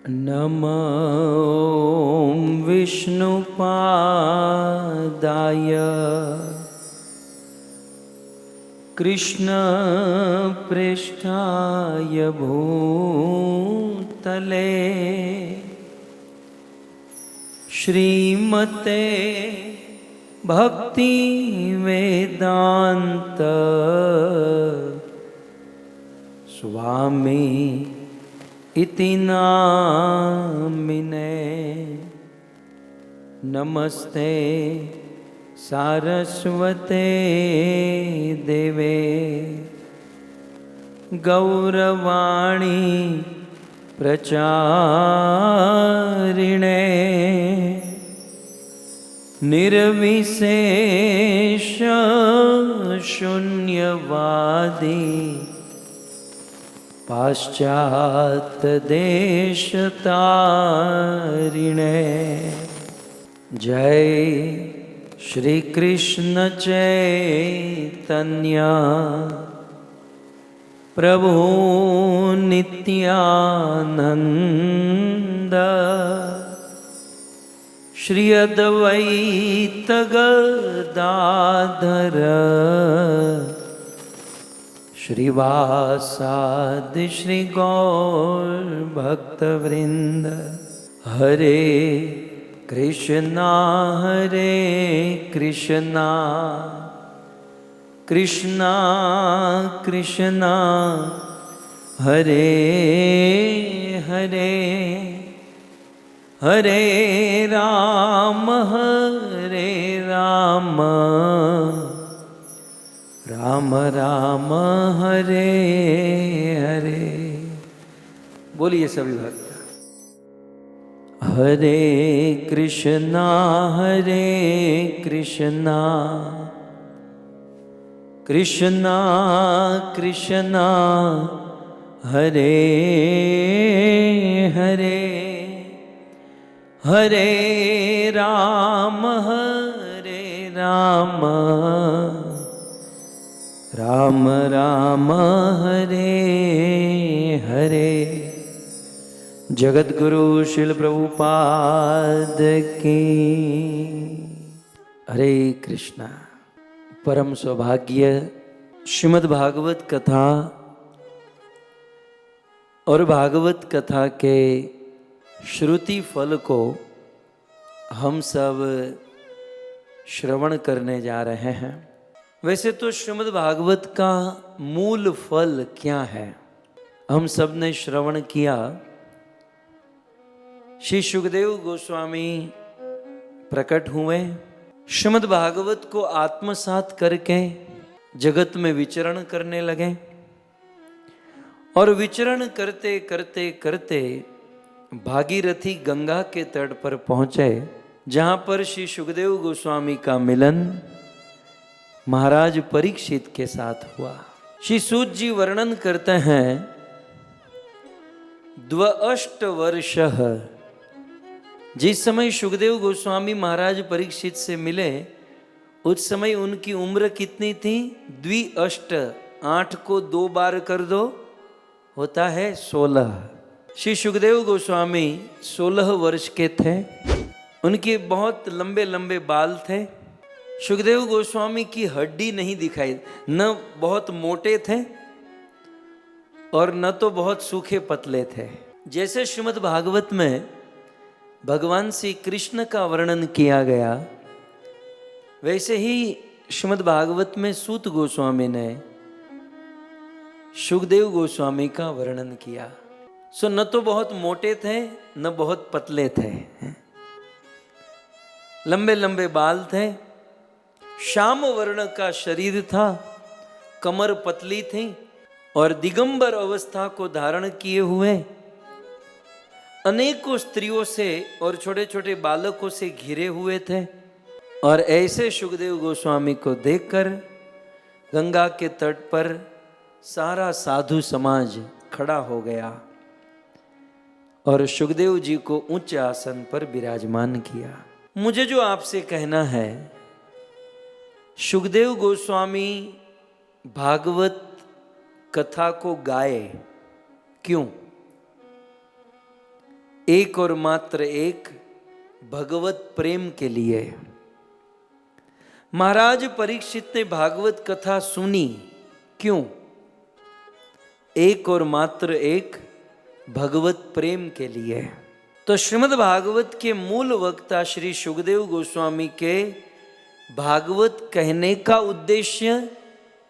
नमो विष्णुपादाय कृष्णप्रेष्ठाय भूतले श्रीमते भक्ति वेदांत स्वामी इति नामिने। नमस्ते सारस्वते देवे गौरवाणी प्रचारिणे निर्विशेष शून्यवादी पाश्चात्य देशतारिणे। जय श्री कृष्ण चैतन्य प्रभु नित्यानंद श्री अद्वैत गदाधर श्रीवासादि श्री गौर भक्तवृंद। हरे कृष्णा कृष्णा कृष्णा हरे हरे, हरे राम राम राम हरे हरे। बोलिए सभी भक्त। हरे कृष्णा कृष्णा कृष्णा हरे हरे, हरे राम राम राम हरे हरे। जगत गुरु शिल प्रभुपाद की। हरे कृष्णा। परम सौभाग्य श्रीमद् भागवत कथा और भागवत कथा के श्रुति फल को हम सब श्रवण करने जा रहे हैं। वैसे तो श्रीमद् भागवत का मूल फल क्या है हम सब ने श्रवण किया। श्री सुखदेव गोस्वामी प्रकट हुए, श्रीमद् भागवत को आत्मसात करके जगत में विचरण करने लगे और विचरण करते करते करते भागीरथी गंगा के तट पर पहुंचे, जहां पर श्री सुखदेव गोस्वामी का मिलन महाराज परीक्षित के साथ हुआ। श्री सूत जी वर्णन करते हैं, द्वअष्ट वर्ष, जिस समय सुखदेव गोस्वामी महाराज परीक्षित से मिले उस समय उनकी उम्र कितनी थी? द्विअष्ट, 8 को 2 बार कर दो होता है 16। श्री सुखदेव गोस्वामी 16 वर्ष के थे। उनके बहुत लंबे लंबे बाल थे। सुखदेव गोस्वामी की हड्डी नहीं दिखाई, न बहुत मोटे थे और न तो बहुत सूखे पतले थे। जैसे श्रीमद् भागवत में भगवान श्री कृष्ण का वर्णन किया गया, वैसे ही श्रीमद् भागवत में सूत गोस्वामी ने सुखदेव गोस्वामी का वर्णन किया। सो न तो बहुत मोटे थे न बहुत पतले थे, लंबे लंबे बाल थे, श्याम वर्ण का शरीर था, कमर पतली थी और दिगंबर अवस्था को धारण किए हुए अनेकों स्त्रियों से और छोटे छोटे बालकों से घिरे हुए थे। और ऐसे सुखदेव गोस्वामी को देखकर गंगा के तट पर सारा साधु समाज खड़ा हो गया और सुखदेव जी को उच्च आसन पर विराजमान किया। मुझे जो आपसे कहना है, सुखदेव गोस्वामी भागवत कथा को गाए क्यों? एक और मात्र एक भगवत प्रेम के लिए। महाराज परीक्षित ने भागवत कथा सुनी, क्यों? एक और मात्र एक भगवत प्रेम के लिए। तो श्रीमद् भागवत के मूल वक्ता श्री शुकदेव गोस्वामी के भागवत कहने का उद्देश्य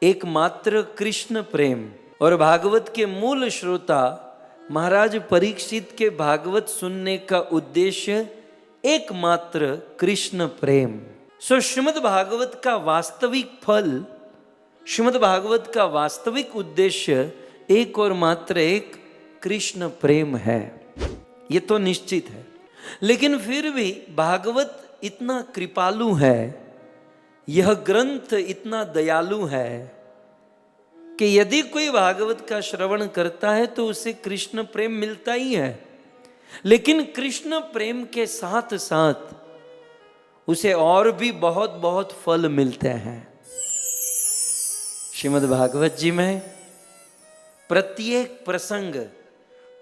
एकमात्र कृष्ण प्रेम, और भागवत के मूल श्रोता महाराज परीक्षित के भागवत सुनने का उद्देश्य एकमात्र कृष्ण प्रेम। श्रीमद् भागवत का वास्तविक फल, श्रीमद् भागवत का वास्तविक उद्देश्य एक और मात्र एक कृष्ण प्रेम है, ये तो निश्चित है। लेकिन फिर भी भागवत इतना कृपालु है, यह ग्रंथ इतना दयालु है कि यदि कोई भागवत का श्रवण करता है तो उसे कृष्ण प्रेम मिलता ही है, लेकिन कृष्ण प्रेम के साथ साथ उसे और भी बहुत बहुत फल मिलते हैं। श्रीमद् भागवत जी में प्रत्येक प्रसंग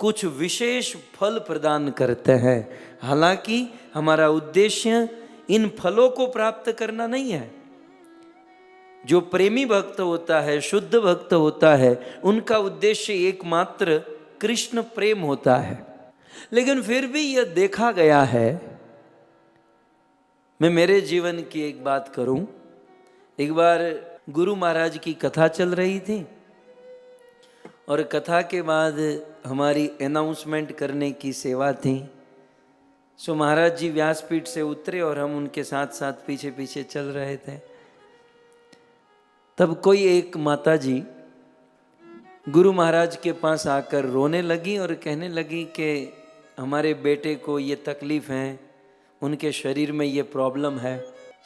कुछ विशेष फल प्रदान करते हैं। हालांकि हमारा उद्देश्य इन फलों को प्राप्त करना नहीं है। जो प्रेमी भक्त होता है, शुद्ध भक्त होता है, उनका उद्देश्य एकमात्र कृष्ण प्रेम होता है। लेकिन फिर भी यह देखा गया है, मैं मेरे जीवन की एक बात करूं। एक बार गुरु महाराज की कथा चल रही थी और कथा के बाद हमारी अनाउंसमेंट करने की सेवा थी। सो महाराज जी व्यासपीठ से उतरे और हम उनके साथ साथ पीछे पीछे चल रहे थे। तब कोई एक माता जी गुरु महाराज के पास आकर रोने लगी और कहने लगी कि हमारे बेटे को ये तकलीफ है, उनके शरीर में ये प्रॉब्लम है,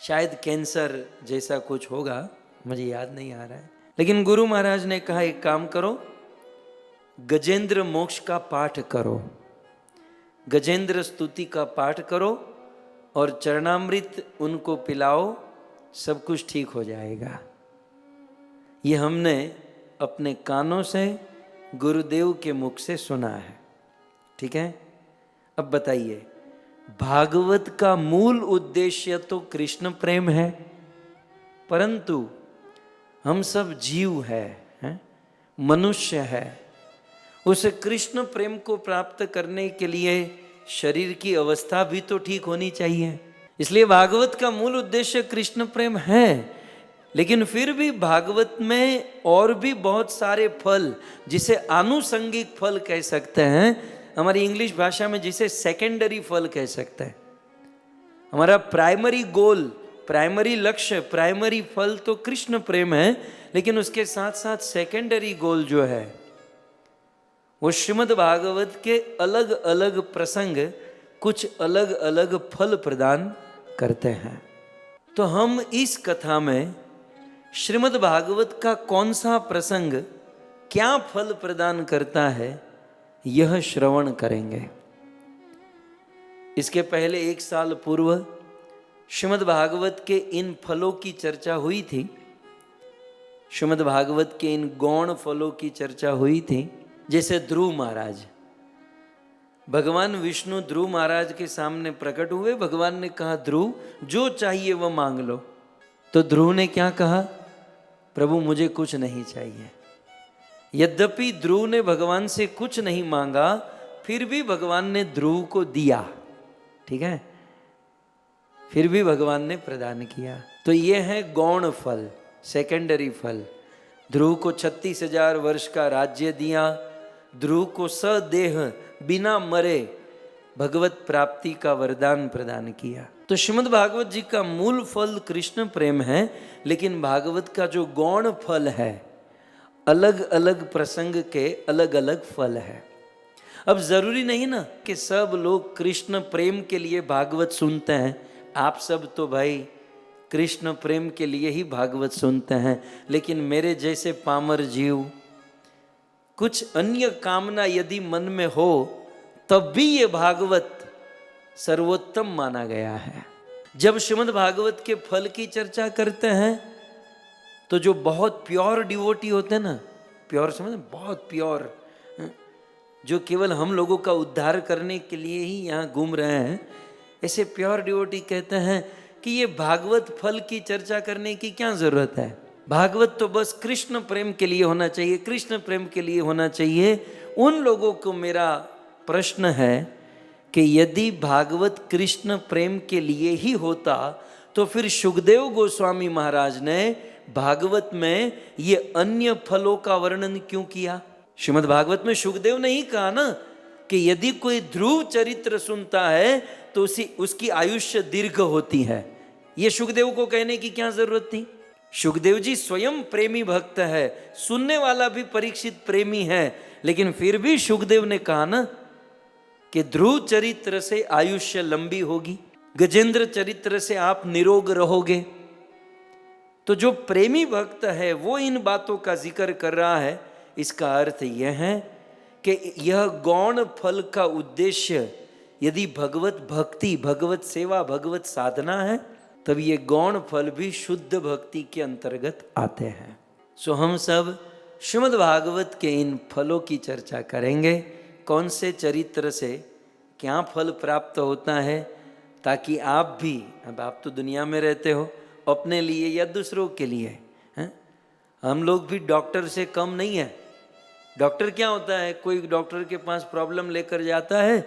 शायद कैंसर जैसा कुछ होगा, मुझे याद नहीं आ रहा है। लेकिन गुरु महाराज ने कहा एक काम करो, गजेंद्र मोक्ष का पाठ करो, गजेंद्र स्तुति का पाठ करो और चरणामृत उनको पिलाओ, सब कुछ ठीक हो जाएगा। ये हमने अपने कानों से गुरुदेव के मुख से सुना है, ठीक है। अब बताइए, भागवत का मूल उद्देश्य तो कृष्ण प्रेम है, परंतु हम सब जीव हैं, मनुष्य है। उस कृष्ण प्रेम को प्राप्त करने के लिए शरीर की अवस्था भी तो ठीक होनी चाहिए। इसलिए भागवत का मूल उद्देश्य कृष्ण प्रेम है, लेकिन फिर भी भागवत में और भी बहुत सारे फल, जिसे आनुषंगिक फल कह सकते हैं, हमारी इंग्लिश भाषा में जिसे सेकेंडरी फल कह सकते हैं। हमारा प्राइमरी गोल, प्राइमरी लक्ष्य, प्राइमरी फल तो कृष्ण प्रेम है, लेकिन उसके साथ साथ सेकेंडरी गोल जो है वो श्रीमद् भागवत के अलग अलग प्रसंग कुछ अलग अलग फल प्रदान करते हैं। तो हम इस कथा में श्रीमद् भागवत का कौन सा प्रसंग क्या फल प्रदान करता है, यह श्रवण करेंगे। इसके पहले 1 साल पूर्व श्रीमद् भागवत के इन फलों की चर्चा हुई थी, श्रीमद् भागवत के इन गौण फलों की चर्चा हुई थी। जैसे ध्रुव महाराज, भगवान विष्णु ध्रुव महाराज के सामने प्रकट हुए। भगवान ने कहा, ध्रुव जो चाहिए वह मांग लो। तो ध्रुव ने क्या कहा, प्रभु मुझे कुछ नहीं चाहिए। यद्यपि ध्रुव ने भगवान से कुछ नहीं मांगा, फिर भी भगवान ने ध्रुव को दिया, ठीक है, फिर भी भगवान ने प्रदान किया। तो ये है गौण फल, सेकेंडरी फल। ध्रुव को 36,000 वर्ष का राज्य दिया, ध्रुव को सदेह बिना मरे भगवत प्राप्ति का वरदान प्रदान किया। तो श्रीमद् भागवत जी का मूल फल कृष्ण प्रेम है, लेकिन भागवत का जो गौण फल है, अलग अलग प्रसंग के अलग अलग फल है। अब जरूरी नहीं ना कि सब लोग कृष्ण प्रेम के लिए भागवत सुनते हैं। आप सब तो भाई कृष्ण प्रेम के लिए ही भागवत सुनते हैं, लेकिन मेरे जैसे पामर जीव कुछ अन्य कामना यदि मन में हो, तब भी ये भागवत सर्वोत्तम माना गया है। जब श्रीमद् भागवत के फल की चर्चा करते हैं तो जो बहुत प्योर डिवोटी होते हैं ना, प्योर समझ, बहुत प्योर, जो केवल हम लोगों का उद्धार करने के लिए ही यहाँ घूम रहे हैं, ऐसे प्योर डिवोटी कहते हैं कि ये भागवत फल की चर्चा करने की क्या जरूरत है। भागवत तो बस कृष्ण प्रेम के लिए होना चाहिए, कृष्ण प्रेम के लिए होना चाहिए। उन लोगों को मेरा प्रश्न है कि यदि भागवत कृष्ण प्रेम के लिए ही होता तो फिर सुखदेव गोस्वामी महाराज ने भागवत में ये अन्य फलों का वर्णन क्यों किया। श्रीमद् भागवत में सुखदेव ने ही कहा ना कि यदि कोई ध्रुव चरित्र सुनता है तो उसकी आयुष्य दीर्घ होती है। ये सुखदेव को कहने की क्या जरूरत थी। सुखदेव जी स्वयं प्रेमी भक्त है, सुनने वाला भी परीक्षित प्रेमी है, लेकिन फिर भी सुखदेव ने कहा ना कि ध्रुव चरित्र से आयुष्य लंबी होगी, गजेंद्र चरित्र से आप निरोग रहोगे। तो जो प्रेमी भक्त है वो इन बातों का जिक्र कर रहा है। इसका अर्थ यह है कि यह गौण फल का उद्देश्य यदि भगवत भक्ति, भगवत सेवा, भगवत साधना है, तब ये गौण फल भी शुद्ध भक्ति के अंतर्गत आते हैं। सो हम सब श्रीमद् भागवत के इन फलों की चर्चा करेंगे, कौन से चरित्र से क्या फल प्राप्त होता है, ताकि आप भी, अब आप तो दुनिया में रहते हो, अपने लिए या दूसरों के लिए हैं, हम लोग भी डॉक्टर से कम नहीं है। डॉक्टर क्या होता है, कोई डॉक्टर के पास प्रॉब्लम लेकर जाता है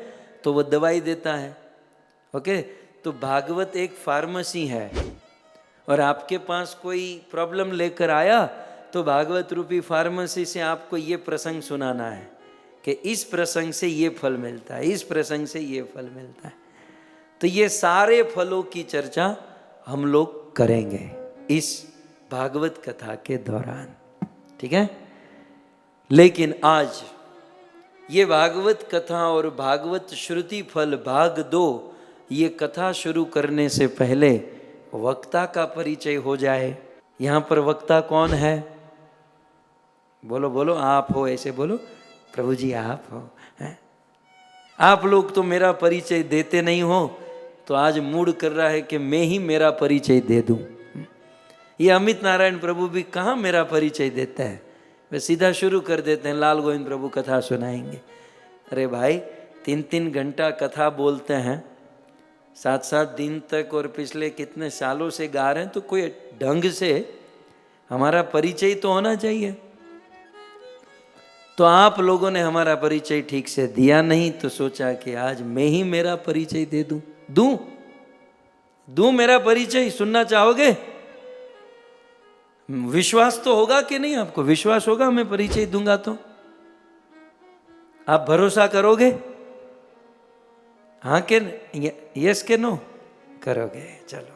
तो वो दवाई देता है, ओके। तो भागवत एक फार्मेसी है, और आपके पास कोई प्रॉब्लम लेकर आया तो भागवत रूपी फार्मेसी से आपको ये प्रसंग सुनाना है कि इस प्रसंग से ये फल मिलता है, इस प्रसंग से ये फल मिलता है। तो ये सारे फलों की चर्चा हम लोग करेंगे इस भागवत कथा के दौरान, ठीक है। लेकिन आज ये भागवत कथा और भागवत श्रुति फल भाग 2, ये कथा शुरू करने से पहले वक्ता का परिचय हो जाए। यहाँ पर वक्ता कौन है? बोलो बोलो, आप हो, ऐसे बोलो, प्रभु जी आप हो, हैं? आप लोग तो मेरा परिचय देते नहीं हो, तो आज मूड कर रहा है कि मैं ही मेरा परिचय दे दूं। ये अमित नारायण प्रभु भी कहाँ मेरा परिचय देते हैं, वे सीधा शुरू कर देते हैं, लाल गोविंद प्रभु कथा सुनाएंगे। अरे भाई 3-3 घंटा कथा बोलते हैं, 7-7 दिन तक, और पिछले कितने सालों से गा रहे हैं, तो कोई ढंग से हमारा परिचय तो होना चाहिए। तो आप लोगों ने हमारा परिचय ठीक से दिया नहीं, तो सोचा कि आज मैं ही मेरा परिचय दे दूं मेरा परिचय। सुनना चाहोगे? विश्वास तो होगा कि नहीं? आपको विश्वास होगा मैं परिचय दूंगा तो आप भरोसा करोगे? हाँ के यस के नो करोगे? चलो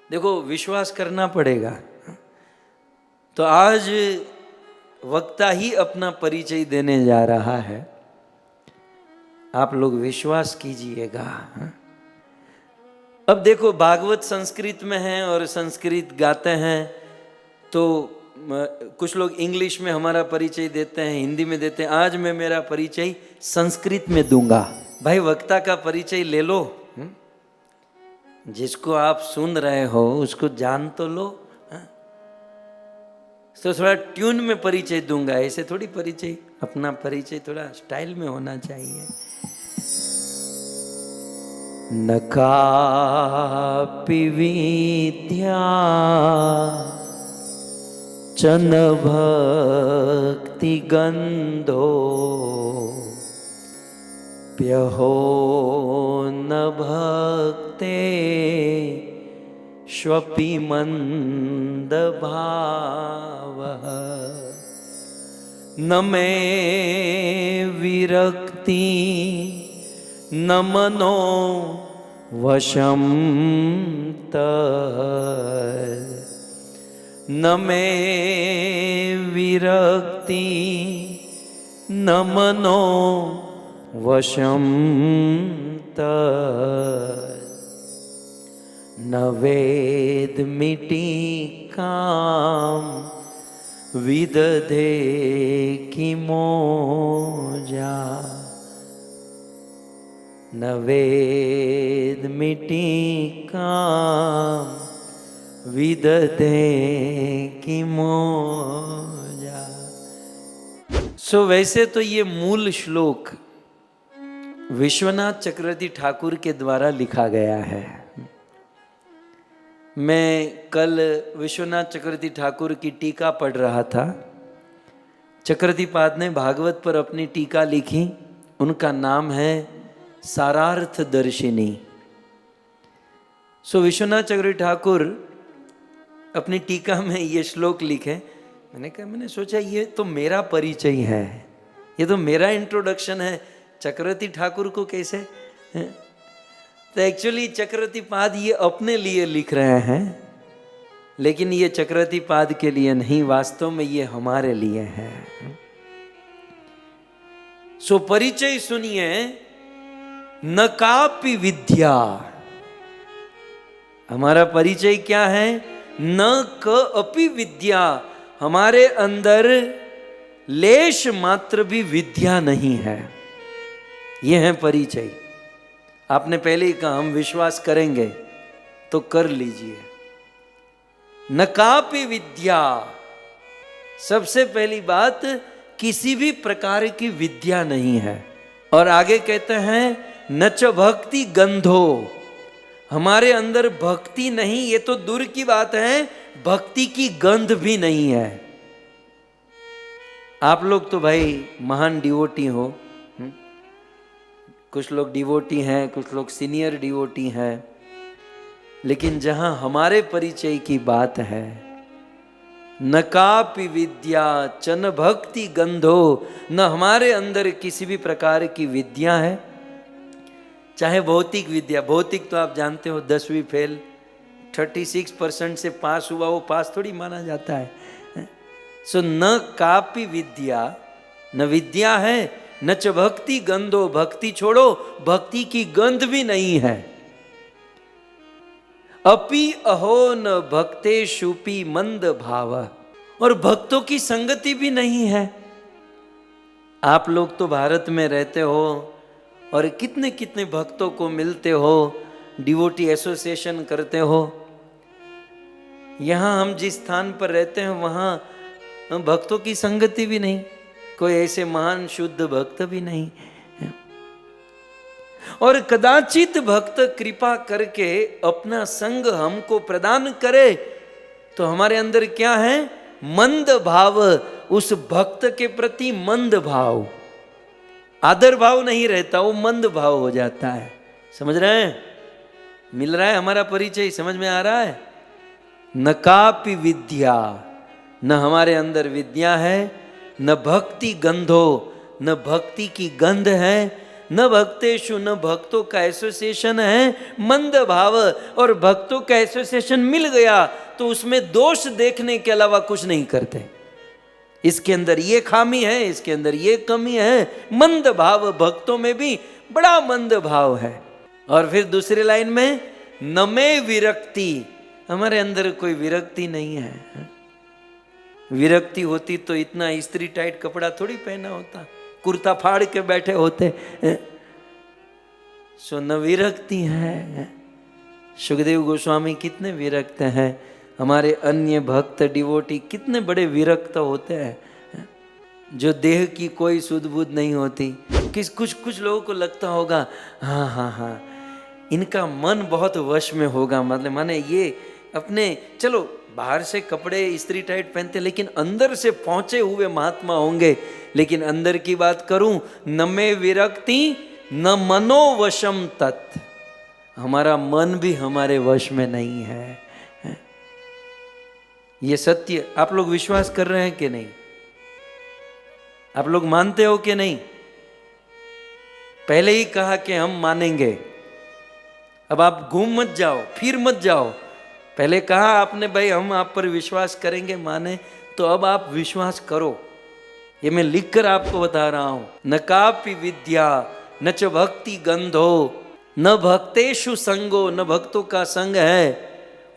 देखो, विश्वास करना पड़ेगा। तो आज वक्ता ही अपना परिचय देने जा रहा है, आप लोग विश्वास कीजिएगा। अब देखो, भागवत संस्कृत में है और संस्कृत गाते हैं, तो कुछ लोग इंग्लिश में हमारा परिचय देते हैं, हिंदी में देते हैं। आज मैं मेरा परिचय संस्कृत में दूंगा। भाई वक्ता का परिचय ले लो, जिसको आप सुन रहे हो उसको जान तो लो। तो थोड़ा ट्यून में परिचय दूंगा, ऐसे थोड़ी परिचय, अपना परिचय थोड़ा स्टाइल में होना चाहिए। न कापि विद्या च न भक्ति गंधो प्यहो न भक्ते श्वपि मंद भावः न मे विरक्ति न मनो वशं न मे विरक्ति न मनो वशं न वेद मिटी काम विदधे की मोजा न वेद मिटी काम विदधे की मोजा। वैसे तो ये मूल श्लोक विश्वनाथ चक्रवर्ती ठाकुर के द्वारा लिखा गया है। मैं कल विश्वनाथ चक्रवर्ती ठाकुर की टीका पढ़ रहा था। चक्रवर्ती पाद ने भागवत पर अपनी टीका लिखी, उनका नाम है सारार्थ दर्शिनी। विश्वनाथ चक्रवर्ती ठाकुर अपनी टीका में ये श्लोक लिखे। मैंने सोचा ये तो मेरा परिचय है, ये तो मेरा इंट्रोडक्शन है, चक्रवर्ती ठाकुर को कैसे है? तो एक्चुअली चक्रवर्ती पाद ये अपने लिए लिख रहे हैं, लेकिन ये चक्रवर्ती पाद के लिए नहीं, वास्तव में ये हमारे लिए है। परिचय सुनिए। न कापि विद्या, हमारा परिचय क्या है? न क अपि विद्या, हमारे अंदर लेश मात्र भी विद्या नहीं है। यह है परिचय। आपने पहले ही कहा हम विश्वास करेंगे तो कर लीजिए। न कापि विद्या, सबसे पहली बात, किसी भी प्रकार की विद्या नहीं है। और आगे कहते हैं न च भक्ति गंधो, हमारे अंदर भक्ति नहीं, ये तो दूर की बात है, भक्ति की गंध भी नहीं है। आप लोग तो भाई महान डिवोटी हो, कुछ लोग डिवोटी हैं, कुछ लोग सीनियर डिवोटी हैं, लेकिन जहां हमारे परिचय की बात है, न कापि विद्या चन भक्ति गंधो, न हमारे अंदर किसी भी प्रकार की विद्या है। चाहे भौतिक विद्या, भौतिक तो आप जानते हो 10वीं फेल, 36% से पास हुआ, वो पास थोड़ी माना जाता है। न कापि विद्या, न विद्या है, न च भक्ति गंधो, भक्ति छोड़ो, भक्ति की गंध भी नहीं है। अपि अहो न भक्तेषुपि मंद भाव, और भक्तों की संगति भी नहीं है। आप लोग तो भारत में रहते हो और कितने कितने भक्तों को मिलते हो, डिवोटी एसोसिएशन करते हो। यहां हम जिस स्थान पर रहते हैं वहां भक्तों की संगति भी नहीं, कोई ऐसे महान शुद्ध भक्त भी नहीं। और कदाचित भक्त कृपा करके अपना संग हमको प्रदान करे तो हमारे अंदर क्या है? मंद भाव, उस भक्त के प्रति मंद भाव, आदर भाव नहीं रहता, वो मंद भाव हो जाता है। समझ रहे हैं? मिल रहा है हमारा परिचय, समझ में आ रहा है? न कापि विद्या, न हमारे अंदर विद्या है, न भक्ति गंधो, न भक्ति की गंध है, न भक्तेषु, न भक्तों का एसोसिएशन है, मंद भाव। और भक्तों का एसोसिएशन मिल गया तो उसमें दोष देखने के अलावा कुछ नहीं करते। इसके अंदर ये खामी है, इसके अंदर ये कमी है, मंद भाव, भक्तों में भी बड़ा मंद भाव है। और फिर दूसरी लाइन में न में विरक्ति, हमारे अंदर कोई विरक्ति नहीं है। विरक्ति होती तो इतना इस्त्री टाइट कपड़ा थोड़ी पहना होता, कुर्ता फाड़ के बैठे होते। न विरक्ति है। सुखदेव गोस्वामी कितने विरक्त हैं, हमारे अन्य भक्त डिवोटी कितने बड़े विरक्त होते हैं, जो देह की कोई सुध बुध नहीं होती। कुछ लोगों को लगता होगा हाँ इनका मन बहुत वश में होगा, मतलब माने ये अपने, चलो बाहर से कपड़े इस्त्री टाइट पहनते, लेकिन अंदर से पहुंचे हुए महात्मा होंगे। लेकिन अंदर की बात करूं, न में विरक्ति न मनोवशम तत्, हमारा मन भी हमारे वश में नहीं है। ये सत्य आप लोग विश्वास कर रहे हैं कि नहीं? आप लोग मानते हो कि नहीं? पहले ही कहा कि हम मानेंगे, अब आप घूम मत जाओ, फिर मत जाओ। पहले कहा आपने भाई हम आप पर विश्वास करेंगे, माने, तो अब आप विश्वास करो। ये मैं लिखकर आपको बता रहा हूं। न कापि विद्या न च भक्ति गंधो, न भक्तेषु संगो, न भक्तों का संग है।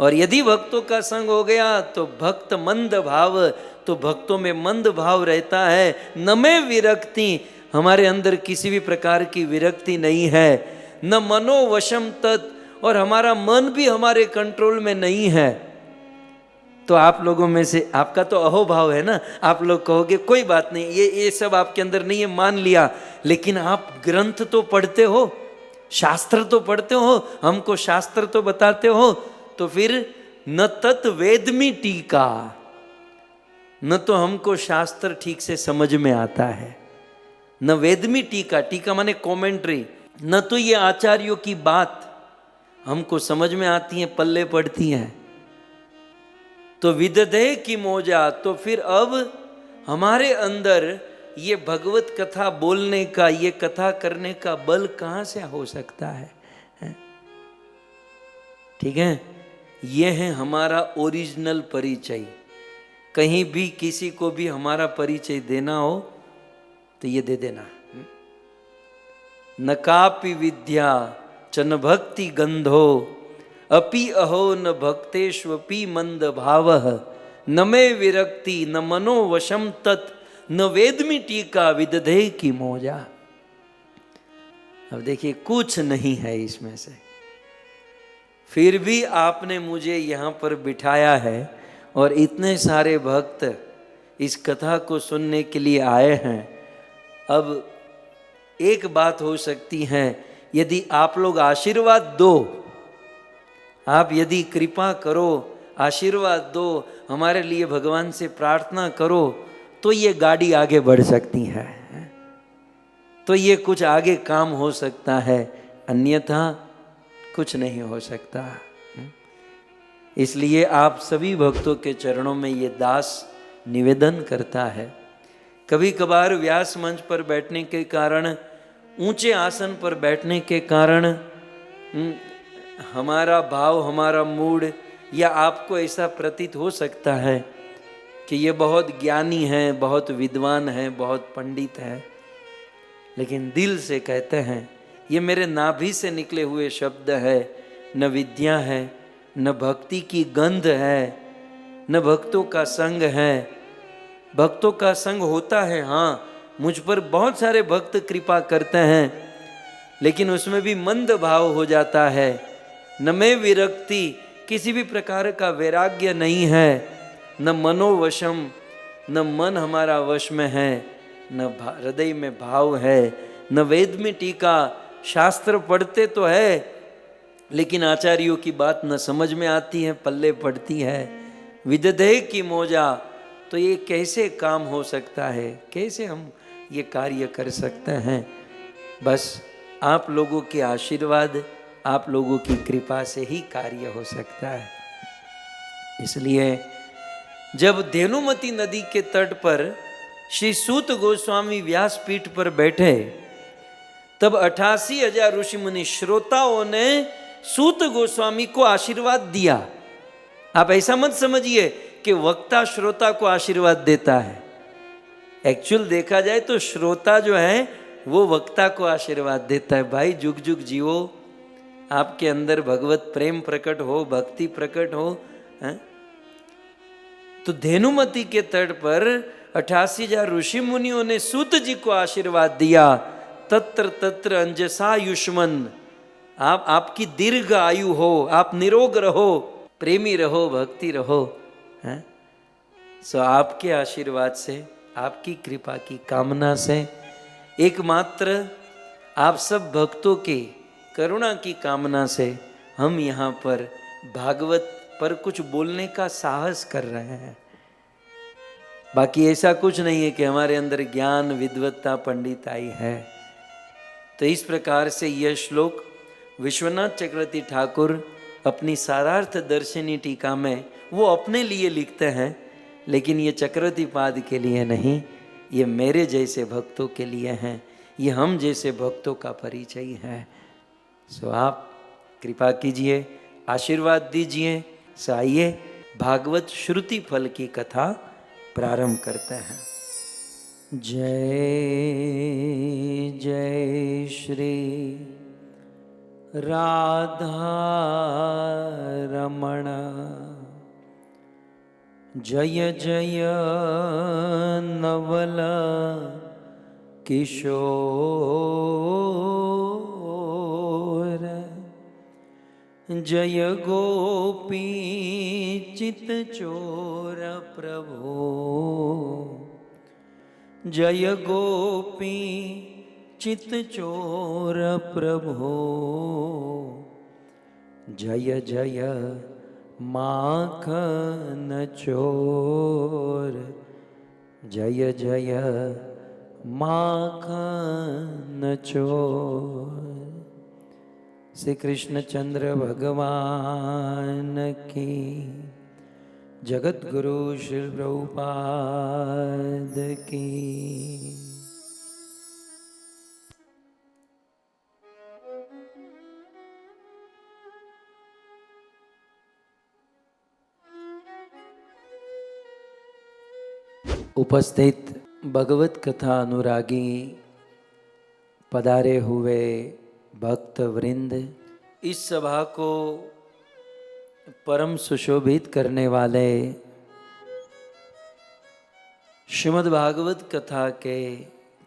और यदि भक्तों का संग हो गया तो भक्त मंद भाव, तो भक्तों में मंद भाव रहता है। न में विरक्ति, हमारे अंदर किसी भी प्रकार की विरक्ति नहीं है। न मनोवशम तत्, और हमारा मन भी हमारे कंट्रोल में नहीं है। तो आप लोगों में से, आपका तो अहोभाव है ना, आप लोग कहोगे कोई बात नहीं, ये सब आपके अंदर नहीं है, मान लिया। लेकिन आप ग्रंथ तो पढ़ते हो, शास्त्र तो पढ़ते हो, हमको शास्त्र तो बताते हो, तो फिर न तत् वेदमी टीका, न तो हमको शास्त्र ठीक से समझ में आता है, न वेदमी टीका, टीका माने कमेंट्री, न तो ये आचार्यों की बात हमको समझ में आती है, पल्ले पड़ती है। तो विदधे की मोजा, तो फिर अब हमारे अंदर ये भगवत कथा बोलने का, ये कथा करने का बल कहाँ से हो सकता है? ठीक है, ये है हमारा ओरिजिनल परिचय। कहीं भी किसी को भी हमारा परिचय देना हो तो ये दे देना, न कापि विद्या च न भक्ति गंधो अपि अहो न भक्तेष्वपि मंद भावः न मे विरक्ति न मनो वशम तत् न वेदमी टीका विदधे की मोजा। अब देखिए कुछ नहीं है इसमें से, फिर भी आपने मुझे यहाँ पर बिठाया है और इतने सारे भक्त इस कथा को सुनने के लिए आए हैं। अब एक बात हो सकती है, यदि आप लोग आशीर्वाद दो, आप यदि कृपा करो, आशीर्वाद दो, हमारे लिए भगवान से प्रार्थना करो, तो ये गाड़ी आगे बढ़ सकती है, तो ये कुछ आगे काम हो सकता है, अन्यथा कुछ नहीं हो सकता। इसलिए आप सभी भक्तों के चरणों में ये दास निवेदन करता है। कभी कभार व्यास मंच पर बैठने के कारण, ऊंचे आसन पर बैठने के कारण हमारा भाव, हमारा मूड, या आपको ऐसा प्रतीत हो सकता है कि ये बहुत ज्ञानी है, बहुत विद्वान है, बहुत पंडित है, लेकिन दिल से कहते हैं ये मेरे नाभि से निकले हुए शब्द है, न विद्या है, न भक्ति की गंध है, न भक्तों का संग है। भक्तों का संग होता है, हाँ, मुझ पर बहुत सारे भक्त कृपा करते हैं, लेकिन उसमें भी मंद भाव हो जाता है। न में विरक्ति, किसी भी प्रकार का वैराग्य नहीं है, न मनोवशम, न मन हमारा वश में है, न हृदय में भाव है, न वेद में टीका, शास्त्र पढ़ते तो है लेकिन आचार्यों की बात न समझ में आती है, पल्ले पड़ती है। विदधे की मोजा, तो ये कैसे काम हो सकता है, कैसे हम ये कार्य कर सकते हैं? बस आप लोगों के आशीर्वाद, आप लोगों की कृपा से ही कार्य हो सकता है। इसलिए जब धेनुमती नदी के तट पर श्री सूत गोस्वामी व्यासपीठ पर बैठे, तब 88,000 ऋषि मुनि श्रोताओं ने सूत गोस्वामी को आशीर्वाद दिया। आप ऐसा मत समझिए कि वक्ता श्रोता को आशीर्वाद देता है। एक्चुअल देखा जाए तो श्रोता जो है वो वक्ता को आशीर्वाद देता है। भाई जुग जुग जियो, आपके अंदर भगवत प्रेम प्रकट हो, भक्ति प्रकट हो, है? तो धेनुमती के तट पर 88,000 ऋषि मुनियों ने सूत जी को आशीर्वाद दिया। तत्र तत्र अंजसायुष्मन, आपकी दीर्घ आयु हो, आप निरोग रहो, प्रेमी रहो, भक्ति रहो, हैं? सो आपके आशीर्वाद से, आपकी कृपा की कामना से, एकमात्र आप सब भक्तों के करुणा की कामना से हम यहाँ पर भागवत पर कुछ बोलने का साहस कर रहे हैं। बाकी ऐसा कुछ नहीं है कि हमारे अंदर ज्ञान, विद्वत्ता, पंडिताई है। तो इस प्रकार से यह श्लोक विश्वनाथ चक्रवर्ती ठाकुर अपनी सारार्थ दर्शनी टीका में वो अपने लिए लिखते हैं, लेकिन ये चक्रवर्ती पाद के लिए नहीं, ये मेरे जैसे भक्तों के लिए हैं, ये हम जैसे भक्तों का परिचय है। सो आप कृपा कीजिए, आशीर्वाद दीजिए। सो आइए भागवत श्रुति फल की कथा प्रारंभ करते हैं। जय जय श्री राधा रमण, जय जय नवल किशोर, जय गोपी चित चोर प्रभो, जय गोपी चित चोर प्रभो, जय जय माखन चोर, जय जय माखन चोर। श्री कृष्णचंद्र भगवान की, जगत गुरु श्री प्रभुपाद की। उपस्थित भगवत कथा अनुरागी पधारे हुए भक्त वृंद, इस सभा को परम सुशोभित करने वाले श्रीमद् भागवत कथा के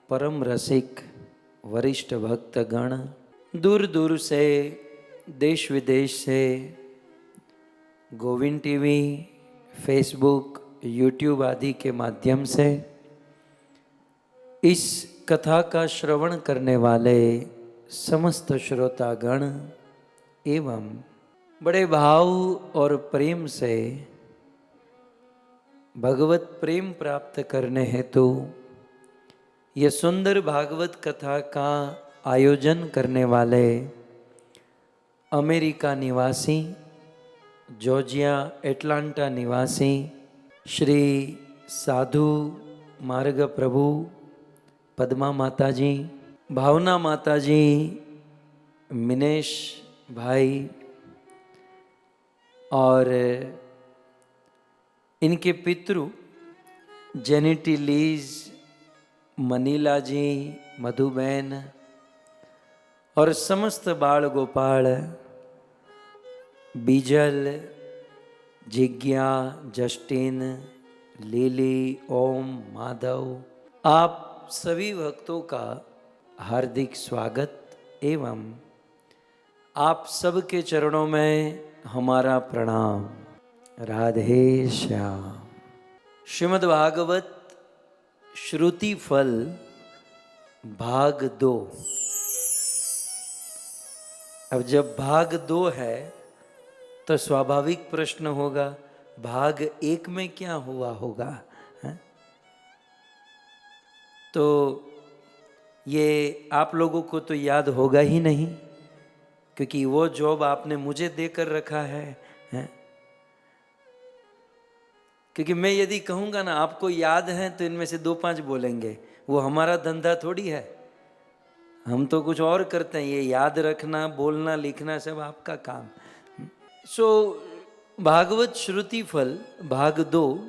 परम रसिक वरिष्ठ भक्तगण, दूर दूर से, देश विदेश से, गोविंद टीवी, फेसबुक, यूट्यूब आदि के माध्यम से इस कथा का श्रवण करने वाले समस्त श्रोतागण एवं बड़े भाव और प्रेम से भगवत प्रेम प्राप्त करने हेतु ये सुंदर भागवत कथा का आयोजन करने वाले अमेरिका निवासी, जॉर्जिया एटलांटा निवासी श्री साधु मार्ग प्रभु पद्मा माता जी, भावना माता जी, मिनेश भाई और इनके पितृ जेनिटी लीज, मनीला जी, मधुबैन और समस्त बाल गोपाल, बीजल, जिज्ञा, जस्टिन, लिली, ओम, माधव, आप सभी भक्तों का हार्दिक स्वागत एवं आप सबके चरणों में हमारा प्रणाम। राधे श्याम। श्रीमद् भागवत श्रुति फल भाग 2। अब जब भाग 2 है तो स्वाभाविक प्रश्न होगा, भाग 1 में क्या हुआ होगा, है? तो ये आप लोगों को तो याद होगा ही नहीं, क्योंकि वो जॉब आपने मुझे देकर रखा है? क्योंकि मैं यदि कहूँगा ना आपको याद है तो इनमें से 2-5 बोलेंगे, वो हमारा धंधा थोड़ी है, हम तो कुछ और करते हैं। ये याद रखना, बोलना, लिखना सब आपका काम। भागवत श्रुति फल भाग 2,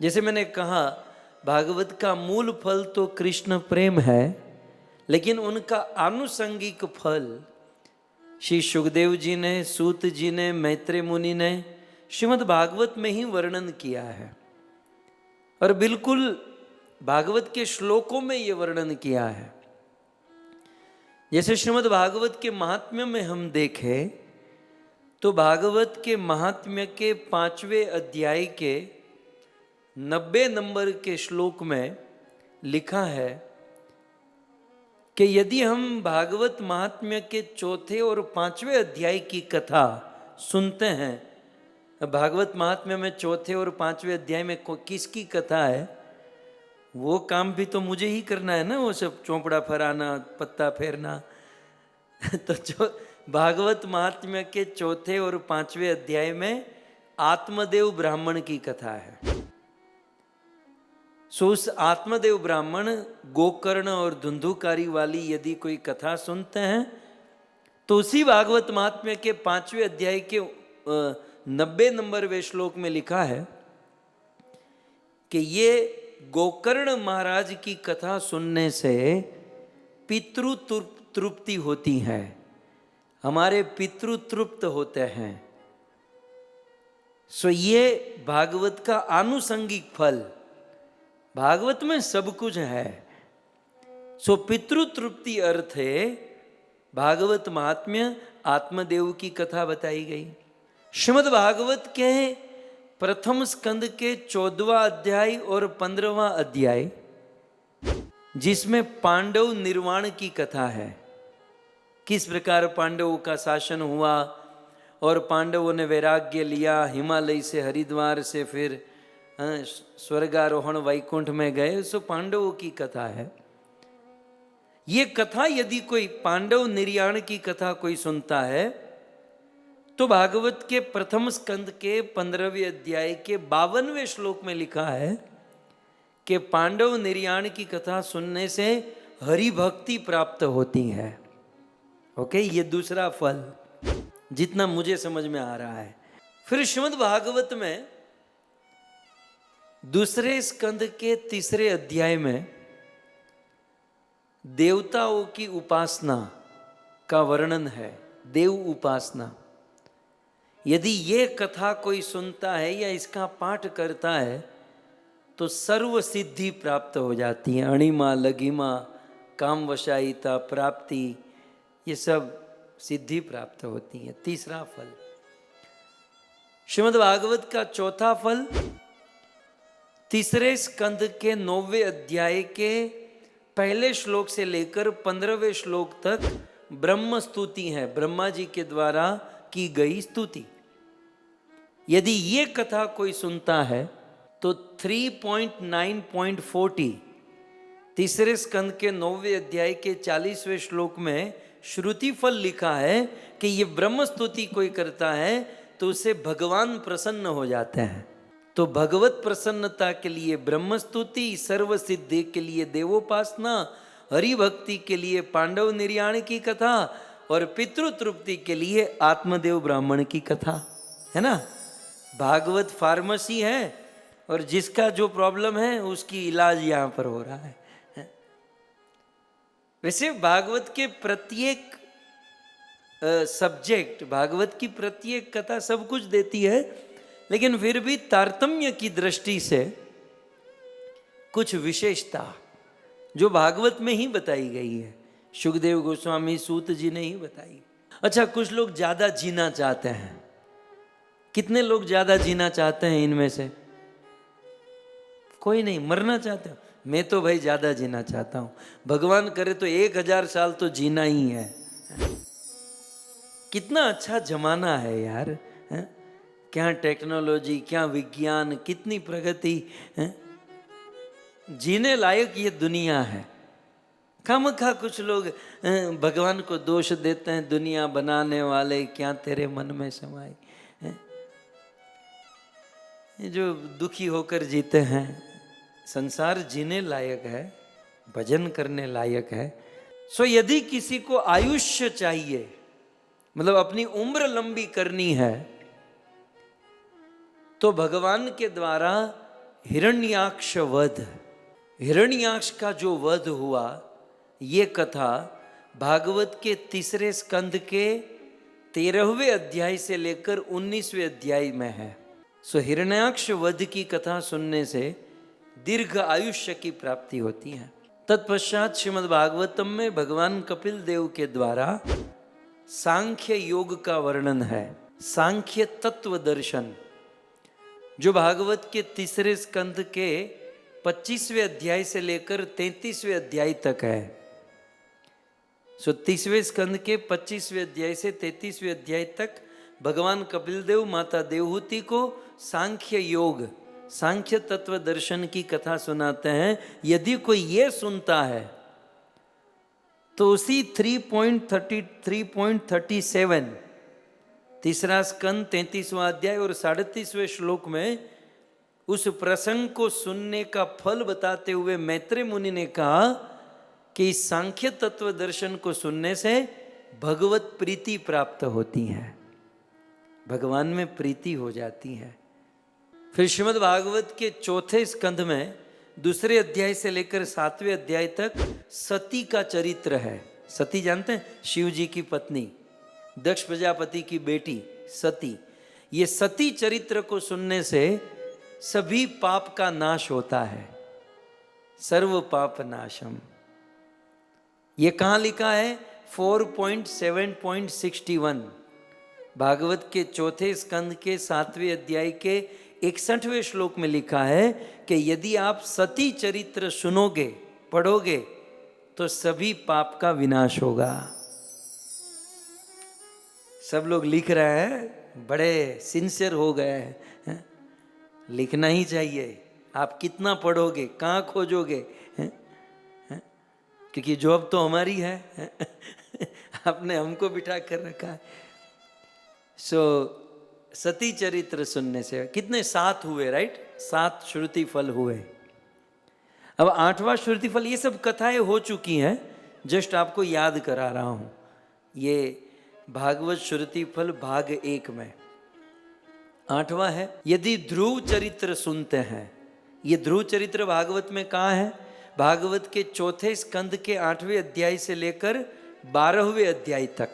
जैसे मैंने कहा भागवत का मूल फल तो कृष्ण प्रेम है, लेकिन उनका आनुषंगिक फल श्री सुखदेव जी ने, सूत जी ने, मैत्रेय मुनि ने श्रीमद् भागवत में ही वर्णन किया है और बिल्कुल भागवत के श्लोकों में ये वर्णन किया है। जैसे श्रीमद् भागवत के महात्म्य में हम देखें तो भागवत के महात्म्य के 5वें अध्याय के 90 नंबर के श्लोक में लिखा है कि यदि हम भागवत महात्म्य के 4थे और 5वें अध्याय की कथा सुनते हैं, भागवत महात्म्य में 4थे और 5वें अध्याय में किसकी कथा है, वो काम भी तो मुझे ही करना है ना, वो सब चौपड़ा फराना, पत्ता फेरना। तो जो भागवत महात्म्य के 4थे और 5वें अध्याय में आत्मदेव ब्राह्मण की कथा है। सो उस आत्मदेव ब्राह्मण गोकर्ण और धुंधुकारी वाली यदि कोई कथा सुनते हैं तो उसी भागवत महात्म्य के 5वें अध्याय के 90 नंबरवें श्लोक में लिखा है कि ये गोकर्ण महाराज की कथा सुनने से पितृ तृप्ति होती है, हमारे पितृ तृप्त होते हैं। सो ये भागवत का आनुषंगिक फल, भागवत में सब कुछ है। सो पितृ तृप्ति अर्थ है भागवत महात्म्य आत्मदेव की कथा बताई गई। श्रीमद् भागवत के प्रथम स्कंद के 14वां अध्याय और 15वां अध्याय, जिसमें पांडव निर्वाण की कथा है, किस प्रकार पांडवों का शासन हुआ और पांडवों ने वैराग्य लिया, हिमालय से हरिद्वार से फिर स्वर्गारोहण वैकुंठ में गए, सो पांडवों की कथा है। ये कथा यदि कोई पांडव निर्याण की कथा कोई सुनता है तो भागवत के प्रथम स्कंद के 15वें अध्याय के 52वें श्लोक में लिखा है कि पांडव निर्याण की कथा सुनने से हरि भक्ति प्राप्त होती है। ओके, ये दूसरा फल जितना मुझे समझ में आ रहा है। फिर श्रीमद् भागवत में दूसरे स्कंद के 3रे अध्याय में देवताओं की उपासना का वर्णन है, देव उपासना। यदि ये कथा कोई सुनता है या इसका पाठ करता है तो सर्व सिद्धि प्राप्त हो जाती है। अणिमा, लघिमा, काम वशायिता, प्राप्ति, ये सब सिद्धि प्राप्त होती है। तीसरा फल श्रीमद् भागवत का चौथा फल 3रे स्कंद के 9वें अध्याय के पहले श्लोक से लेकर 15वें श्लोक तक ब्रह्म स्तुति है, ब्रह्मा जी के द्वारा की गई स्तुति। यदि ये कथा कोई सुनता है तो 3.9.40 3रे स्कंद के 9वें अध्याय के 40वें श्लोक में श्रुति फल लिखा है कि ये ब्रह्म स्तुति कोई करता है तो उसे भगवान प्रसन्न हो जाते हैं। तो भगवत प्रसन्नता के लिए ब्रह्म स्तुति, सर्व सिद्धि के लिए देवोपासना, हरि भक्ति के लिए पांडव निर्याण की कथा और पितृ तृप्ति के लिए आत्मदेव ब्राह्मण की कथा है ना। भागवत फार्मेसी है और जिसका जो प्रॉब्लम है उसकी इलाज यहाँ पर हो रहा है। वैसे भागवत के प्रत्येक सब्जेक्ट, भागवत की प्रत्येक कथा सब कुछ देती है, लेकिन फिर भी तारतम्य की दृष्टि से कुछ विशेषता जो भागवत में ही बताई गई है, सुखदेव गोस्वामी सूत जी ने ही बताई। अच्छा, कुछ लोग ज्यादा जीना चाहते हैं। कितने लोग ज्यादा जीना चाहते हैं इनमें से? कोई नहीं। मरना चाहते हो? मैं तो भाई ज्यादा जीना चाहता हूं। भगवान करे तो 1000 साल तो जीना ही है। कितना अच्छा जमाना है यार, है? क्या टेक्नोलॉजी, क्या विज्ञान, कितनी प्रगति है? जीने लायक ये दुनिया है। खामखा कुछ लोग भगवान को दोष देते हैं, दुनिया बनाने वाले क्या तेरे मन में समाए। जो दुखी होकर जीते हैं, संसार जीने लायक है, भजन करने लायक है। सो यदि किसी को आयुष्य चाहिए, मतलब अपनी उम्र लंबी करनी है, तो भगवान के द्वारा हिरण्याक्ष वध, हिरण्याक्ष का जो वध हुआ, ये कथा भागवत के 3रे स्कंद के 13वें अध्याय से लेकर 19वें अध्याय में है। सो हिरण्याक्ष वध की कथा सुनने से दीर्घ आयुष्य की प्राप्ति होती है। तत्पश्चात श्रीमद् भागवतम में भगवान कपिल देव के द्वारा सांख्य योग का वर्णन है, सांख्य तत्व दर्शन, जो भागवत के 3रे स्कंद के 25वें अध्याय से लेकर 33वें अध्याय तक है। सो 30वें स्कंद के 25वें अध्याय से 33वें अध्याय तक भगवान कपिल देव माता देवहूति को सांख्य योग, सांख्य तत्व दर्शन की कथा सुनाते हैं। यदि कोई ये सुनता है तो उसी 3.37 3रा स्कंद 33वां अध्याय और 37वें श्लोक में उस प्रसंग को सुनने का फल बताते हुए मैत्रेय मुनि ने कहा कि इस सांख्य तत्व दर्शन को सुनने से भगवत प्रीति प्राप्त होती है, भगवान में प्रीति हो जाती है। फिर श्रीमद् भागवत के 4थे स्कंध में 2रे अध्याय से लेकर 7वें अध्याय तक सती का चरित्र है। सती जानते हैं? शिव जी की पत्नी, दक्ष प्रजापति की बेटी सती। ये सती चरित्र को सुनने से सभी पाप का नाश होता है, सर्व पाप नाशम। ये कहाँ लिखा है? 4.7.61 भागवत के चौथे स्कंद के 7वें अध्याय के 61वें श्लोक में लिखा है कि यदि आप सती चरित्र सुनोगे, पढ़ोगे, तो सभी पाप का विनाश होगा। सब लोग लिख रहे हैं, बड़े सिंसियर हो गए हैं। लिखना ही चाहिए। आप कितना पढ़ोगे, कहाँ खोजोगे, क्योंकि जॉब तो हमारी है। आपने हमको बिठा कर रखा है। सती चरित्र सुनने से कितने 7 हुए, राइट? 7 श्रुति फल हुए। अब 8वां श्रुति फल, ये सब कथाएं हो चुकी हैं, जस्ट आपको याद करा रहा हूं। ये भागवत श्रुति फल भाग 1 में 8वां है, यदि ध्रुव चरित्र सुनते हैं। ये ध्रुव चरित्र भागवत में कहाँ है? भागवत के चौथे स्कंद के 8वें अध्याय से लेकर 12वें अध्याय तक।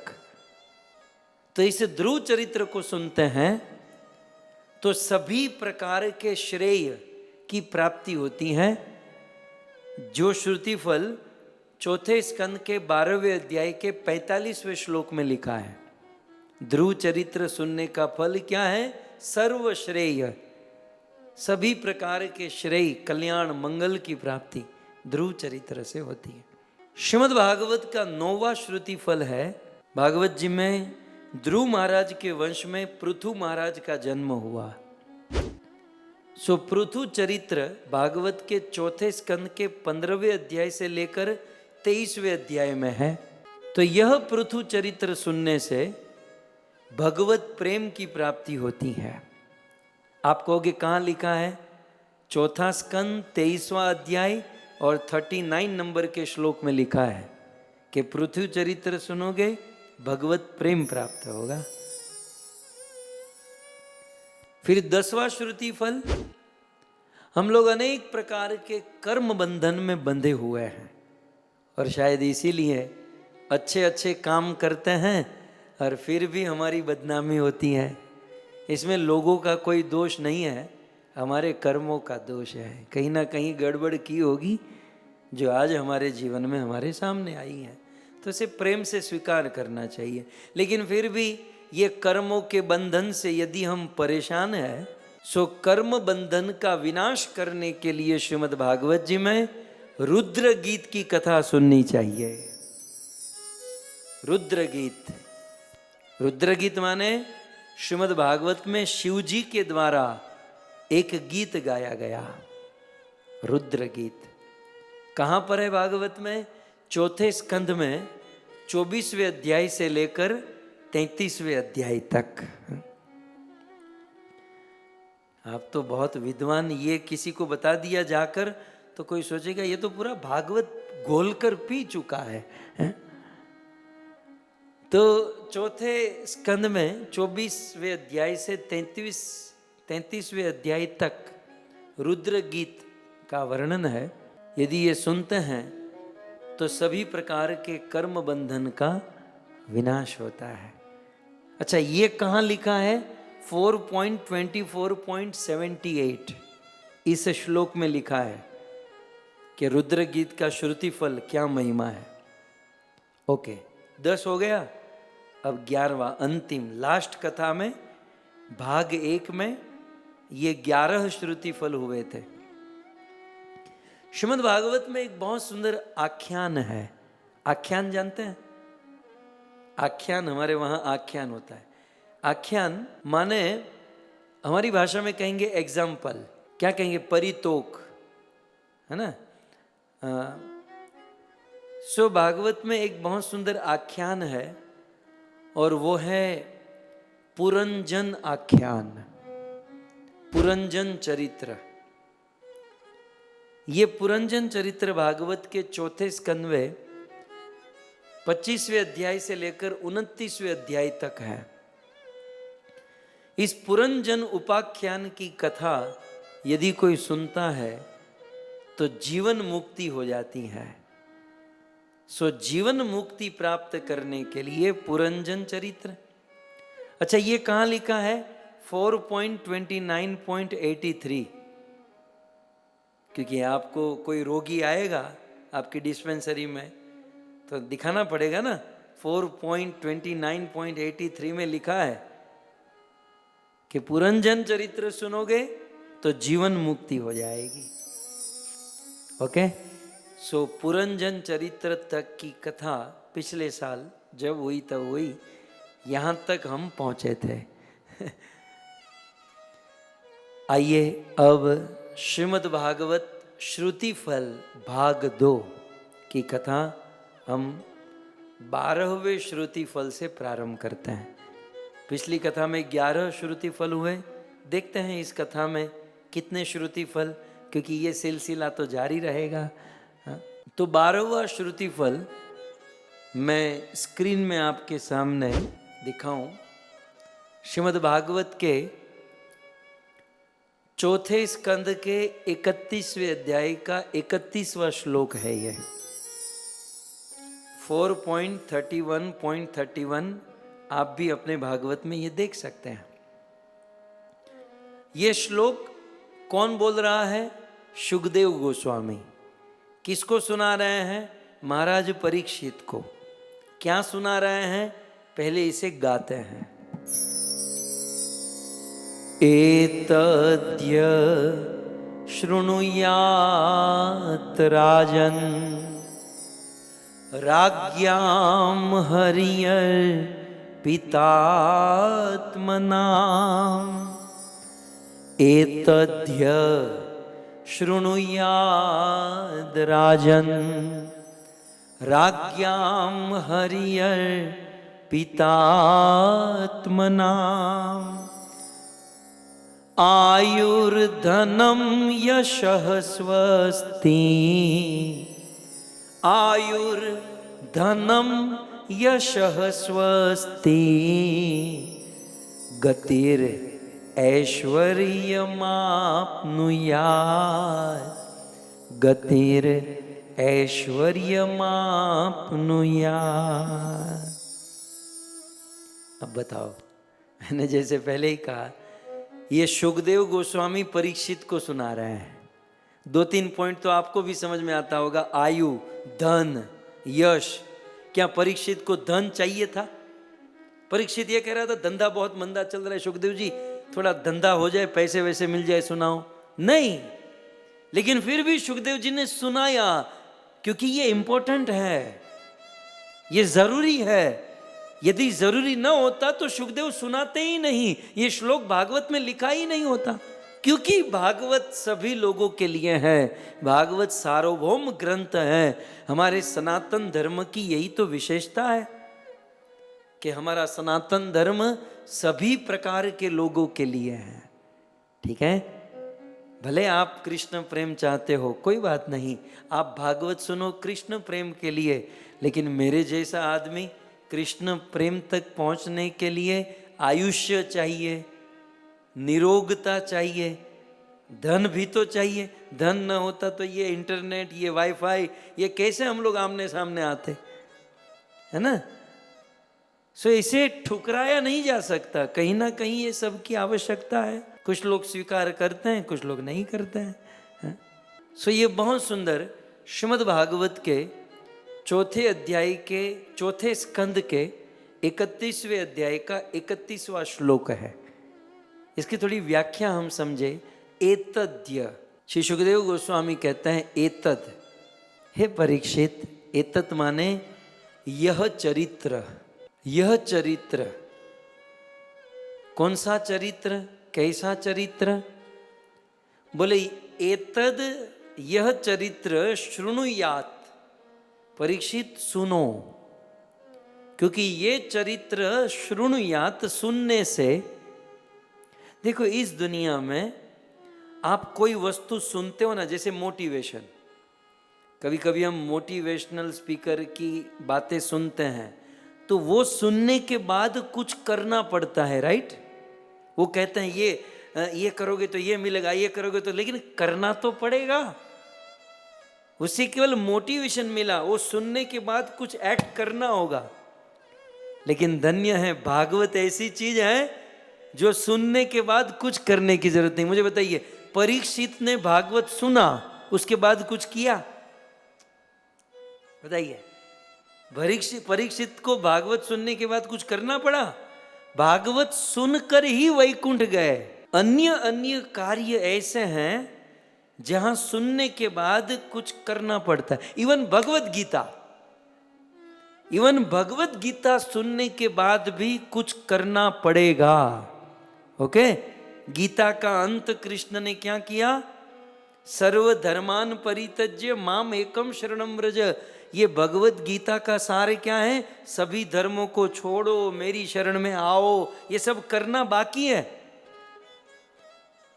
तो इस ध्रुव चरित्र को सुनते हैं तो सभी प्रकार के श्रेय की प्राप्ति होती है, जो श्रुति फल चौथे स्कंद के 12वें अध्याय के 45वें श्लोक में लिखा है। ध्रुव चरित्र सुनने का फल क्या है? सर्व श्रेय, सभी प्रकार के श्रेय, कल्याण, मंगल की प्राप्ति ध्रुव चरित्र से होती है। श्रीमद् भागवत का 9वां श्रुति फल है। भागवत जी में ध्रुव महाराज के वंश में पृथु महाराज का जन्म हुआ। पृथु चरित्र भागवत के चौथे स्कंद के 15वें अध्याय से लेकर 23वें अध्याय में है। तो यह पृथु चरित्र सुनने से भगवत प्रेम की प्राप्ति होती है। आप कहोगे कहाँ लिखा है? चौथा स्कंद 23वां अध्याय और 39 नंबर के श्लोक में लिखा है कि पृथु चरित्र सुनोगे भगवत प्रेम प्राप्त होगा। फिर 10वां श्रुति फल, हम लोग अनेक प्रकार के कर्म बंधन में बंधे हुए हैं और शायद इसीलिए अच्छे अच्छे काम करते हैं और फिर भी हमारी बदनामी होती है। इसमें लोगों का कोई दोष नहीं है, हमारे कर्मों का दोष है। कहीं ना कहीं गड़बड़ की होगी जो आज हमारे जीवन में हमारे सामने आई है, तो इसे प्रेम से स्वीकार करना चाहिए। लेकिन फिर भी ये कर्मों के बंधन से यदि हम परेशान हैं, सो कर्म बंधन का विनाश करने के लिए श्रीमद् भागवत जी में रुद्र गीत की कथा सुननी चाहिए। रुद्र गीत, रुद्र गीत माने श्रीमद् भागवत में शिव जी के द्वारा एक गीत गाया गया, रुद्र गीत। कहाँ पर है भागवत में? चौथे स्कंद में 24वें अध्याय से लेकर 33वें अध्याय तक। आप तो बहुत विद्वान, ये किसी को बता दिया जाकर तो कोई सोचेगा ये तो पूरा भागवत घोलकर पी चुका है। तो चौथे स्कंद में 24वें अध्याय से 33वें अध्याय तक रुद्र गीत का वर्णन है। यदि ये सुनते हैं तो सभी प्रकार के कर्म बंधन का विनाश होता है। अच्छा, ये कहाँ लिखा है? 4.24.78 इस श्लोक में लिखा है कि रुद्र गीत का श्रुति फल क्या महिमा है। ओके, 10 हो गया। अब 11वां अंतिम लास्ट कथा में भाग 1 में ये 11 श्रुति फल हुए थे। श्रीमद् भागवत में एक बहुत सुंदर आख्यान है। आख्यान जानते हैं? आख्यान, हमारे वहां आख्यान होता है। आख्यान माने हमारी भाषा में कहेंगे एग्जाम्पल, क्या कहेंगे? परितोक, है ना? भागवत में एक बहुत सुंदर आख्यान है और वो है पुरंजन आख्यान, पुरंजन चरित्र। ये पुरंजन चरित्र भागवत के चौथे स्कंद में 25वें अध्याय से लेकर 29वें अध्याय तक है। इस पुरंजन उपाख्यान की कथा यदि कोई सुनता है तो जीवन मुक्ति हो जाती है। जीवन मुक्ति प्राप्त करने के लिए पुरंजन चरित्र। अच्छा, ये कहाँ लिखा है? 4.29.83। क्योंकि आपको कोई रोगी आएगा आपकी डिस्पेंसरी में तो दिखाना पड़ेगा ना 4.29.83 में लिखा है कि पुरंजन चरित्र सुनोगे तो जीवन मुक्ति हो जाएगी। ओके, सो पुरंजन चरित्र तक की कथा पिछले साल जब हुई तब हुई, यहाँ तक हम पहुँचे थे। आइए अब श्रीमद् भागवत श्रुति फल भाग 2 की कथा हम 12वें श्रुति फल से प्रारंभ करते हैं। पिछली कथा में 11 श्रुति फल हुए। देखते हैं इस कथा में कितने श्रुति फल, क्योंकि ये सिलसिला तो जारी रहेगा। तो 12वां श्रुति फल मैं स्क्रीन में आपके सामने दिखाऊं। श्रीमद् भागवत के चौथे स्कंद के 31वें अध्याय का 31वां श्लोक है ये। 4.31.31 आप भी अपने भागवत में ये देख सकते हैं। ये श्लोक कौन बोल रहा है? शुकदेव गोस्वामी। किसको सुना रहे हैं? महाराज परीक्षित को। क्या सुना रहे हैं? पहले इसे गाते हैं। एतद्य शृणुयात राजन् राज्ञां हरिर्पितात्मनाम्। एतद्य शृणुयाद राजन् राज्ञां हरिर्पितात्मनाम्। आयुर्धनं यशः स्वस्ति। आयुर्धनं यशः स्वस्ति। गतिर ऐश्वर्यमाप्नुयात्। गतिर ऐश्वर्यमाप्नुयात्। अब बताओ, मैंने जैसे पहले ही कहा, ये शुकदेव गोस्वामी परीक्षित को सुना रहे हैं। 2-3 पॉइंट तो आपको भी समझ में आता होगा। आयु, धन, यश। क्या परीक्षित को धन चाहिए था? परीक्षित ये कह रहा था धंधा बहुत मंदा चल रहा है, शुकदेव जी थोड़ा धंधा हो जाए, पैसे वैसे मिल जाए, सुनाओ। नहीं, लेकिन फिर भी शुकदेव जी ने सुनाया, क्योंकि ये इंपॉर्टेंट है, ये जरूरी है। यदि जरूरी न होता तो शुकदेव सुनाते ही नहीं, ये श्लोक भागवत में लिखा ही नहीं होता। क्योंकि भागवत सभी लोगों के लिए है। भागवत सार्वभौम ग्रंथ है। हमारे सनातन धर्म की यही तो विशेषता है कि हमारा सनातन धर्म सभी प्रकार के लोगों के लिए है। ठीक है, भले आप कृष्ण प्रेम चाहते हो, कोई बात नहीं, आप भागवत सुनो कृष्ण प्रेम के लिए। लेकिन मेरे जैसा आदमी कृष्ण प्रेम तक पहुंचने के लिए आयुष्य चाहिए, निरोगता चाहिए, धन भी तो चाहिए। धन न होता तो ये इंटरनेट, ये वाईफाई, ये कैसे हम लोग आमने सामने आते, है ना। सो इसे ठुकराया नहीं जा सकता। कहीं ना कहीं ये सब की आवश्यकता है। कुछ लोग स्वीकार करते हैं, कुछ लोग नहीं करते हैं। सो ये बहुत सुंदर श्रीमद् भागवत के चौथे अध्याय के चौथे स्कंद के 31वें अध्याय का 31वां श्लोक है। इसकी थोड़ी व्याख्या हम समझे। एतद्य, श्री सुखदेव गोस्वामी कहते हैं एतद, हे परीक्षित, एतत् माने यह चरित्र। यह चरित्र कौन सा चरित्र, कैसा चरित्र? बोले एतद, यह चरित्र शृणुयात, परीक्षित सुनो। क्योंकि ये चरित्र शृणुयात, सुनने से, देखो इस दुनिया में आप कोई वस्तु सुनते हो ना, जैसे मोटिवेशन, कभी कभी हम मोटिवेशनल स्पीकर की बातें सुनते हैं तो वो सुनने के बाद कुछ करना पड़ता है, राइट। वो कहते हैं ये करोगे तो ये मिलेगा, ये करोगे तो, लेकिन करना तो पड़ेगा। उसे केवल मोटिवेशन मिला, वो सुनने के बाद कुछ एक्ट करना होगा। लेकिन धन्य है, भागवत ऐसी चीज है जो सुनने के बाद कुछ करने की जरूरत नहीं। मुझे बताइए, परीक्षित ने भागवत सुना, उसके बाद कुछ किया? बताइए, परीक्षित को भागवत सुनने के बाद कुछ करना पड़ा? भागवत सुनकर ही वैकुंठ गए। अन्य अन्य कार्य ऐसे हैं जहां सुनने के बाद कुछ करना पड़ता है। इवन भगवत गीता सुनने के बाद भी कुछ करना पड़ेगा। ओके, गीता का अंत कृष्ण ने क्या किया? सर्वधर्मान परित्यज्य माम एकम शरणम व्रज। ये भगवत गीता का सार क्या है? सभी धर्मों को छोड़ो, मेरी शरण में आओ। ये सब करना बाकी है।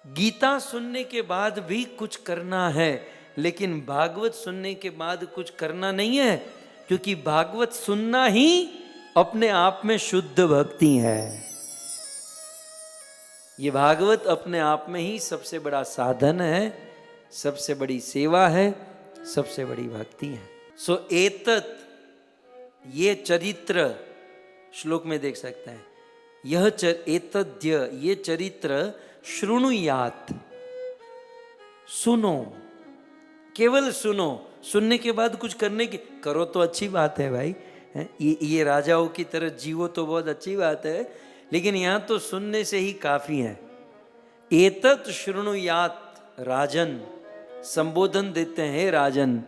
गीता सुनने के बाद भी कुछ करना है, लेकिन भागवत सुनने के बाद कुछ करना नहीं है, क्योंकि भागवत सुनना ही अपने आप में शुद्ध भक्ति है। ये भागवत अपने आप में ही सबसे बड़ा साधन है, सबसे बड़ी सेवा है, सबसे बड़ी भक्ति है। सो एतत्, ये चरित्र श्लोक में देख सकते हैं। यह एतद्य, ये चरित्र शृणुयात, सुनो, केवल सुनो। सुनने के बाद कुछ करने की करो तो अच्छी बात है भाई, ये राजाओं की तरह जीवो तो बहुत अच्छी बात है, लेकिन यहाँ तो सुनने से ही काफी है। एतत् शृणुयात राजन, संबोधन देते हैं राजन,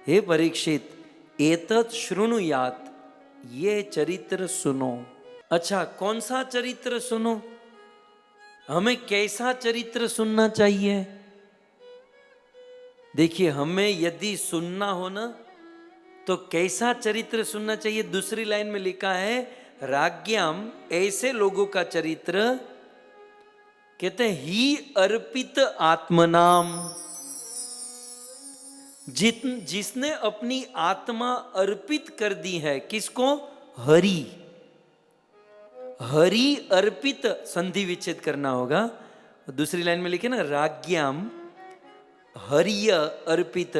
हे परीक्षित, एतत् शृणुयात, ये चरित्र सुनो। अच्छा, कौन सा चरित्र सुनो? हमें कैसा चरित्र सुनना चाहिए? देखिए, हमें यदि सुनना हो ना, तो कैसा चरित्र सुनना चाहिए? दूसरी लाइन में लिखा है, राज्ञाम, ऐसे लोगों का चरित्र, कहते हैं ही अर्पित आत्मनाम, जिसने अपनी आत्मा अर्पित कर दी है। किसको? हरि। हरि अर्पित, संधि विच्छेद करना होगा। दूसरी लाइन में लिखे ना, राज्ञाम हरिय अर्पित,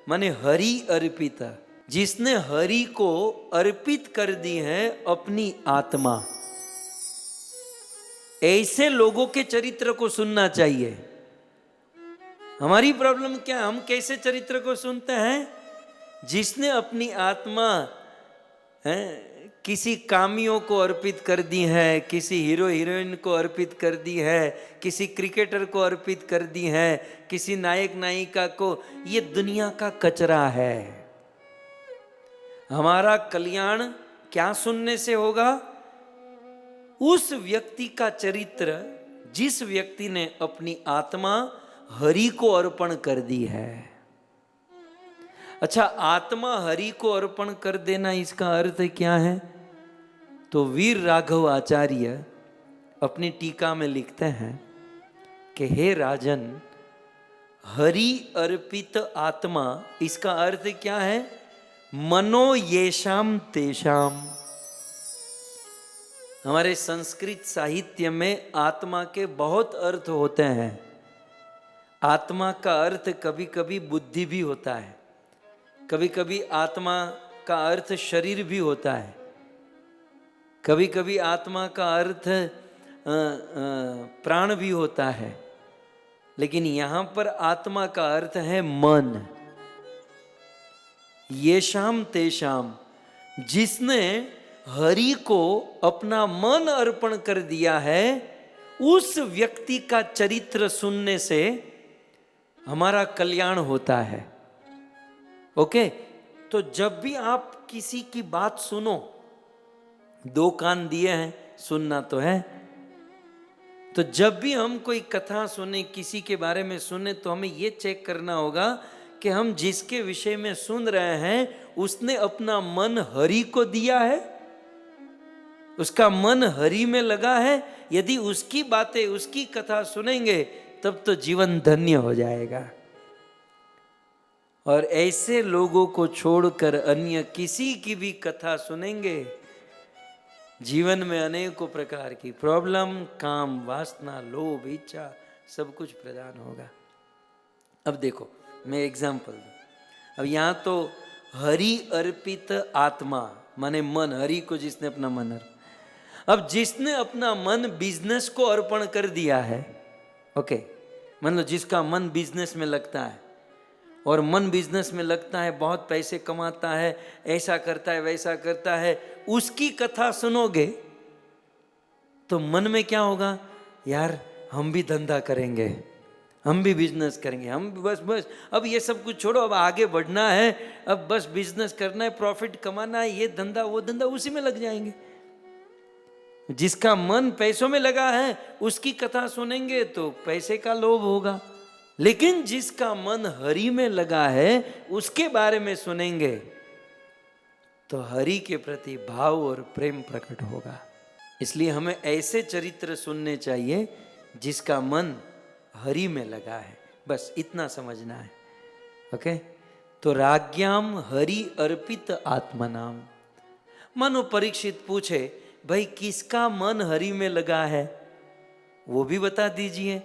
माने हरि अर्पित, जिसने हरि को अर्पित कर दी है अपनी आत्मा। ऐसे लोगों के चरित्र को सुनना चाहिए। हमारी प्रॉब्लम क्या है? हम कैसे चरित्र को सुनते हैं? जिसने अपनी आत्मा किसी कामियों को अर्पित कर दी है, किसी हीरो हीरोइन को अर्पित कर दी है, किसी क्रिकेटर को अर्पित कर दी है, किसी नायक नायिका को। ये दुनिया का कचरा है। हमारा कल्याण क्या सुनने से होगा? उस व्यक्ति का चरित्र जिस व्यक्ति ने अपनी आत्मा हरि को अर्पण कर दी है। अच्छा, आत्मा हरि को अर्पण कर देना, इसका अर्थ क्या है? तो वीर राघव आचार्य अपनी टीका में लिखते हैं कि हे राजन, हरि अर्पित आत्मा, इसका अर्थ क्या है? मनो येषाम तेषाम। हमारे संस्कृत साहित्य में आत्मा के बहुत अर्थ होते हैं। आत्मा का अर्थ कभी कभी बुद्धि भी होता है, कभी कभी आत्मा का अर्थ शरीर भी होता है, कभी कभी आत्मा का अर्थ प्राण भी होता है, लेकिन यहां पर आत्मा का अर्थ है मन। येषाम तेषाम, जिसने हरि को अपना मन अर्पण कर दिया है, उस व्यक्ति का चरित्र सुनने से हमारा कल्याण होता है। ओके, तो जब भी आप किसी की बात सुनो, दो कान दिए हैं, सुनना तो है, तो जब भी हम कोई कथा सुने, किसी के बारे में सुने, तो हमें ये चेक करना होगा कि हम जिसके विषय में सुन रहे हैं उसने अपना मन हरि को दिया है, उसका मन हरि में लगा है। यदि उसकी बातें, उसकी कथा सुनेंगे तब तो जीवन धन्य हो जाएगा। और ऐसे लोगों को छोड़कर अन्य किसी की भी कथा सुनेंगे, जीवन में अनेकों प्रकार की प्रॉब्लम, काम, वासना, लोभ, इच्छा, सब कुछ प्रदान होगा। अब देखो, मैं एग्जाम्पल दूं। अब यहाँ तो हरि अर्पित आत्मा माने मन, हरि को जिसने अपना मन अर्पित। अब जिसने अपना मन बिजनेस को अर्पण कर दिया है, ओके, मतलब जिसका मन बिजनेस में लगता है, और मन बिजनेस में लगता है, बहुत पैसे कमाता है, ऐसा करता है वैसा करता है, उसकी कथा सुनोगे तो मन में क्या होगा, यार हम भी धंधा करेंगे, हम भी बिजनेस करेंगे, हम बस अब ये सब कुछ छोड़ो, अब आगे बढ़ना है, अब बस बिजनेस करना है, प्रॉफिट कमाना है, ये धंधा वो धंधा, उसी में लग जाएंगे। जिसका मन पैसों में लगा है उसकी कथा सुनेंगे तो पैसे का लोभ होगा, लेकिन जिसका मन हरि में लगा है उसके बारे में सुनेंगे तो हरि के प्रति भाव और प्रेम प्रकट होगा। इसलिए हमें ऐसे चरित्र सुनने चाहिए जिसका मन हरि में लगा है, बस इतना समझना है। ओके, तो राज्ञाम हरि अर्पित आत्मनाम। मनु परीक्षित पूछे, भाई किसका मन हरि में लगा है वो भी बता दीजिए।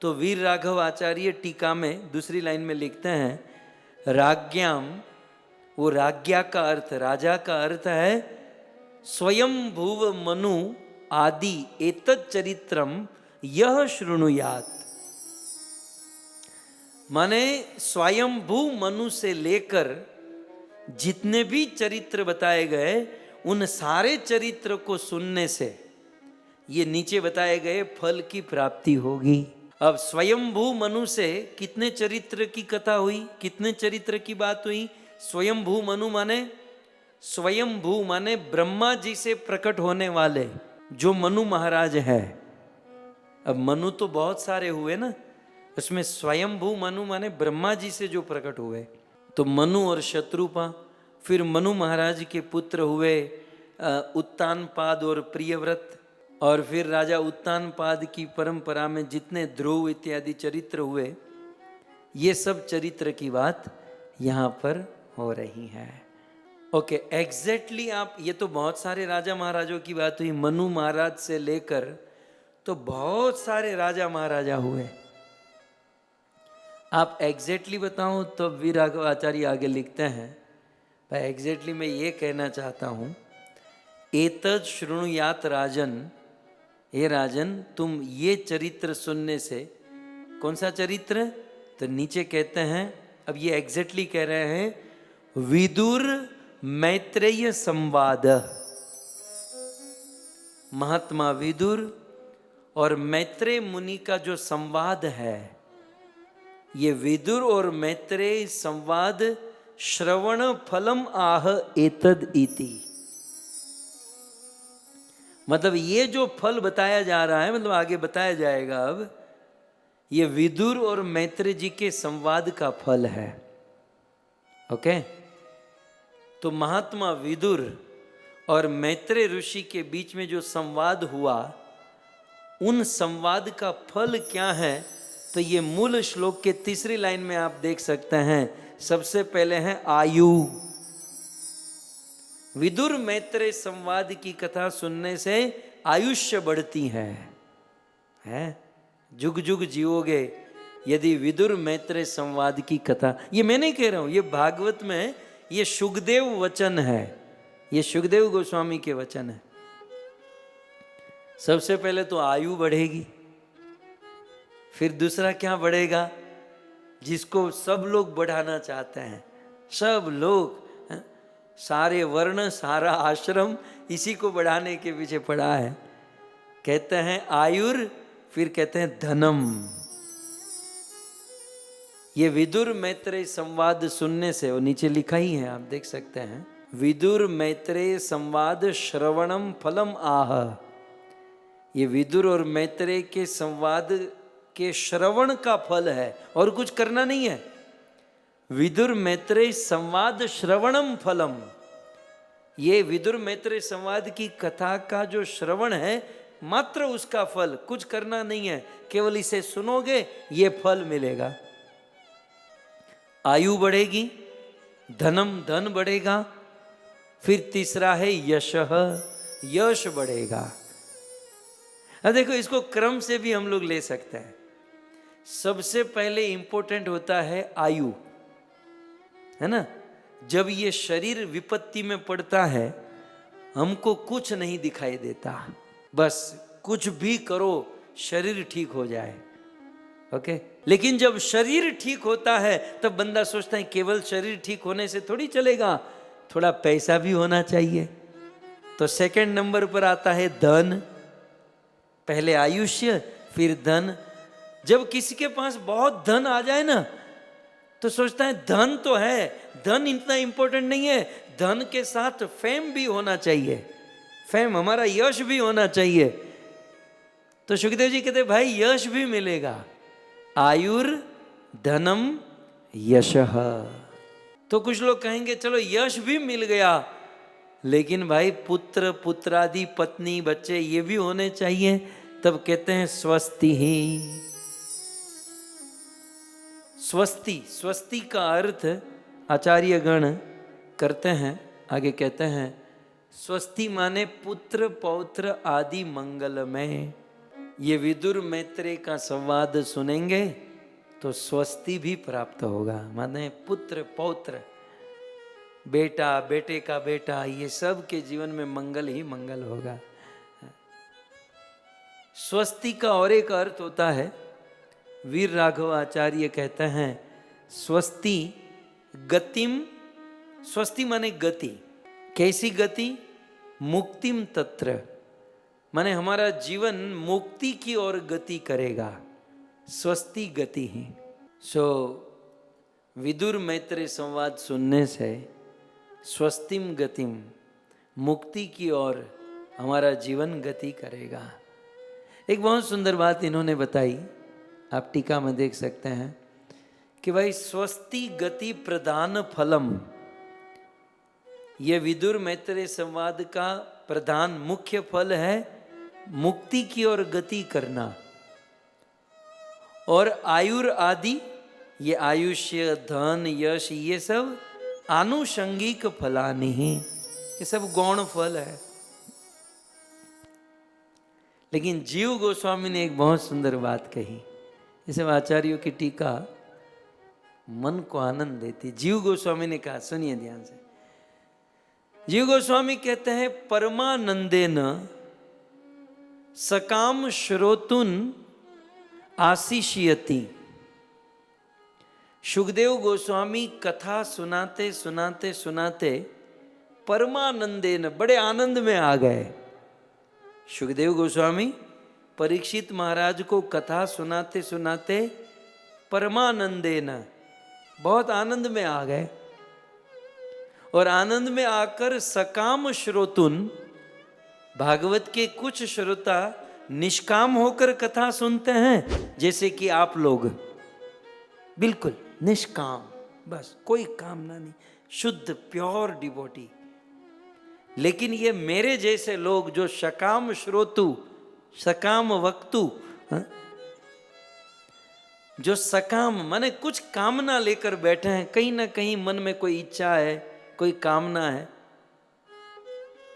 तो वीर राघव आचार्य टीका में दूसरी लाइन में लिखते हैं, राज्ञाम, वो राज्ञा का अर्थ, राजा का अर्थ है स्वयं भुव मनु आदि एतत् चरित्रम यह शृणुयात। माने स्वयंभू मनु से लेकर जितने भी चरित्र बताए गए उन सारे चरित्र को सुनने से ये नीचे बताए गए फल की प्राप्ति होगी। अब स्वयंभू मनु से कितने चरित्र की कथा हुई, कितने चरित्र की बात हुई। स्वयंभू मनु माने, स्वयंभू माने ब्रह्मा जी से प्रकट होने वाले जो मनु महाराज है। अब मनु तो बहुत सारे हुए ना, उसमें स्वयंभू मनु माने ब्रह्मा जी से जो प्रकट हुए। तो मनु और शत्रुपा, फिर मनु महाराज के पुत्र हुए उत्तानपाद और प्रियव्रत, और फिर राजा उत्तानपाद की परंपरा में जितने ध्रुव इत्यादि चरित्र हुए, ये सब चरित्र की बात यहाँ पर हो रही है। ओके, एग्जैक्टली आप, ये तो बहुत सारे राजा महाराजों की बात हुई, मनु महाराज से लेकर तो बहुत सारे राजा महाराजा हुए। आप एग्जैक्टली बताओ तो वीर राघव आचार्य आगे लिखते हैं, भाई एग्जैक्टली मैं ये कहना चाहता हूँ, एतद शृणुयात राजन, हे राजन तुम ये चरित्र सुनने से, कौन सा चरित्र, तो नीचे कहते हैं, अब ये एग्जैक्टली कह रहे हैं, विदुर मैत्रेय संवाद। महात्मा विदुर और मैत्रेय मुनि का जो संवाद है, ये विदुर और मैत्रेय संवाद श्रवण फलम आह एतद इति। मतलब ये जो फल बताया जा रहा है, मतलब आगे बताया जाएगा, अब ये विदुर और मैत्रेय जी के संवाद का फल है। ओके, तो महात्मा विदुर और मैत्रेय ऋषि के बीच में जो संवाद हुआ, उन संवाद का फल क्या है, तो ये मूल श्लोक के तीसरी लाइन में आप देख सकते हैं। सबसे पहले है आयु। विदुर मैत्रेय संवाद की कथा सुनने से आयुष्य बढ़ती है? जुग जुग जियोगे यदि विदुर मैत्रेय संवाद की कथा। ये मैं नहीं कह रहा हूं, ये भागवत में ये शुकदेव वचन है, ये शुकदेव गोस्वामी के वचन है। सबसे पहले तो आयु बढ़ेगी, फिर दूसरा क्या बढ़ेगा, जिसको सब लोग बढ़ाना चाहते हैं, सब लोग, सारे वर्ण सारा आश्रम इसी को बढ़ाने के पीछे पड़ा है। कहते हैं आयुर, फिर कहते हैं धनम। ये विदुर मैत्रेय संवाद सुनने से, वो नीचे लिखा ही है आप देख सकते हैं, विदुर मैत्रेय संवाद श्रवणम फलम आह। ये विदुर और मैत्रेय के संवाद के श्रवण का फल है, और कुछ करना नहीं है। विदुर मैत्रेय संवाद श्रवणम फलम, ये विदुर मैत्रेय संवाद की कथा का जो श्रवण है, मात्र उसका फल, कुछ करना नहीं है, केवल इसे सुनोगे ये फल मिलेगा। आयु बढ़ेगी, धनम धन बढ़ेगा, फिर तीसरा है यशः, यश बढ़ेगा। अब देखो, इसको क्रम से भी हम लोग ले सकते हैं। सबसे पहले इंपॉर्टेंट होता है आयु, है ना। जब ये शरीर विपत्ति में पड़ता है, हमको कुछ नहीं दिखाई देता, बस कुछ भी करो शरीर ठीक हो जाए। ओके। लेकिन जब शरीर ठीक होता है तब बंदा सोचता है केवल शरीर ठीक होने से थोड़ी चलेगा, थोड़ा पैसा भी होना चाहिए। तो सेकंड नंबर पर आता है धन, पहले आयुष्य फिर धन। जब किसी के पास बहुत धन आ जाए ना तो सोचता है धन तो है, धन इतना इंपॉर्टेंट नहीं है, धन के साथ फेम भी होना चाहिए, फेम हमारा यश भी होना चाहिए। तो सुखदेव जी कहते भाई यश भी मिलेगा, आयुर धनम यशः। तो कुछ लोग कहेंगे चलो यश भी मिल गया, लेकिन भाई पुत्र पुत्रादि पत्नी बच्चे ये भी होने चाहिए। तब कहते हैं स्वस्ति ही। स्वस्ति, स्वस्ति का अर्थ आचार्य गण करते हैं, आगे कहते हैं स्वस्ति माने पुत्र पौत्र आदि मंगलमय। ये विदुर मैत्रेय का संवाद सुनेंगे तो स्वस्ति भी प्राप्त होगा, माने पुत्र पौत्र, बेटा बेटे का बेटा, ये सब के जीवन में मंगल ही मंगल होगा। स्वस्ति का और एक अर्थ होता है, वीर राघव आचार्य कहते हैं स्वस्ति गतिम, स्वस्ति माने गति, कैसी गति? मुक्तिम तत्र, माने हमारा जीवन मुक्ति की ओर गति करेगा, स्वस्ति गति ही। सो विदुर मैत्रेय संवाद सुनने से स्वस्तिम गतिम, मुक्ति की ओर हमारा जीवन गति करेगा। एक बहुत सुंदर बात इन्होंने बताई, आप टीका में देख सकते हैं कि भाई स्वस्ति गति प्रधान फलम, यह विदुर मैत्रेय संवाद का प्रधान मुख्य फल है मुक्ति की ओर गति करना। और आयुर आदि, ये आयुष्य धन यश ये सब आनुषंगिक फलानि ही, ये सब गौण फल है। लेकिन जीव गोस्वामी ने एक बहुत सुंदर बात कही, इसे आचार्यों की टीका मन को आनंद देती। जीव गोस्वामी ने कहा, सुनिए ध्यान से, जीव गोस्वामी कहते हैं परमानंदेन सकाम श्रोतुन आशीषयति। सुखदेव गोस्वामी कथा सुनाते सुनाते सुनाते परमानंदेन, बड़े आनंद में आ गए। सुखदेव गोस्वामी परीक्षित महाराज को कथा सुनाते सुनाते परमानंदेन, बहुत आनंद में आ गए। और आनंद में आकर सकाम श्रोतुन, भागवत के कुछ श्रोता निष्काम होकर कथा सुनते हैं, जैसे कि आप लोग बिल्कुल निष्काम, बस कोई कामना नहीं, शुद्ध प्योर डिवोटी। लेकिन ये मेरे जैसे लोग जो सकाम श्रोतु, सकाम वक्तु, जो सकाम माने कुछ कामना लेकर बैठे हैं, कहीं ना कहीं मन में कोई इच्छा है, कोई कामना है।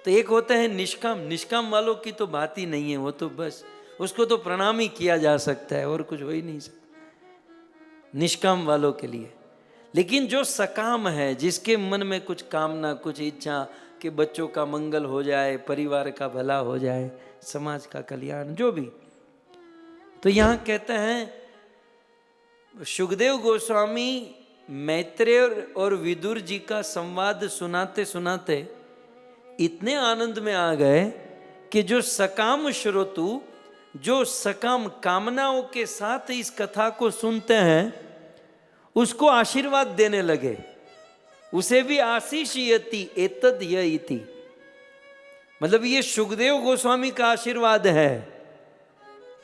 तो एक होता है निष्काम, निष्काम वालों की तो बात ही नहीं है, वो तो बस उसको तो प्रणाम ही किया जा सकता है और कुछ हो ही नहीं सकता निष्काम वालों के लिए। लेकिन जो सकाम है, जिसके मन में कुछ कामना कुछ इच्छा कि बच्चों का मंगल हो जाए, परिवार का भला हो जाए, समाज का कल्याण, जो भी, तो यहाँ कहते हैं सुखदेव गोस्वामी मैत्रेय और विदुर जी का संवाद सुनाते सुनाते इतने आनंद में आ गए कि जो सकाम श्रोतु, जो सकाम कामनाओं के साथ इस कथा को सुनते हैं, उसको आशीर्वाद देने लगे। उसे भी आशीषयति एतद य इति, मतलब ये सुखदेव गोस्वामी का आशीर्वाद है।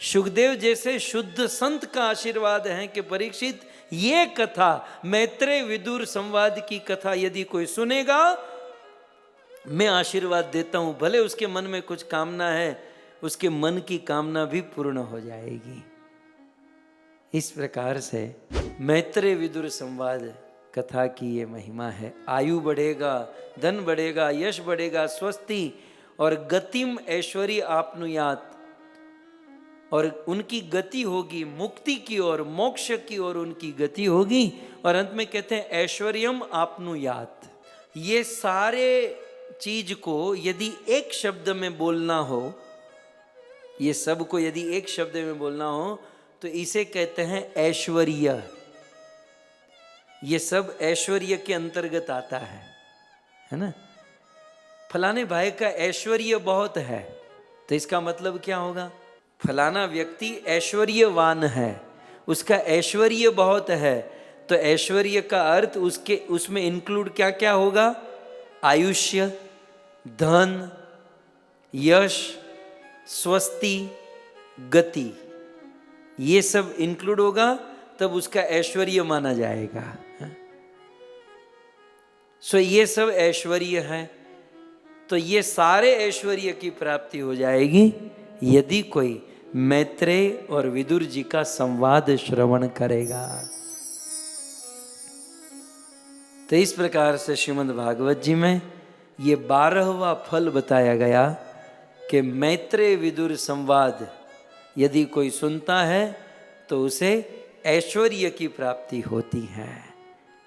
सुखदेव जैसे शुद्ध संत का आशीर्वाद है कि परीक्षित, ये कथा मैत्रेय विदुर संवाद की कथा यदि कोई सुनेगा, मैं आशीर्वाद देता हूं, भले उसके मन में कुछ कामना है, उसके मन की कामना भी पूर्ण हो जाएगी। इस प्रकार से मैत्रेय विदुर संवाद कथा की ये महिमा है। आयु बढ़ेगा, धन बढ़ेगा, यश बढ़ेगा, स्वस्ति और गतिम ऐश्वर्य आपनुयात, और उनकी गति होगी मुक्ति की ओर, मोक्ष की ओर उनकी गति होगी। और अंत में कहते हैं ऐश्वर्यम आपनुयात। ये सारे चीज को यदि एक शब्द में बोलना हो, ये सब को यदि एक शब्द में बोलना हो तो इसे कहते हैं ऐश्वर्य। ये सब ऐश्वर्य के अंतर्गत आता है ना। फलाने भाई का ऐश्वर्य बहुत है, तो इसका मतलब क्या होगा? फलाना व्यक्ति ऐश्वर्यवान है, उसका ऐश्वर्य बहुत है, तो ऐश्वर्य का अर्थ उसमें इंक्लूड क्या क्या होगा? आयुष्य, धन, यश, स्वस्ति, गति, ये सब इंक्लूड होगा, तब उसका ऐश्वर्य माना जाएगा। सो ये सब ऐश्वर्य है। तो ये सारे ऐश्वर्य की प्राप्ति हो जाएगी यदि कोई मैत्रेय और विदुर जी का संवाद श्रवण करेगा। तो इस प्रकार से श्रीमद् भागवत जी में ये 12वां फल बताया गया कि मैत्रेय विदुर संवाद यदि कोई सुनता है तो उसे ऐश्वर्य की प्राप्ति होती है।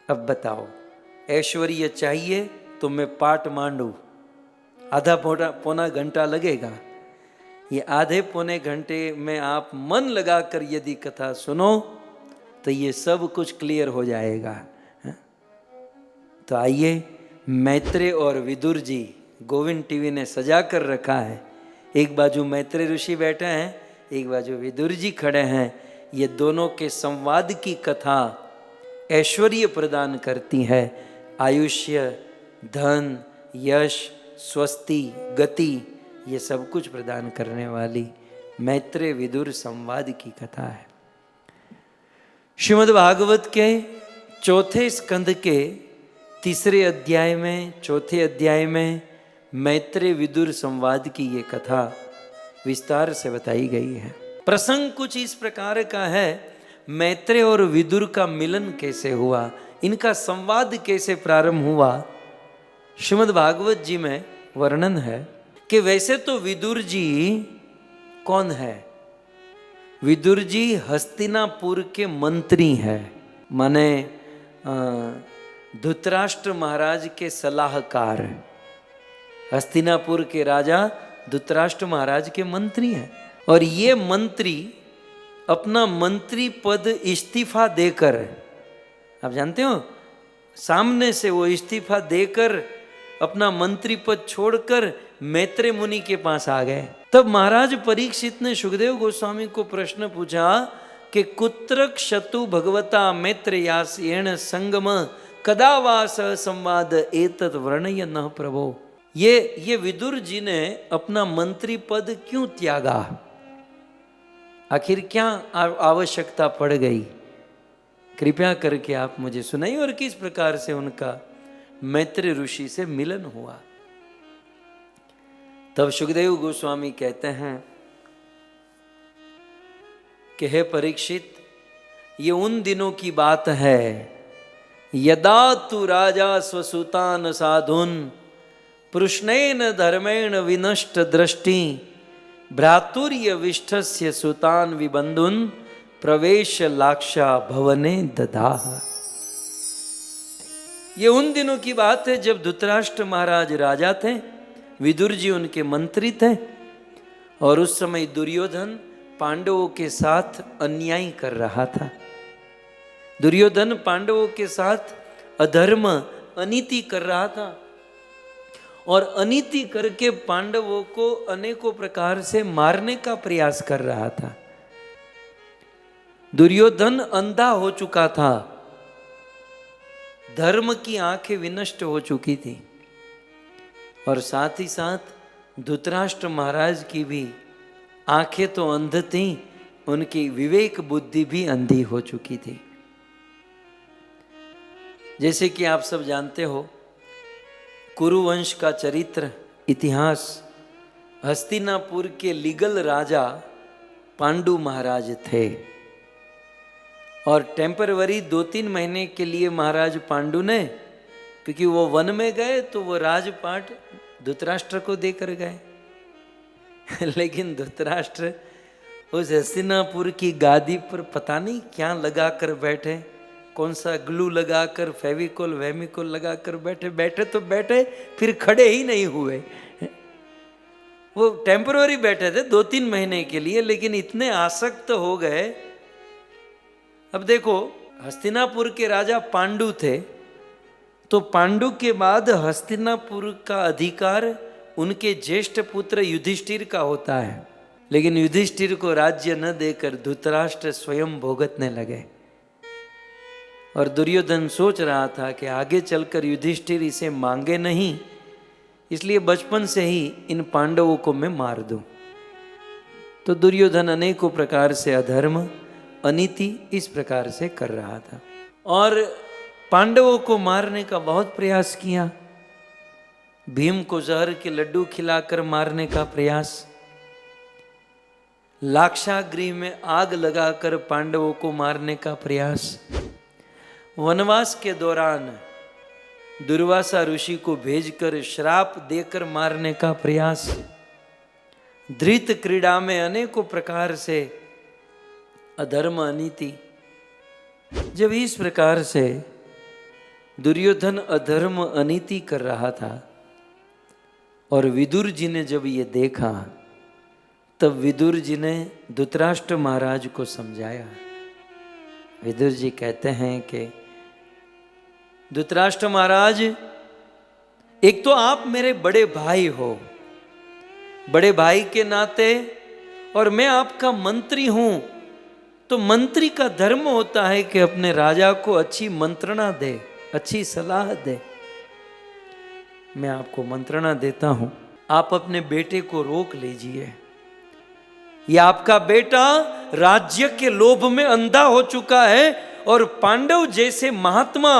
अब बताओ, ऐश्वर्य चाहिए तो मैं पाठ मांडू, आधा पौना घंटा लगेगा। ये आधे पौने घंटे में आप मन लगाकर यदि कथा सुनो तो ये सब कुछ क्लियर हो जाएगा। तो आइए, मैत्रेय और विदुर जी गोविंद टीवी ने सजा कर रखा है। एक बाजू मैत्रेय ऋषि बैठे हैं, एक बाजू विदुर जी खड़े हैं। ये दोनों के संवाद की कथा ऐश्वर्य प्रदान करती है, आयुष्य, धन, यश, स्वस्ति, गति, ये सब कुछ प्रदान करने वाली मैत्रेय विदुर संवाद की कथा है। श्रीमद् भागवत के चौथे स्कंद के तीसरे अध्याय में, चौथे अध्याय में मैत्रेय विदुर संवाद की ये कथा विस्तार से बताई गई है। प्रसंग कुछ इस प्रकार का है, मैत्रेय और विदुर का मिलन कैसे हुआ, इनका संवाद कैसे प्रारंभ हुआ। श्रीमद् भागवत जी में वर्णन है कि वैसे तो विदुर जी कौन है? विदुर जी हस्तिनापुर के मंत्री हैं, माने धृतराष्ट्र महाराज के सलाहकार। हस्तिनापुर के राजा धृतराष्ट्र महाराज के मंत्री हैं। और ये मंत्री अपना मंत्री पद इस्तीफा देकर, आप जानते हो, सामने से वो इस्तीफा देकर अपना मंत्री पद छोड़कर मैत्रेय मुनि के पास आ गए। तब महाराज परीक्षित ने सुखदेव गोस्वामी को प्रश्न पूछा कि कुत्र क्षतु भगवता मैत्रेयास्येन संगम कदा वास संवाद एतत् वर्णय न प्रभो। ये विदुर जी ने अपना मंत्री पद क्यों त्यागा? आखिर क्या आवश्यकता पड़ गई? कृपया करके आप मुझे सुनाइए, और किस प्रकार से उनका मैत्रेय ऋषि से मिलन हुआ। तब सुखदेव गोस्वामी कहते हैं कि हे परीक्षित, ये उन दिनों की बात है यदा तु राजा स्वसुतान साधुन पृष्णेन धर्मेण विनष्ट दृष्टि भ्रातुर्य विष्ठस्य सुतान विबंधुन प्रवेश लाक्षा भवने ददाह। ये उन दिनों की बात है जब धृतराष्ट्र महाराज राजा थे, विदुर जी उनके मंत्री थे, और उस समय दुर्योधन पांडवों के साथ अन्याय कर रहा था। दुर्योधन पांडवों के साथ अधर्म, अनीति कर रहा था, और अनीति करके पांडवों को अनेकों प्रकार से मारने का प्रयास कर रहा था। दुर्योधन अंधा हो चुका था, धर्म की आंखें विनष्ट हो चुकी थी, और साथ ही साथ धृतराष्ट्र महाराज की भी आंखें तो अंध थी, उनकी विवेक बुद्धि भी अंधी हो चुकी थी। जैसे कि आप सब जानते हो, कुरुवंश का चरित्र, इतिहास, हस्तिनापुर के लीगल राजा पांडु महाराज थे, और टेम्परवरी 2-3 महीने के लिए महाराज पांडु ने, क्योंकि वो वन में गए तो वो राजपाट धृतराष्ट्र को देकर गए लेकिन धृतराष्ट्र उस हस्तिनापुर की गादी पर पता नहीं क्या लगा कर बैठे, कौन सा ग्लू लगाकर, फेविकोल वेमिकोल लगाकर बैठे। बैठे तो बैठे, फिर खड़े ही नहीं हुए। वो टेम्पररी बैठे थे 2-3 महीने के लिए, लेकिन इतने आसक्त हो गए अब देखो, हस्तिनापुर के राजा पांडु थे, तो पांडु के बाद हस्तिनापुर का अधिकार उनके ज्येष्ठ पुत्र युधिष्ठिर का होता है। लेकिन युधिष्ठिर को राज्य न देकर धृतराष्ट्र स्वयं भोगतने लगे। और दुर्योधन सोच रहा था कि आगे चलकर युधिष्ठिर इसे मांगे नहीं, इसलिए बचपन से ही इन पांडवों को मैं मार दूं। तो दुर्योधन अनेकों प्रकार से अधर्म, अनीति इस प्रकार से कर रहा था और पांडवों को मारने का बहुत प्रयास किया। भीम को जहर के लड्डू खिलाकर मारने का प्रयास, लाक्षागृह में आग लगाकर पांडवों को मारने का प्रयास, वनवास के दौरान दुर्वासा ऋषि को भेजकर श्राप देकर मारने का प्रयास, धृत क्रीड़ा में अनेकों प्रकार से अधर्म, अनीति। जब इस प्रकार से दुर्योधन अधर्म, अनीति कर रहा था और विदुर जी ने जब ये देखा, तब विदुर जी ने धृतराष्ट्र महाराज को समझाया। विदुर जी कहते हैं कि धृतराष्ट्र महाराज, एक तो आप मेरे बड़े भाई हो, बड़े भाई के नाते, और मैं आपका मंत्री हूं, तो मंत्री का धर्म होता है कि अपने राजा को अच्छी मंत्रणा दे, अच्छी सलाह दे। मैं आपको मंत्रणा देता हूं, आप अपने बेटे को रोक लीजिए। ये आपका बेटा राज्य के लोभ में अंधा हो चुका है और पांडव जैसे महात्मा,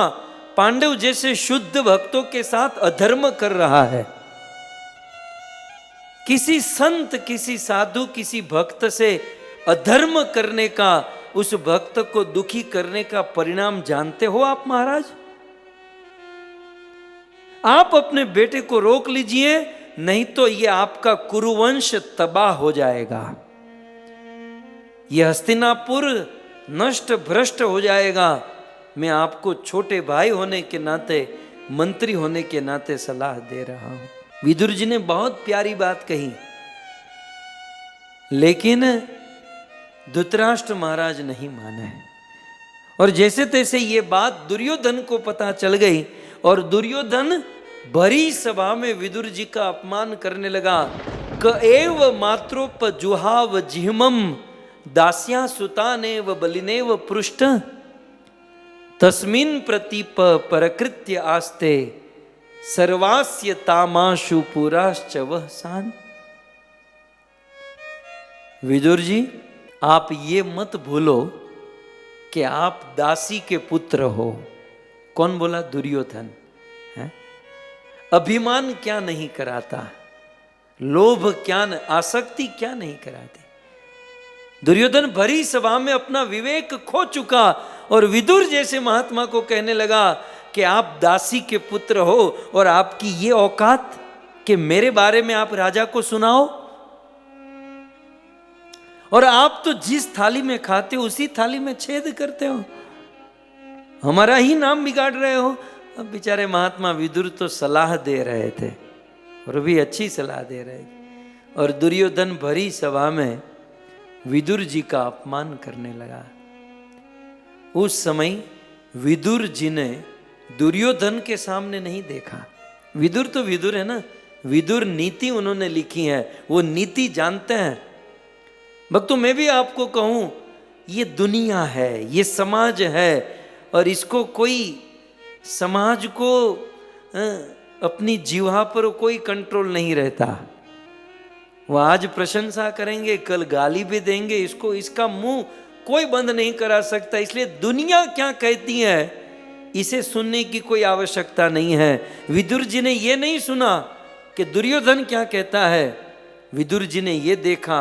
पांडव जैसे शुद्ध भक्तों के साथ अधर्म कर रहा है। किसी संत, किसी साधु, किसी भक्त से अधर्म करने का, उस भक्त को दुखी करने का परिणाम जानते हो आप महाराज? आप अपने बेटे को रोक लीजिए, नहीं तो ये आपका कुरुवंश तबाह हो जाएगा, ये हस्तिनापुर नष्ट भ्रष्ट हो जाएगा। मैं आपको छोटे भाई होने के नाते, मंत्री होने के नाते सलाह दे रहा हूं। विदुर जी ने बहुत प्यारी बात कही, लेकिन धृतराष्ट्र महाराज नहीं माने। और जैसे तैसे ये बात दुर्योधन को पता चल गई और दुर्योधन भरी सभा में विदुर जी का अपमान करने लगा। क एव मात्रोप जुहाव जिह्मम दास्या सुतानेव बलिनेव पृष्ठ तस्मिन् प्रतीप परकृत्य आस्ते सर्वास्य तामाशु पुराश्च वह सान। विदुर जी, आप ये मत भूलो कि आप दासी के पुत्र हो। कौन बोला? दुर्योधन है। अभिमान क्या नहीं कराता, लोभ क्या, आसक्ति क्या नहीं कराती। दुर्योधन भरी सभा में अपना विवेक खो चुका और विदुर जैसे महात्मा को कहने लगा कि आप दासी के पुत्र हो और आपकी ये औकात कि मेरे बारे में आप राजा को सुनाओ, और आप तो जिस थाली में खाते हो उसी थाली में छेद करते हो, हमारा ही नाम बिगाड़ रहे हो। अब बेचारे महात्मा विदुर तो सलाह दे रहे थे और भी अच्छी सलाह दे रहे थे, और दुर्योधन भरी सभा में विदुर जी का अपमान करने लगा। उस समय विदुर जी ने दुर्योधन के सामने नहीं देखा। विदुर तो विदुर है ना, विदुर नीति उन्होंने लिखी है, वो नीति जानते हैं। भक्तों, मैं भी आपको कहूं, ये दुनिया है, ये समाज है, और इसको कोई, समाज को अपनी जीवा पर कोई कंट्रोल नहीं रहता। वो आज प्रशंसा करेंगे, कल गाली भी देंगे, इसको, इसका मुंह कोई बंद नहीं करा सकता। इसलिए दुनिया क्या कहती है इसे सुनने की कोई आवश्यकता नहीं है। विदुर जी ने ये नहीं सुना कि दुर्योधन क्या कहता है, विदुर जी ने ये देखा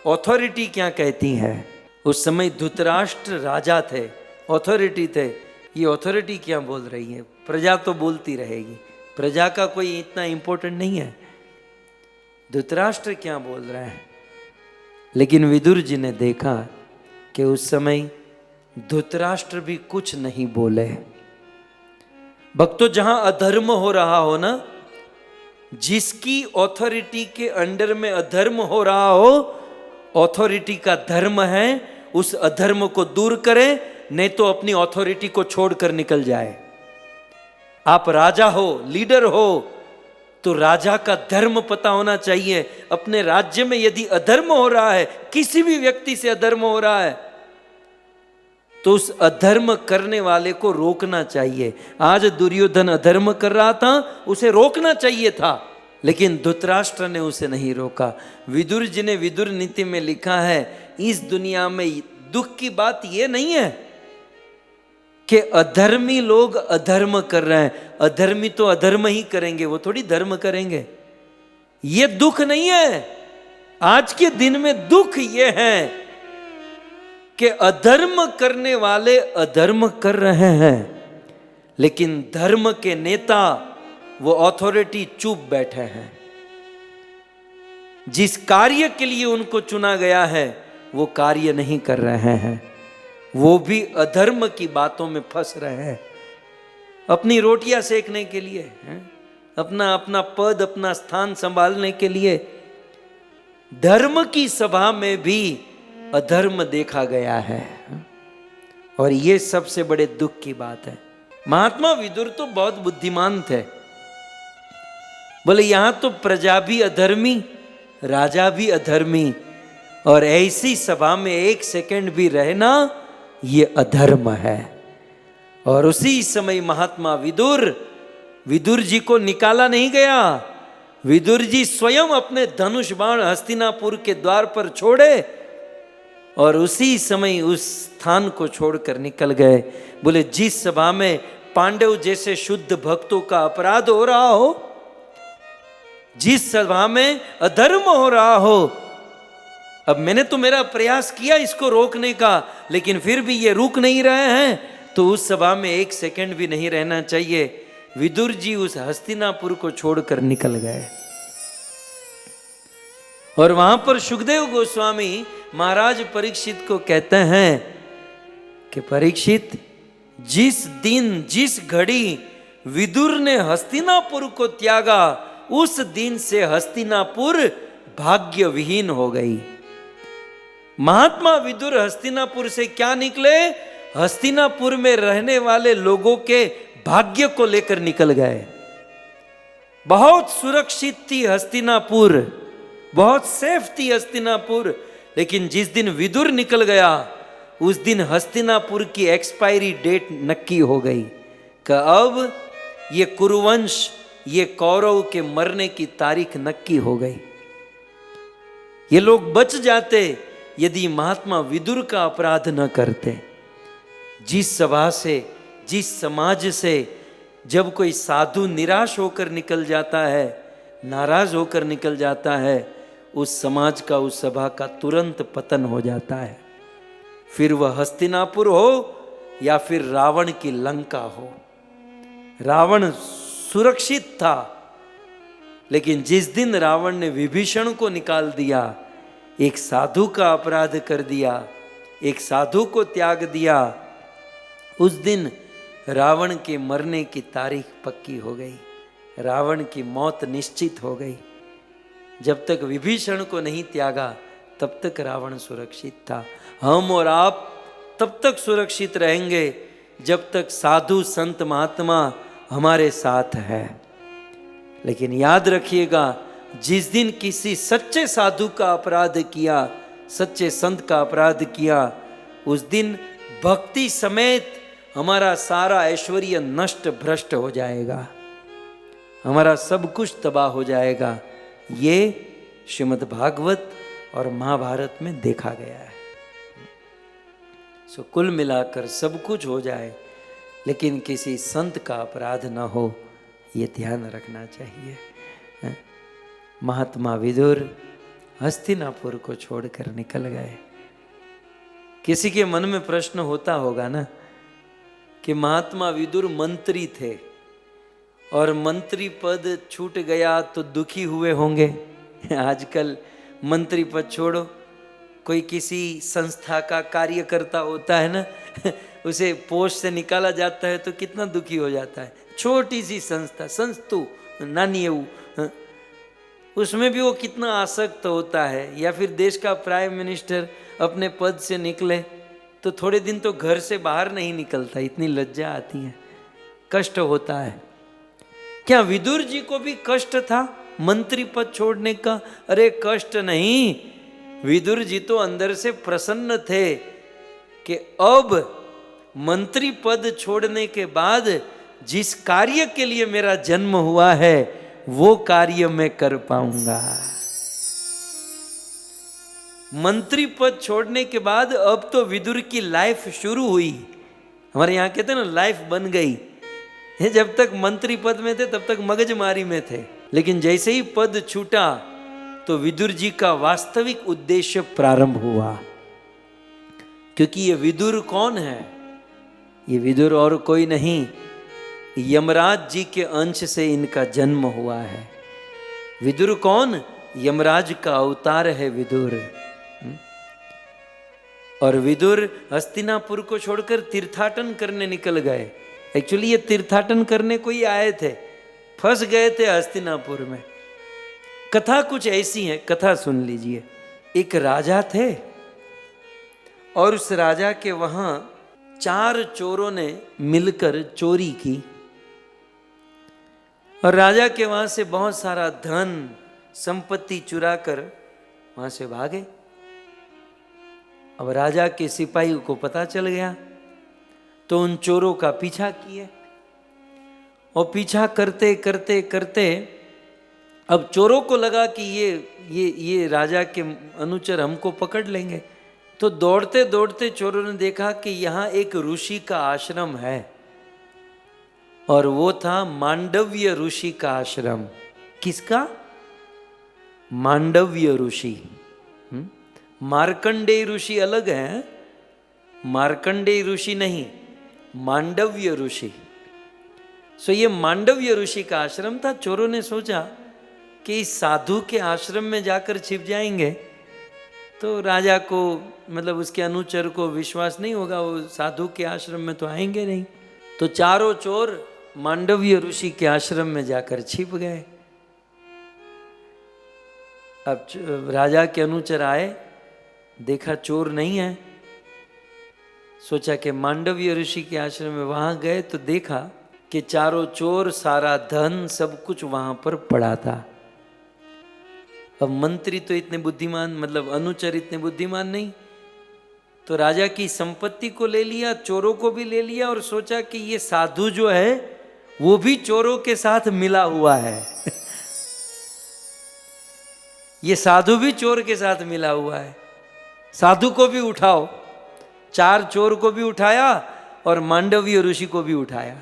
ऑथोरिटी क्या कहती है। उस समय धृतराष्ट्र राजा थे, ऑथोरिटी थे। ये ऑथोरिटी क्या बोल रही है? प्रजा तो बोलती रहेगी, प्रजा का कोई इतना इंपॉर्टेंट नहीं है। धृतराष्ट्र क्या बोल रहा है? लेकिन विदुर जी ने देखा कि उस समय धृतराष्ट्र भी कुछ नहीं बोले। भक्तों, जहां अधर्म हो रहा हो ना, जिसकी ऑथोरिटी के अंडर में अधर्म हो रहा हो, ऑथोरिटी का धर्म है उस अधर्म को दूर करे, नहीं तो अपनी अथॉरिटी को छोड़कर निकल जाए। आप राजा हो, लीडर हो, तो राजा का धर्म पता होना चाहिए। अपने राज्य में यदि अधर्म हो रहा है, किसी भी व्यक्ति से अधर्म हो रहा है, तो उस अधर्म करने वाले को रोकना चाहिए। आज दुर्योधन अधर्म कर रहा था, उसे रोकना चाहिए था, लेकिन धृतराष्ट्र ने उसे नहीं रोका। विदुर जी ने विदुर नीति में लिखा है, इस दुनिया में दुख की बात यह नहीं है कि अधर्मी लोग अधर्म कर रहे हैं। अधर्मी तो अधर्म ही करेंगे, वो थोड़ी धर्म करेंगे। ये दुख नहीं है। आज के दिन में दुख ये है कि अधर्म करने वाले अधर्म कर रहे हैं, लेकिन धर्म के नेता, वो अथॉरिटी चुप बैठे हैं। जिस कार्य के लिए उनको चुना गया है वो कार्य नहीं कर रहे हैं, वो भी अधर्म की बातों में फंस रहे हैं, अपनी रोटियां सेकने के लिए, अपना अपना पद, अपना स्थान संभालने के लिए। धर्म की सभा में भी अधर्म देखा गया है, और ये सबसे बड़े दुख की बात है। महात्मा विदुर तो बहुत बुद्धिमान थे। बोले यहां तो प्रजा भी अधर्मी, राजा भी अधर्मी, और ऐसी सभा में एक सेकंड भी रहना ये अधर्म है। और उसी समय महात्मा विदुर जी को निकाला नहीं गया। विदुर जी स्वयं अपने धनुष बाण हस्तिनापुर के द्वार पर छोड़े और उसी समय उस स्थान को छोड़कर निकल गए। बोले जिस सभा में पांडव जैसे शुद्ध भक्तों का अपराध हो रहा हो, जिस सभा में अधर्म हो रहा हो, अब मैंने तो मेरा प्रयास किया इसको रोकने का, लेकिन फिर भी ये रुक नहीं रहे हैं, तो उस सभा में एक सेकंड भी नहीं रहना चाहिए। विदुर जी उस हस्तिनापुर को छोड़कर निकल गए। और वहां पर सुखदेव गोस्वामी महाराज परीक्षित को कहते हैं कि परीक्षित, जिस दिन जिस घड़ी विदुर ने हस्तिनापुर को त्यागा, उस दिन से हस्तिनापुर भाग्य विहीन हो गई। महात्मा विदुर हस्तिनापुर से क्या निकले? हस्तिनापुर में रहने वाले लोगों के भाग्य को लेकर निकल गए। बहुत सुरक्षित थी हस्तिनापुर, बहुत सेफ थी हस्तिनापुर, लेकिन जिस दिन विदुर निकल गया, उस दिन हस्तिनापुर की एक्सपायरी डेट नक्की हो गई कि अब ये कुरुवंश, ये कौरव के मरने की तारीख नक्की हो गई। ये लोग बच जाते यदि महात्मा विदुर का अपराध न करते। जिस सभा से, जिस समाज से जब कोई साधु निराश होकर निकल जाता है, नाराज होकर निकल जाता है, उस समाज का, उस सभा का तुरंत पतन हो जाता है। फिर वह हस्तिनापुर हो या फिर रावण की लंका हो। रावण सुरक्षित था, लेकिन जिस दिन रावण ने विभीषण को निकाल दिया, एक साधु का अपराध कर दिया, एक साधु को त्याग दिया, उस दिन रावण के मरने की तारीख पक्की हो गई, रावण की मौत निश्चित हो गई। जब तक विभीषण को नहीं त्यागा तब तक रावण सुरक्षित था। हम और आप तब तक सुरक्षित रहेंगे जब तक साधु संत महात्मा हमारे साथ है। लेकिन याद रखिएगा, जिस दिन किसी सच्चे साधु का अपराध किया, सच्चे संत का अपराध किया, उस दिन भक्ति समेत हमारा सारा ऐश्वर्य नष्ट भ्रष्ट हो जाएगा, हमारा सब कुछ तबाह हो जाएगा। ये श्रीमद् भागवत और महाभारत में देखा गया है। सो कुल मिलाकर सब कुछ हो जाए, लेकिन किसी संत का अपराध न हो, ये ध्यान रखना चाहिए। महात्मा विदुर हस्तिनापुर को छोड़कर निकल गए। किसी के मन में प्रश्न होता होगा ना कि महात्मा विदुर मंत्री थे और मंत्री पद छूट गया तो दुखी हुए होंगे। आजकल मंत्री पद छोड़ो, कोई किसी संस्था का कार्यकर्ता होता है ना, उसे पोस्ट से निकाला जाता है तो कितना दुखी हो जाता है। छोटी सी संस्था, संस्तु नानी, उसमें भी वो कितना आसक्त होता है। या फिर देश का प्राइम मिनिस्टर अपने पद से निकले तो थोड़े दिन तो घर से बाहर नहीं निकलता, इतनी लज्जा आती है, कष्ट होता है। क्या विदुर जी को भी कष्ट था मंत्री पद छोड़ने का? अरे कष्ट नहीं, विदुर जी तो अंदर से प्रसन्न थे कि अब मंत्री पद छोड़ने के बाद जिस कार्य के लिए मेरा जन्म हुआ है वो कार्य मैं कर पाऊंगा। मंत्री पद छोड़ने के बाद अब तो विदुर की लाइफ शुरू हुई। हमारे यहाँ कहते हैं ना, लाइफ बन गई। ये जब तक मंत्री पद में थे तब तक मगजमारी में थे, लेकिन जैसे ही पद छूटा तो विदुर जी का वास्तविक उद्देश्य प्रारंभ हुआ। क्योंकि ये विदुर कौन है? ये विदुर और कोई नहीं, यमराज जी के अंश से इनका जन्म हुआ है। विदुर कौन? यमराज का अवतार है विदुर। और विदुर हस्तिनापुर को छोड़कर तीर्थाटन करने निकल गए। एक्चुअली ये तीर्थाटन करने को ही आए थे, फंस गए थे हस्तिनापुर में। कथा कुछ ऐसी है, कथा सुन लीजिए। एक राजा थे और उस राजा के वहां 4 चोरों ने मिलकर चोरी की और राजा के वहां से बहुत सारा धन संपत्ति चुरा कर वहां से भागे। अब राजा के सिपाही को पता चल गया तो उन चोरों का पीछा किए और पीछा करते करते करते अब चोरों को लगा कि ये राजा के अनुचर हमको पकड़ लेंगे। तो दौड़ते दौड़ते चोरों ने देखा कि यहाँ एक ऋषि का आश्रम है और वो था मांडव्य ऋषि का आश्रम। किसका? मांडव्य ऋषि। मार्कंडेय ऋषि अलग है, मार्कंडेय ऋषि नहीं, मांडव्य ऋषि। सो ये मांडव्य ऋषि का आश्रम था। चोरों ने सोचा कि इस साधु के आश्रम में जाकर छिप जाएंगे तो राजा को, मतलब उसके अनुचर को विश्वास नहीं होगा, वो साधु के आश्रम में तो आएंगे नहीं। तो चारों चोर मांडव्य ऋषि के आश्रम में जाकर छिप गए। अब राजा के अनुचर आए, देखा चोर नहीं है, सोचा कि मांडव्य ऋषि के आश्रम में, वहां गए तो देखा कि चारों चोर, सारा धन, सब कुछ वहां पर पड़ा था। अब मंत्री तो इतने बुद्धिमान, मतलब अनुचर इतने बुद्धिमान नहीं, तो राजा की संपत्ति को ले लिया, चोरों को भी ले लिया और सोचा कि ये साधु जो है वो भी चोरों के साथ मिला हुआ है। ये साधु भी चोर के साथ मिला हुआ है, साधु को भी उठाओ। 4 चोर को भी उठाया और मांडव्य ऋषि को भी उठाया।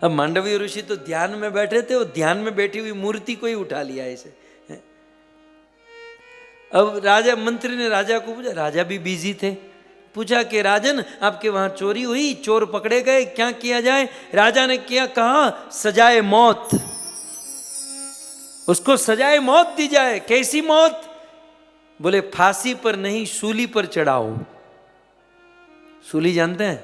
अब मांडव्य ऋषि तो ध्यान में बैठे थे, और ध्यान में बैठी हुई मूर्ति को ही उठा लिया ऐसे। अब राजा, मंत्री ने राजा को पूछा, राजा भी बिजी थे, पूछा कि राजन आपके वहां चोरी हुई, चोर पकड़े गए, क्या किया जाए? राजा ने क्या कहा? सजाए मौत, उसको सजाए मौत दी जाए। कैसी मौत? बोले फांसी पर नहीं, सूली पर चढ़ाओ। सूली जानते हैं?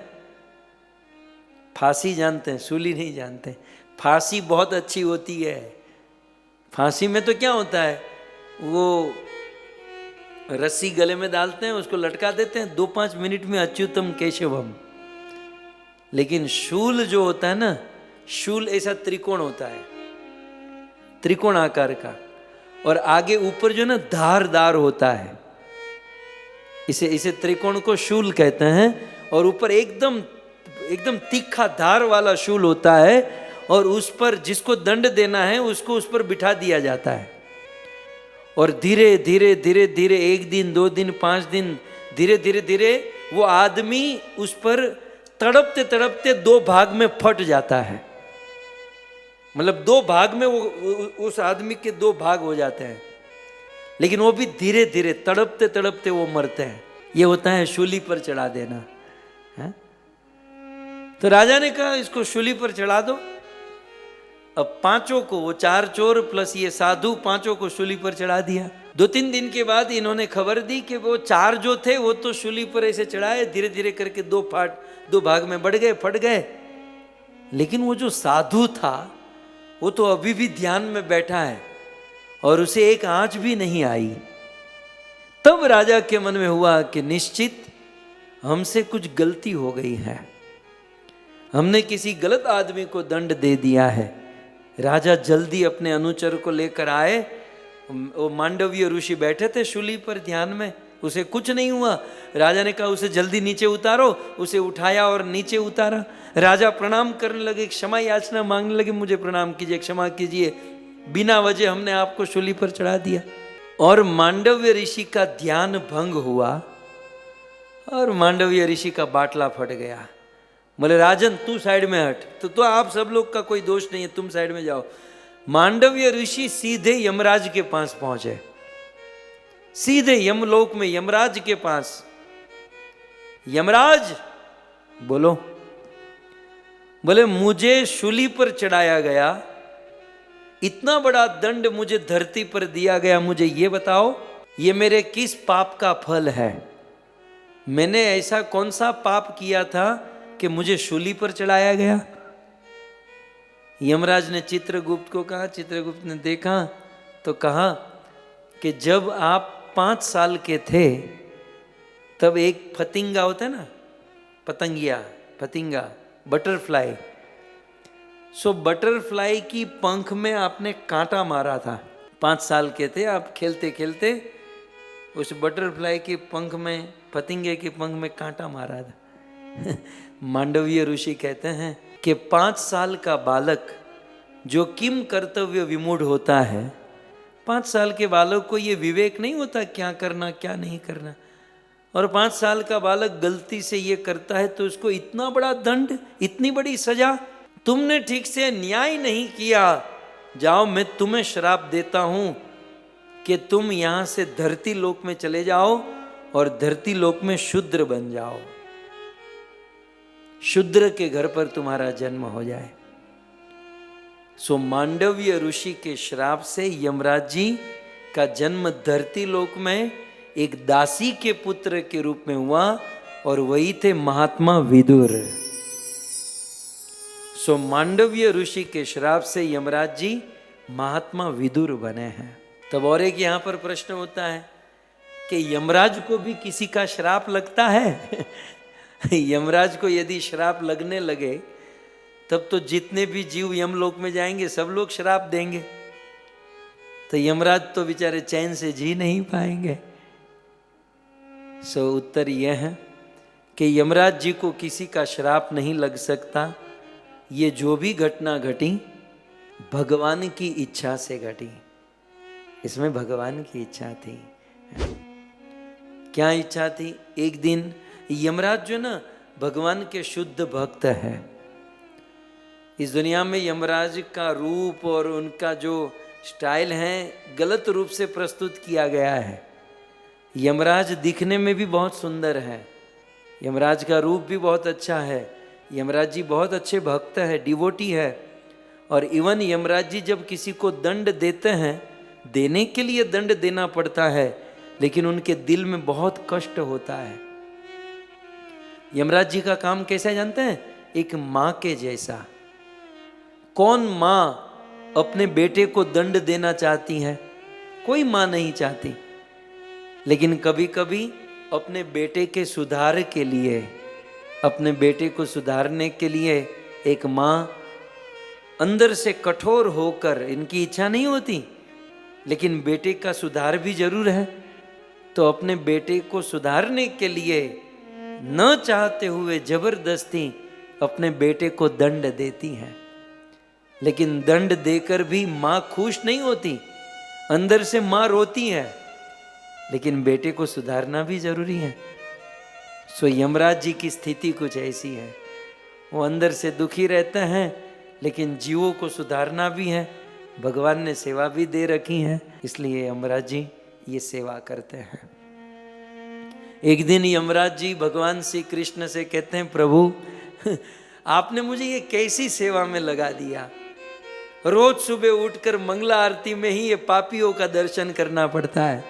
फांसी जानते हैं, सूली नहीं जानते। फांसी बहुत अच्छी होती है। फांसी में तो क्या होता है, वो रस्सी गले में डालते हैं, उसको लटका देते हैं, 2-5 मिनट में अच्युतम केशवम। लेकिन शूल जो होता है ना, शूल ऐसा त्रिकोण होता है, त्रिकोण आकार का, और आगे ऊपर जो ना धारदार होता है, इसे त्रिकोण को शूल कहते हैं। और ऊपर एकदम तीखा धार वाला शूल होता है, और उस पर जिसको दंड देना है उसको उस पर बिठा दिया जाता है। और धीरे धीरे धीरे धीरे 1 दिन, 2 दिन, 5 दिन, धीरे धीरे धीरे वो आदमी उस पर तड़पते तड़पते 2 भाग में फट जाता है। मतलब 2 भाग में वो उस आदमी के 2 भाग हो जाते हैं, लेकिन वो भी धीरे धीरे तड़पते तड़पते वो मरते हैं। ये होता है शूली पर चढ़ा देना है? तो राजा ने कहा इसको शूली पर चढ़ा दो। अब 5 को, वो 4 चोर प्लस ये साधु, 5 को शूली पर चढ़ा दिया। 2-3 दिन के बाद इन्होंने खबर दी कि वो 4 जो थे वो तो शूली पर ऐसे चढ़ाए, धीरे धीरे करके 2 भाग में बढ़ गए, फट गए। लेकिन वो जो साधु था वो तो अभी भी ध्यान में बैठा है और उसे एक आंच भी नहीं आई। तब राजा के मन में हुआ कि निश्चित हमसे कुछ गलती हो गई है, हमने किसी गलत आदमी को दंड दे दिया है। राजा जल्दी अपने अनुचर को लेकर आए। वो मांडवीय ऋषि बैठे थे शूली पर ध्यान में, उसे कुछ नहीं हुआ। राजा ने कहा उसे जल्दी नीचे उतारो। उसे उठाया और नीचे उतारा। राजा प्रणाम करने लगे, क्षमा याचना मांगने लगे, मुझे प्रणाम कीजिए, क्षमा कीजिए, बिना वजह हमने आपको शूली पर चढ़ा दिया। और मांडव्य ऋषि का ध्यान भंग हुआ और मांडव्य ऋषि का बाटला फट गया। बोले राजन तू साइड में हट। तो आप सब लोग का कोई दोष नहीं है, तुम साइड में जाओ। मांडव्य ऋषि सीधे यमराज के पास पहुंचे, सीधे यमलोक में यमराज के पास। यमराज बोलो। बोले मुझे शूली पर चढ़ाया गया, इतना बड़ा दंड मुझे धरती पर दिया गया, मुझे ये बताओ ये मेरे किस पाप का फल है? मैंने ऐसा कौन सा पाप किया था कि मुझे शूली पर चढ़ाया गया? यमराज ने चित्रगुप्त को कहा। चित्रगुप्त ने देखा तो कहा कि जब आप 5 साल के थे तब एक फतिंगा होता है ना, पतंगिया, फतिंगा, बटरफ्लाई, सो बटरफ्लाई की पंख में आपने कांटा मारा था। 5 साल के थे आप, खेलते खेलते उस बटरफ्लाई के पंख में, पतंगे के पंख में कांटा मारा था। मांडवीय ऋषि कहते हैं कि 5 साल का बालक जो किम कर्तव्य विमूढ़ होता है, 5 साल के बालक को ये विवेक नहीं होता क्या करना क्या नहीं करना, और 5 साल का बालक गलती से ये करता है तो उसको इतना बड़ा दंड, इतनी बड़ी सजा। तुमने ठीक से न्याय नहीं किया, जाओ मैं तुम्हें श्राप देता हूं कि तुम यहां से धरती लोक में चले जाओ और धरती लोक में शूद्र बन जाओ, शूद्र के घर पर तुम्हारा जन्म हो जाए। सो मांडव्य ऋषि के श्राप से यमराज जी का जन्म धरती लोक में एक दासी के पुत्र के रूप में हुआ, और वही थे महात्मा विदुर। सो मांडव्य ऋषि के श्राप से यमराज जी महात्मा विदुर बने हैं। तब और एक यहां पर प्रश्न होता है कि यमराज को भी किसी का श्राप लगता है? यमराज को यदि श्राप लगने लगे तब तो जितने भी जीव यमलोक में जाएंगे सब लोग श्राप देंगे, तो यमराज तो बेचारे चैन से जी नहीं पाएंगे। सो उत्तर यह है कि यमराज जी को किसी का श्राप नहीं लग सकता। ये जो भी घटना घटी भगवान की इच्छा से घटी, इसमें भगवान की इच्छा थी। क्या इच्छा थी? एक दिन यमराज जो ना भगवान के शुद्ध भक्त है। इस दुनिया में यमराज का रूप और उनका जो स्टाइल है गलत रूप से प्रस्तुत किया गया है। यमराज दिखने में भी बहुत सुंदर है, यमराज का रूप भी बहुत अच्छा है, यमराज जी बहुत अच्छे भक्त है, डिवोटी है। और इवन यमराज जी जब किसी को दंड देते हैं, देने के लिए दंड देना पड़ता है, लेकिन उनके दिल में बहुत कष्ट होता है। यमराज जी का काम कैसा जानते हैं? एक माँ के जैसा। कौन माँ अपने बेटे को दंड देना चाहती है? कोई माँ नहीं चाहती, लेकिन कभी कभी अपने बेटे के सुधार के लिए, अपने बेटे को सुधारने के लिए एक माँ अंदर से कठोर होकर, इनकी इच्छा नहीं होती लेकिन बेटे का सुधार भी जरूर है, तो अपने बेटे को सुधारने के लिए न चाहते हुए जबरदस्ती अपने बेटे को दंड देती हैं। लेकिन दंड देकर भी माँ खुश नहीं होती, अंदर से माँ रोती है, लेकिन बेटे को सुधारना भी जरूरी है। सो यमराज जी की स्थिति कुछ ऐसी है, वो अंदर से दुखी रहते हैं लेकिन जीवों को सुधारना भी है। भगवान ने सेवा भी दे रखी है, इसलिए यमराज जी ये सेवा करते हैं। एक दिन यमराज जी भगवान श्री कृष्ण से कहते हैं, प्रभु आपने मुझे ये कैसी सेवा में लगा दिया, रोज सुबह उठकर मंगला आरती में ही ये पापियों का दर्शन करना पड़ता है।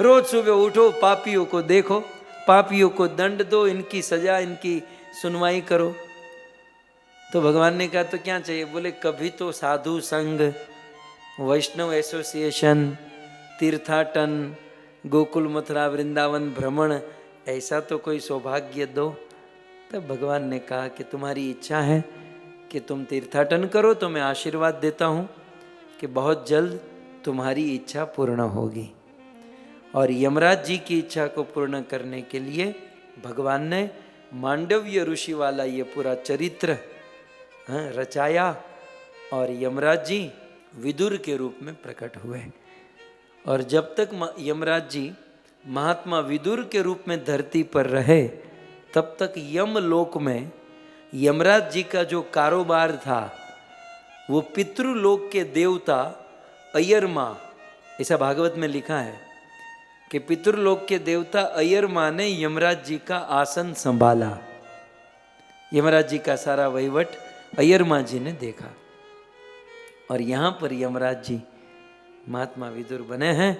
रोज सुबह उठो, पापियों को देखो, पापियों को दंड दो, इनकी सजा, इनकी सुनवाई करो। तो भगवान ने कहा तो क्या चाहिए? बोले कभी तो साधु संघ, वैष्णव एसोसिएशन, तीर्थाटन, गोकुल मथुरा वृंदावन भ्रमण, ऐसा तो कोई सौभाग्य दो। तब भगवान ने कहा कि तुम्हारी इच्छा है कि तुम तीर्थाटन करो तो मैं आशीर्वाद देता हूँ कि बहुत जल्द तुम्हारी इच्छा पूर्ण होगी। और यमराज जी की इच्छा को पूर्ण करने के लिए भगवान ने मांडव्य ऋषि वाला ये पूरा चरित्र रचाया और यमराज जी विदुर के रूप में प्रकट हुए। और जब तक यमराज जी महात्मा विदुर के रूप में धरती पर रहे तब तक यमलोक में यमराज जी का जो कारोबार था वो पितृलोक के देवता अय्यरमा, ऐसा भागवत में लिखा है कि पितृलोक के देवता अय्यरमा ने यमराज जी का आसन संभाला। यमराज जी का सारा वहीवट अय्यरमा जी ने देखा। और यहाँ पर यमराज जी महात्मा विदुर बने हैं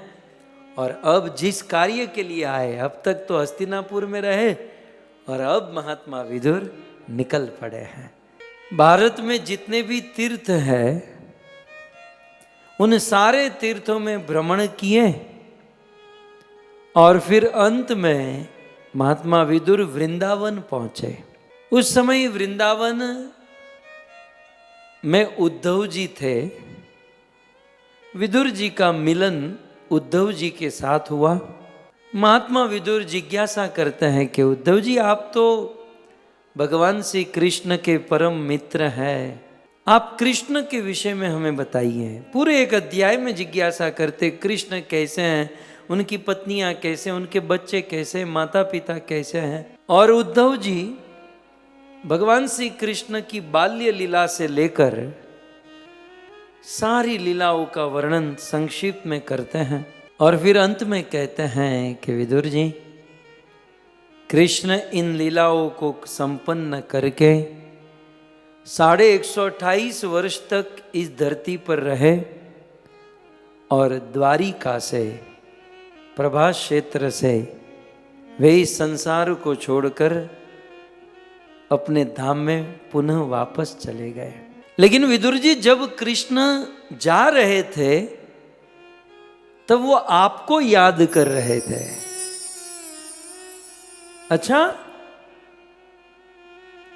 और अब जिस कार्य के लिए आए, अब तक तो हस्तिनापुर में रहे और अब महात्मा विदुर निकल पड़े हैं। भारत में जितने भी तीर्थ हैं उन सारे तीर्थों में भ्रमण किए और फिर अंत में महात्मा विदुर वृंदावन पहुंचे। उस समय वृंदावन में उद्धव जी थे। विदुर जी का मिलन उद्धव जी के साथ हुआ। महात्मा विदुर जिज्ञासा करते हैं कि उद्धव जी आप तो भगवान श्री कृष्ण के परम मित्र हैं, आप कृष्ण के विषय में हमें बताइए। पूरे एक अध्याय में जिज्ञासा करते कृष्ण कैसे हैं, उनकी पत्नियां कैसे, उनके बच्चे कैसे, माता पिता कैसे हैं। और उद्धव जी भगवान श्री कृष्ण की बाल्य लीला से लेकर सारी लीलाओं का वर्णन संक्षिप्त में करते हैं और फिर अंत में कहते हैं कि विदुर जी, कृष्ण इन लीलाओं को संपन्न करके 128 वर्ष तक इस धरती पर रहे और द्वारिका से, प्रभास क्षेत्र से वे इस संसार को छोड़कर अपने धाम में पुनः वापस चले गए। लेकिन विदुर जी जब कृष्ण जा रहे थे तब वो आपको याद कर रहे थे। अच्छा,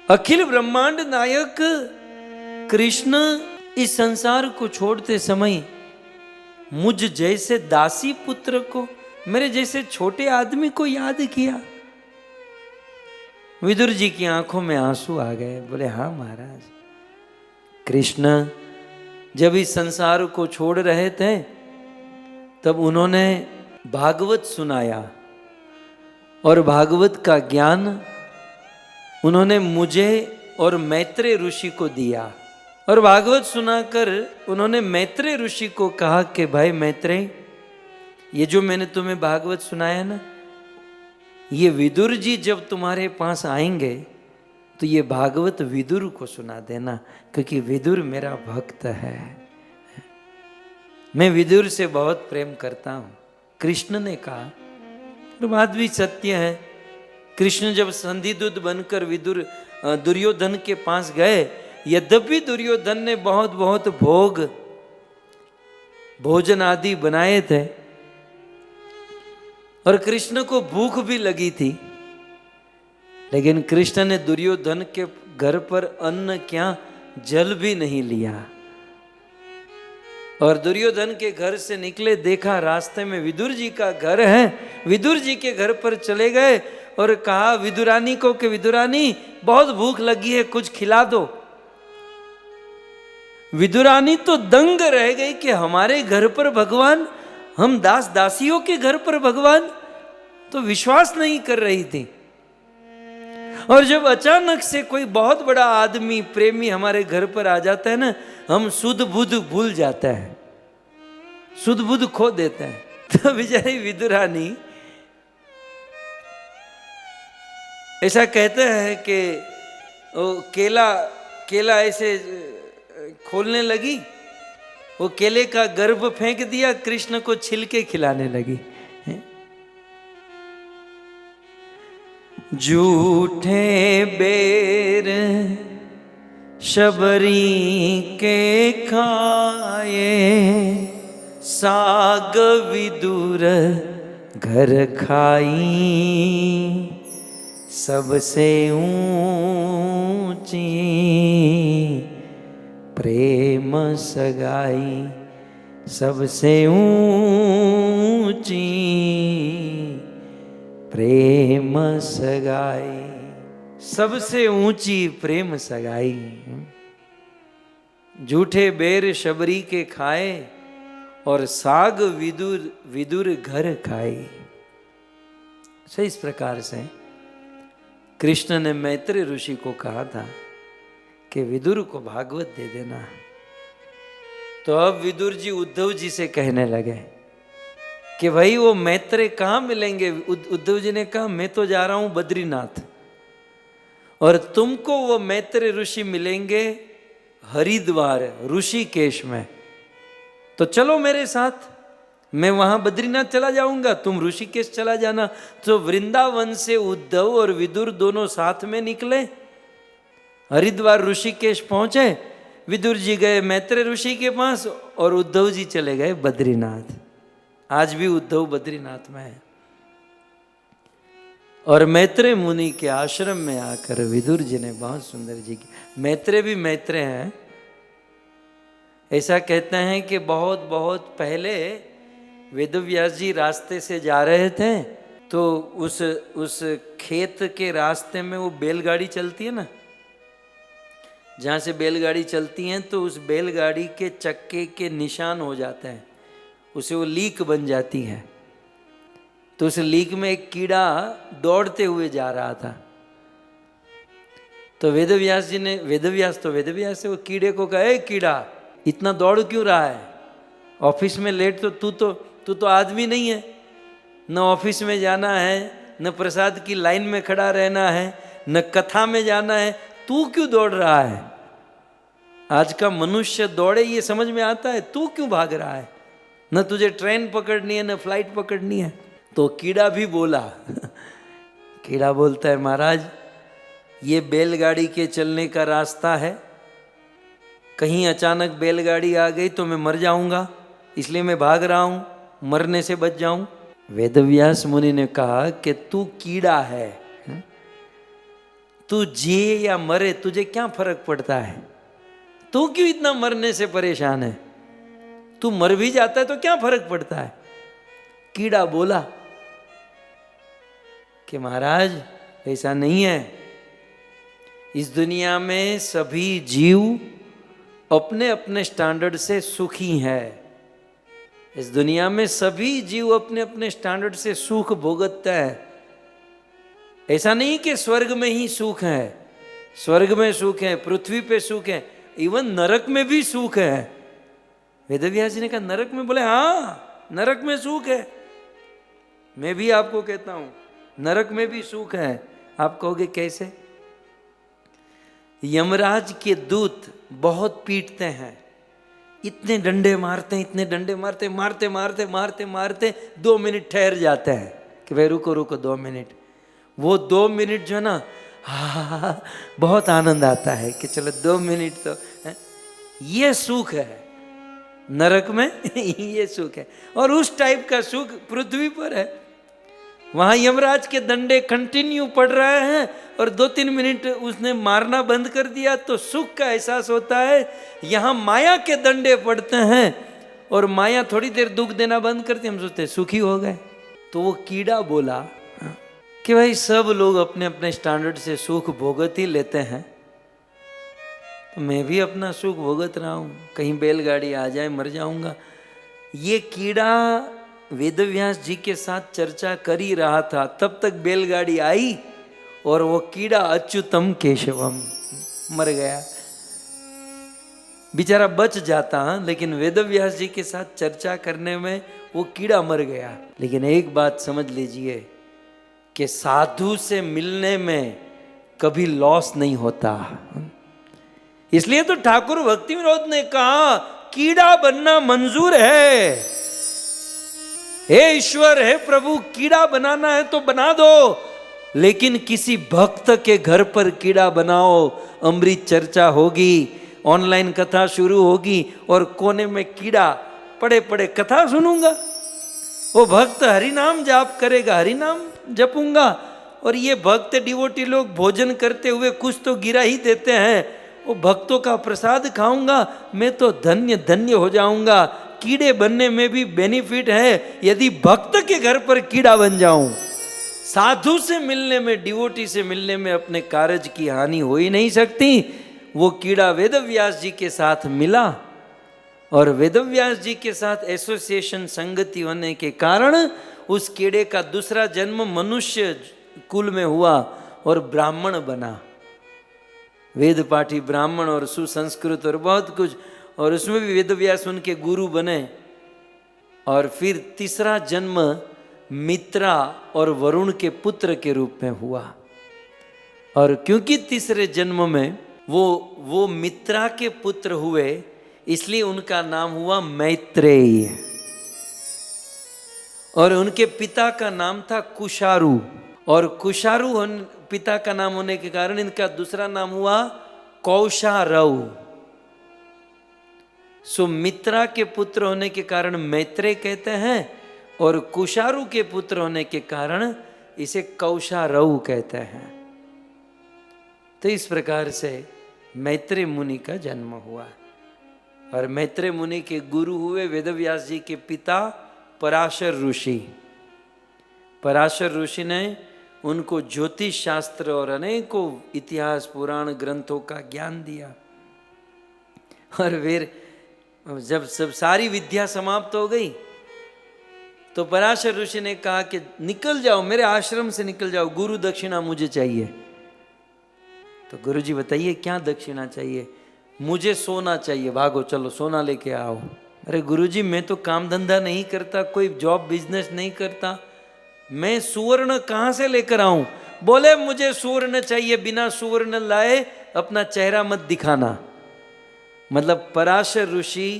अखिल ब्रह्मांड नायक कृष्ण इस संसार को छोड़ते समय मुझ जैसे दासी पुत्र को, मेरे जैसे छोटे आदमी को याद किया। विदुर जी की आंखों में आंसू आ गए। बोले हाँ महाराज, कृष्ण जब इस संसार को छोड़ रहे थे तब उन्होंने भागवत सुनाया और भागवत का ज्ञान उन्होंने मुझे और मैत्रेय ऋषि को दिया। और भागवत सुनाकर उन्होंने मैत्रेय ऋषि को कहा कि भाई मैत्रेय, ये जो मैंने तुम्हें भागवत सुनाया ना, ये विदुर जी जब तुम्हारे पास आएंगे तो ये भागवत विदुर को सुना देना, क्योंकि विदुर मेरा भक्त है, मैं विदुर से बहुत प्रेम करता हूं। कृष्ण ने कहा, तो बात भी सत्य है। कृष्ण जब संधिदूत बनकर विदुर दुर्योधन के पास गए, यद्यपि दुर्योधन ने बहुत बहुत भोग भोजन आदि बनाए थे और कृष्ण को भूख भी लगी थी, लेकिन कृष्ण ने दुर्योधन के घर पर अन्न क्या जल भी नहीं लिया। और दुर्योधन के घर से निकले, देखा रास्ते में विदुर जी का घर है, विदुर जी के घर पर चले गए और कहा विदुरानी को कि विदुरानी बहुत भूख लगी है, कुछ खिला दो। विदुरानी तो दंग रह गई कि हमारे घर पर भगवान, हम दास दासियों के घर पर भगवान, तो विश्वास नहीं कर रही थी। और जब अचानक से कोई बहुत बड़ा आदमी प्रेमी हमारे घर पर आ जाता है ना, हम सुध बुध भूल जाते हैं, सुध बुध खो देते हैं। तो बेचारी विदुरानी ऐसा कहते हैं कि वो केला ऐसे खोलने लगी, वो केले का गर्भ फेंक दिया, कृष्ण को छिलके खिलाने लगी। झूठे बेर शबरी के खाए, साग विदुर घर खाई सबसे ऊंची, प्रेम सगाई सबसे ऊंची, प्रेम सगाई सबसे ऊंची प्रेम सगाई। झूठे बेर शबरी के खाए और साग विदुर विदुर घर खाई। सही इस प्रकार से कृष्ण ने मैत्रेय ऋषि को कहा था कि विदुर को भागवत दे देना। तो अब विदुर जी उद्धव जी से कहने लगे कि भाई वो मैत्रेय कहाँ मिलेंगे। उद्धव जी ने कहा मैं तो जा रहा हूं बद्रीनाथ, और तुमको वो मैत्रेय ऋषि मिलेंगे हरिद्वार ऋषिकेश में। तो चलो मेरे साथ, मैं वहां बद्रीनाथ चला जाऊंगा, तुम ऋषिकेश चला जाना। तो वृंदावन से उद्धव और विदुर दोनों साथ में निकले, हरिद्वार ऋषिकेश पहुंचे। विदुर जी गए मैत्रेय ऋषि के पास और उद्धव जी चले गए बद्रीनाथ। आज भी उद्धव बद्रीनाथ में है। और मैत्रेय मुनि के आश्रम में आकर विदुर जी ने बहुत सुंदर जी की। मैत्रेय भी मैत्रेय हैं। ऐसा कहते हैं कि बहुत बहुत पहले वेदव्यास जी रास्ते से जा रहे थे, तो उस खेत के रास्ते में वो बैलगाड़ी चलती है ना, जहाँ से बैलगाड़ी चलती हैं, तो उस बैलगाड़ी के चक्के के निशान हो जाते हैं, उसे वो लीक बन जाती है। तो उस लीक में एक कीड़ा दौड़ते हुए जा रहा था। तो वेदव्यास जी ने, वेदव्यास से वो कीड़े को कहा, कीड़ा इतना दौड़ क्यों रहा है? ऑफिस में लेट, तो तू तो आदमी नहीं है, न ऑफिस में जाना है, न प्रसाद की लाइन में खड़ा रहना है, न कथा में जाना है, तू क्यों दौड़ रहा है? आज का मनुष्य दौड़े ये समझ में आता है, तू क्यों भाग रहा है? न तुझे ट्रेन पकड़नी है, न फ्लाइट पकड़नी है। तो कीड़ा भी बोला कीड़ा बोलता है, महाराज ये बैलगाड़ी के चलने का रास्ता है, कहीं अचानक बैलगाड़ी आ गई तो मैं मर जाऊंगा, इसलिए मैं भाग रहा हूं, मरने से बच जाऊं। वेदव्यास मुनि ने कहा कि तू कीड़ा है, तू जिए या मरे तुझे क्या फर्क पड़ता है? तू क्यों इतना मरने से परेशान है? तू मर भी जाता है तो क्या फर्क पड़ता है? कीड़ा बोला कि महाराज ऐसा नहीं है, इस दुनिया में सभी जीव अपने अपने स्टैंडर्ड से सुखी है। इस दुनिया में सभी जीव अपने अपने स्टैंडर्ड से सुख भोगते हैं। ऐसा नहीं कि स्वर्ग में ही सुख है, स्वर्ग में सुख है, पृथ्वी पे सुख है, इवन नरक में भी सुख है। वेदव्यास जी ने कहा नरक में? बोले हाँ, नरक में सुख है। मैं भी आपको कहता हूं नरक में भी सुख है। आप कहोगे कैसे? यमराज के दूत बहुत पीटते हैं, इतने डंडे मारते हैं, इतने डंडे मारते मारते मारते मारते मारते 2 मिनट ठहर जाते हैं कि भाई रुको रुको 2 मिनट। वो 2 मिनट जो है ना, बहुत आनंद आता है कि चलो 2 मिनट तो है? ये सुख है नरक में ये सुख है। और उस टाइप का सुख पृथ्वी पर है। वहां यमराज के डंडे कंटिन्यू पड़ रहे हैं और 2-3 मिनट उसने मारना बंद कर दिया तो सुख का एहसास होता है। यहाँ माया के डंडे पड़ते हैं और माया थोड़ी देर दुख देना बंद करती, हम सोचते हैं सुखी हो गए। तो वो कीड़ा बोला कि भाई सब लोग अपने अपने स्टैंडर्ड से सुख भोगत ही लेते हैं, तो मैं भी अपना सुख भोगत रहा हूँ, कहीं बैलगाड़ी आ जाए मर जाऊंगा। ये कीड़ा वेदव्यास जी के साथ चर्चा कर ही रहा था, तब तक बैलगाड़ी आई और वो कीड़ा अच्युतम केशवम मर गया। बेचारा बच जाता, लेकिन वेदव्यास जी के साथ चर्चा करने में वो कीड़ा मर गया। लेकिन एक बात समझ लीजिए कि साधु से मिलने में कभी लॉस नहीं होता। इसलिए तो ठाकुर भक्ति विनोद ने कहा कीड़ा बनना मंजूर है। हे ईश्वर, हे प्रभु, कीड़ा बनाना है तो बना दो, लेकिन किसी भक्त के घर पर कीड़ा बनाओ, अमृत चर्चा होगी, ऑनलाइन कथा शुरू होगी और कोने में कीड़ा पड़े पड़े कथा सुनूंगा। वो भक्त हरि नाम जाप करेगा, हरि नाम जपूंगा, और ये भक्त डिवोटी लोग भोजन करते हुए कुछ तो गिरा ही देते हैं, वो भक्तों का प्रसाद खाऊंगा, मैं तो धन्य धन्य हो जाऊंगा। कीड़े बनने में भी बेनिफिट है यदि भक्त के घर पर कीड़ा बन जाऊं। साधु से मिलने में, डिवोटी से मिलने में अपने कार्य की हानि हो ही नहीं सकती। वो कीड़ा वेदव्यास जी के साथ मिला और वेदव्यास जी के साथ एसोसिएशन, संगति होने के कारण उस कीड़े का दूसरा जन्म मनुष्य कुल में हुआ और ब्राह्मण बना, वेद पाठी ब्राह्मण और सुसंस्कृत और बहुत कुछ, और उसमें भी वेदव्यास उनके गुरु बने। और फिर तीसरा जन्म मित्रा और वरुण के पुत्र के रूप में हुआ। और क्योंकि तीसरे जन्म में वो मित्रा के पुत्र हुए, इसलिए उनका नाम हुआ मैत्रेय। और उनके पिता का नाम था कुशारु, और कुशारु पिता का नाम होने के कारण इनका दूसरा नाम हुआ कौशारव। सो मित्रा के पुत्र होने के कारण मैत्रेय कहते हैं, और कुशारु के पुत्र होने के कारण इसे कौशारव कहते हैं। तो इस प्रकार से मैत्रेय मुनि का जन्म हुआ। और मैत्रेय मुनि के गुरु हुए वेदव्यास जी के पिता पराशर ऋषि। पराशर ऋषि ने उनको ज्योतिष शास्त्र और अनेकों इतिहास पुराण ग्रंथों का ज्ञान दिया। और फिर जब सब सारी विद्या समाप्त हो गई तो पराशर ऋषि ने कहा कि निकल जाओ, मेरे आश्रम से निकल जाओ, गुरु दक्षिणा मुझे चाहिए। तो गुरु जी बताइए क्या दक्षिणा चाहिए? मुझे सोना चाहिए, भागो चलो सोना लेके आओ। अरे गुरु जी मैं तो काम धंधा नहीं करता, कोई जॉब बिजनेस नहीं करता, मैं सुवर्ण कहाँ से लेकर आऊं? बोले मुझे सुवर्ण चाहिए, बिना सुवर्ण लाए अपना चेहरा मत दिखाना। मतलब पराशर ऋषि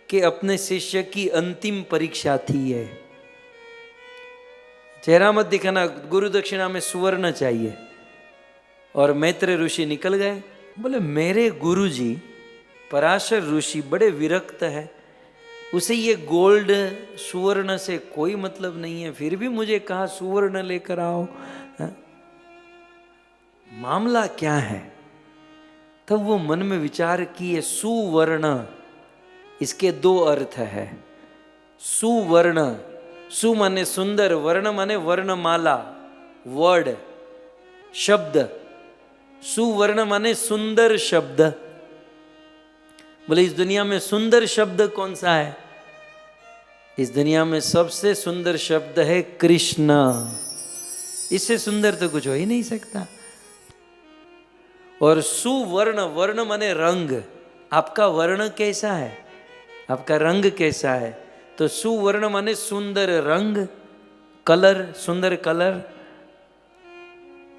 के अपने शिष्य की अंतिम परीक्षा थी ये, चेहरा मत दिखाना, गुरु दक्षिणा में सुवर्ण चाहिए। और मैत्रेय ऋषि निकल गए। बोले मेरे गुरु जी पराशर ऋषि बड़े विरक्त है, उसे ये गोल्ड सुवर्ण से कोई मतलब नहीं है, फिर भी मुझे कहा सुवर्ण लेकर आओ, है? मामला क्या है? तब वो मन में विचार किए, सुवर्ण इसके दो अर्थ है। सुवर्ण, सु माने सुंदर, वर्ण माने वर्णमाला, वर्ड, शब्द। सुवर्ण माने सुंदर शब्द। बोले इस दुनिया में सुंदर शब्द कौन सा है? इस दुनिया में सबसे सुंदर शब्द है कृष्ण। इससे सुंदर तो कुछ हो ही नहीं सकता। और सुवर्ण, वर्ण माने रंग, आपका वर्ण कैसा है, आपका रंग कैसा है? तो सुवर्ण माने सुंदर रंग, कलर, सुंदर कलर।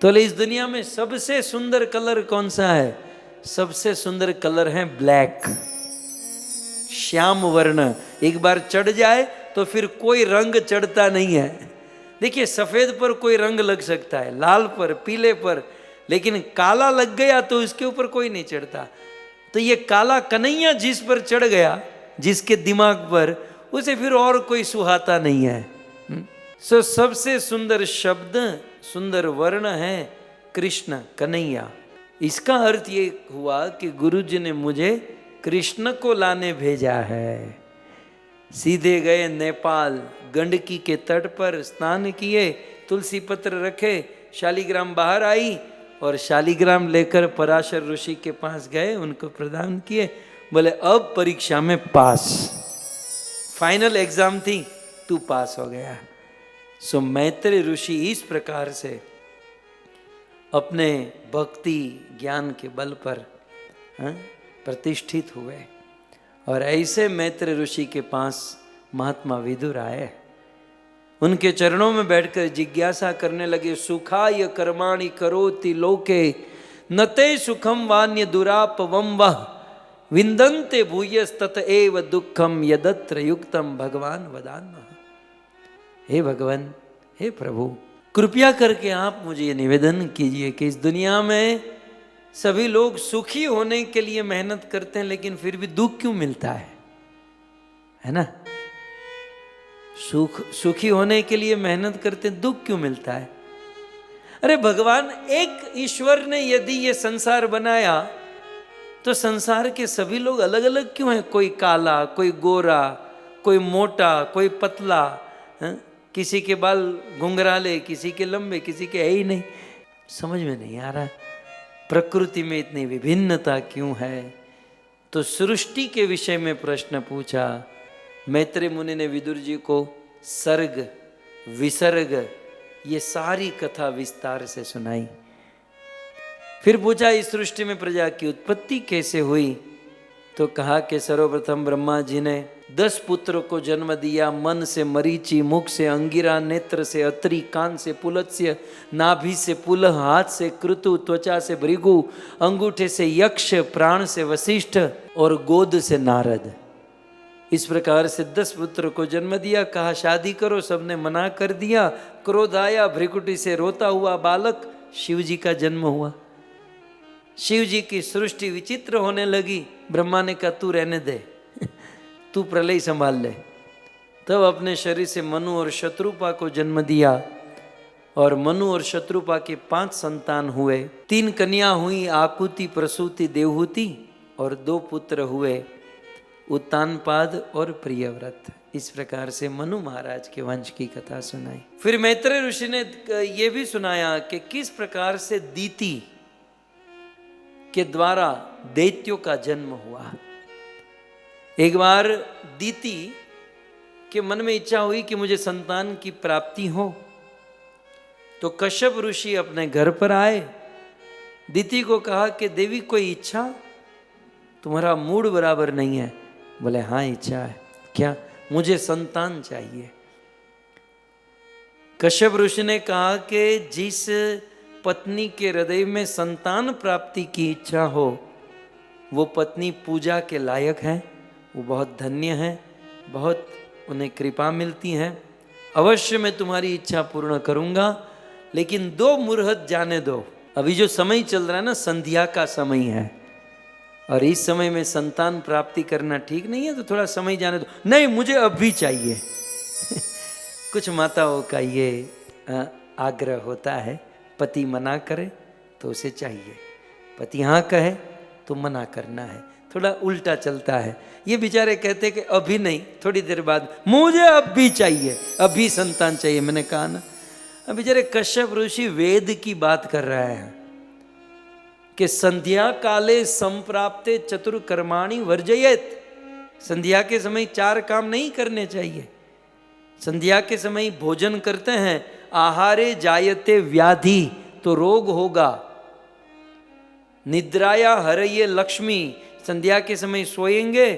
तो इस दुनिया में सबसे सुंदर कलर कौन सा है? सबसे सुंदर कलर है ब्लैक, श्याम वर्ण। एक बार चढ़ जाए तो फिर कोई रंग चढ़ता नहीं है। देखिए सफेद पर कोई रंग लग सकता है, लाल पर, पीले पर, लेकिन काला लग गया तो इसके ऊपर कोई नहीं चढ़ता। तो ये काला कन्हैया जिस पर चढ़ गया, जिसके दिमाग पर, उसे फिर और कोई सुहाता नहीं है। सो सबसे सुंदर शब्द, सुंदर वर्ण है कृष्ण, कन्हैया। इसका अर्थ ये हुआ कि गुरु जी ने मुझे कृष्ण को लाने भेजा है। सीधे गए नेपाल, गंडकी के तट पर स्नान किए, तुलसी पत्र रखे, शालिग्राम बाहर आई और शालिग्राम लेकर पराशर ऋषि के पास गए, उनको प्रदान किए। बोले अब परीक्षा में पास, फाइनल एग्जाम थी, तू पास हो गया। सो मैत्रेय ऋषि इस प्रकार से अपने भक्ति ज्ञान के बल पर प्रतिष्ठित हुए। और ऐसे मैत्रेय ऋषि के पास महात्मा विदुर आए, उनके चरणों में बैठकर जिज्ञासा करने लगे। सुखाय कर्माणि करोति लोके नते सुखम वान्य दुरापवम वह विंदन्ते भूयस्तत एव दुखम यदत्र युक्तम भगवान वदान्मः। हे भगवान, हे प्रभु, कृपया करके आप मुझे ये निवेदन कीजिए कि इस दुनिया में सभी लोग सुखी होने के लिए मेहनत करते हैं, लेकिन फिर भी दुख क्यों मिलता है ना? सुखी होने के लिए मेहनत करते, दुख क्यों मिलता है? अरे भगवान एक ईश्वर ने यदि ये संसार बनाया तो संसार के सभी लोग अलग अलग क्यों हैं? कोई काला, कोई गोरा, कोई मोटा, कोई पतला, किसी के बाल घुंघराले, किसी के लंबे, किसी के है ही नहीं। समझ में नहीं आ रहा प्रकृति में इतनी विभिन्नता क्यों है। तो सृष्टि के विषय में प्रश्न पूछा। मैत्रेय मुनि ने विदुर जी को सर्ग, विसर्ग, ये सारी कथा विस्तार से सुनाई। फिर पूछा इस सृष्टि में प्रजा की उत्पत्ति कैसे हुई? तो कहा कि सर्वप्रथम ब्रह्मा जी ने 10 पुत्र को जन्म दिया। मन से मरीचि, मुख से अंगिरा, नेत्र से अत्रि, कान से पुलत्स्य, नाभि से पुलह, हाथ से कृतु, त्वचा से भृगु, अंगूठे से यक्ष, प्राण से वशिष्ठ और गोद से नारद। इस प्रकार से 10 पुत्र को जन्म दिया। कहा शादी करो, सबने मना कर दिया। क्रोध आया, भृकुटी से रोता हुआ बालक शिव जी का जन्म हुआ। शिव जी की सृष्टि विचित्र होने लगी। ब्रह्मा ने कहा तू रहने दे, तू प्रलय संभाल ले। तब अपने शरीर से मनु और शत्रुपा को जन्म दिया और मनु और शत्रुपा के 5 संतान हुए। 3 कन्या हुई, आकुति, प्रसूति, देवहूति, और 2 पुत्र हुए, उत्तानपाद और प्रियव्रत। इस प्रकार से मनु महाराज के वंश की कथा सुनाई। फिर मैत्रेय ऋषि ने यह भी सुनाया कि किस प्रकार से दीति के द्वारा दैत्यों का जन्म हुआ। एक बार दीति के मन में इच्छा हुई कि मुझे संतान की प्राप्ति हो, तो कश्यप ऋषि अपने घर पर आए। दीति को कहा कि देवी कोई इच्छा, तुम्हारा मूड बराबर नहीं है। बोले हाँ इच्छा है। क्या? मुझे संतान चाहिए। कश्यप ऋषि ने कहा कि जिस पत्नी के हृदय में संतान प्राप्ति की इच्छा हो वो पत्नी पूजा के लायक है, वो बहुत धन्य है, बहुत उन्हें कृपा मिलती है। अवश्य मैं तुम्हारी इच्छा पूर्ण करूंगा, लेकिन 2 मुहूर्त जाने दो। अभी जो समय चल रहा है ना, संध्या का समय है, और इस समय में संतान प्राप्ति करना ठीक नहीं है, तो थोड़ा समय जाने दो। नहीं, मुझे अभी चाहिए। कुछ माताओं का ये आग्रह होता है, पति मना करे तो उसे चाहिए, पति हाँ कहे तो मना करना है, थोड़ा उल्टा चलता है। ये बेचारे कहते हैं कि अभी नहीं, थोड़ी देर बाद, मुझे अभी चाहिए, अभी संतान चाहिए। मैंने कहा ना, अब बेचारे कश्यप ऋषि वेद की बात कर रहा है कि संध्या काले संप्राप्ते चतुर्कर्माणि वर्जयेत। संध्या के समय 4 काम नहीं करने चाहिए। संध्या के समय भोजन करते हैं, आहारे जायते व्याधि, तो रोग होगा। निद्राया हरये लक्ष्मी, संध्या के समय सोएंगे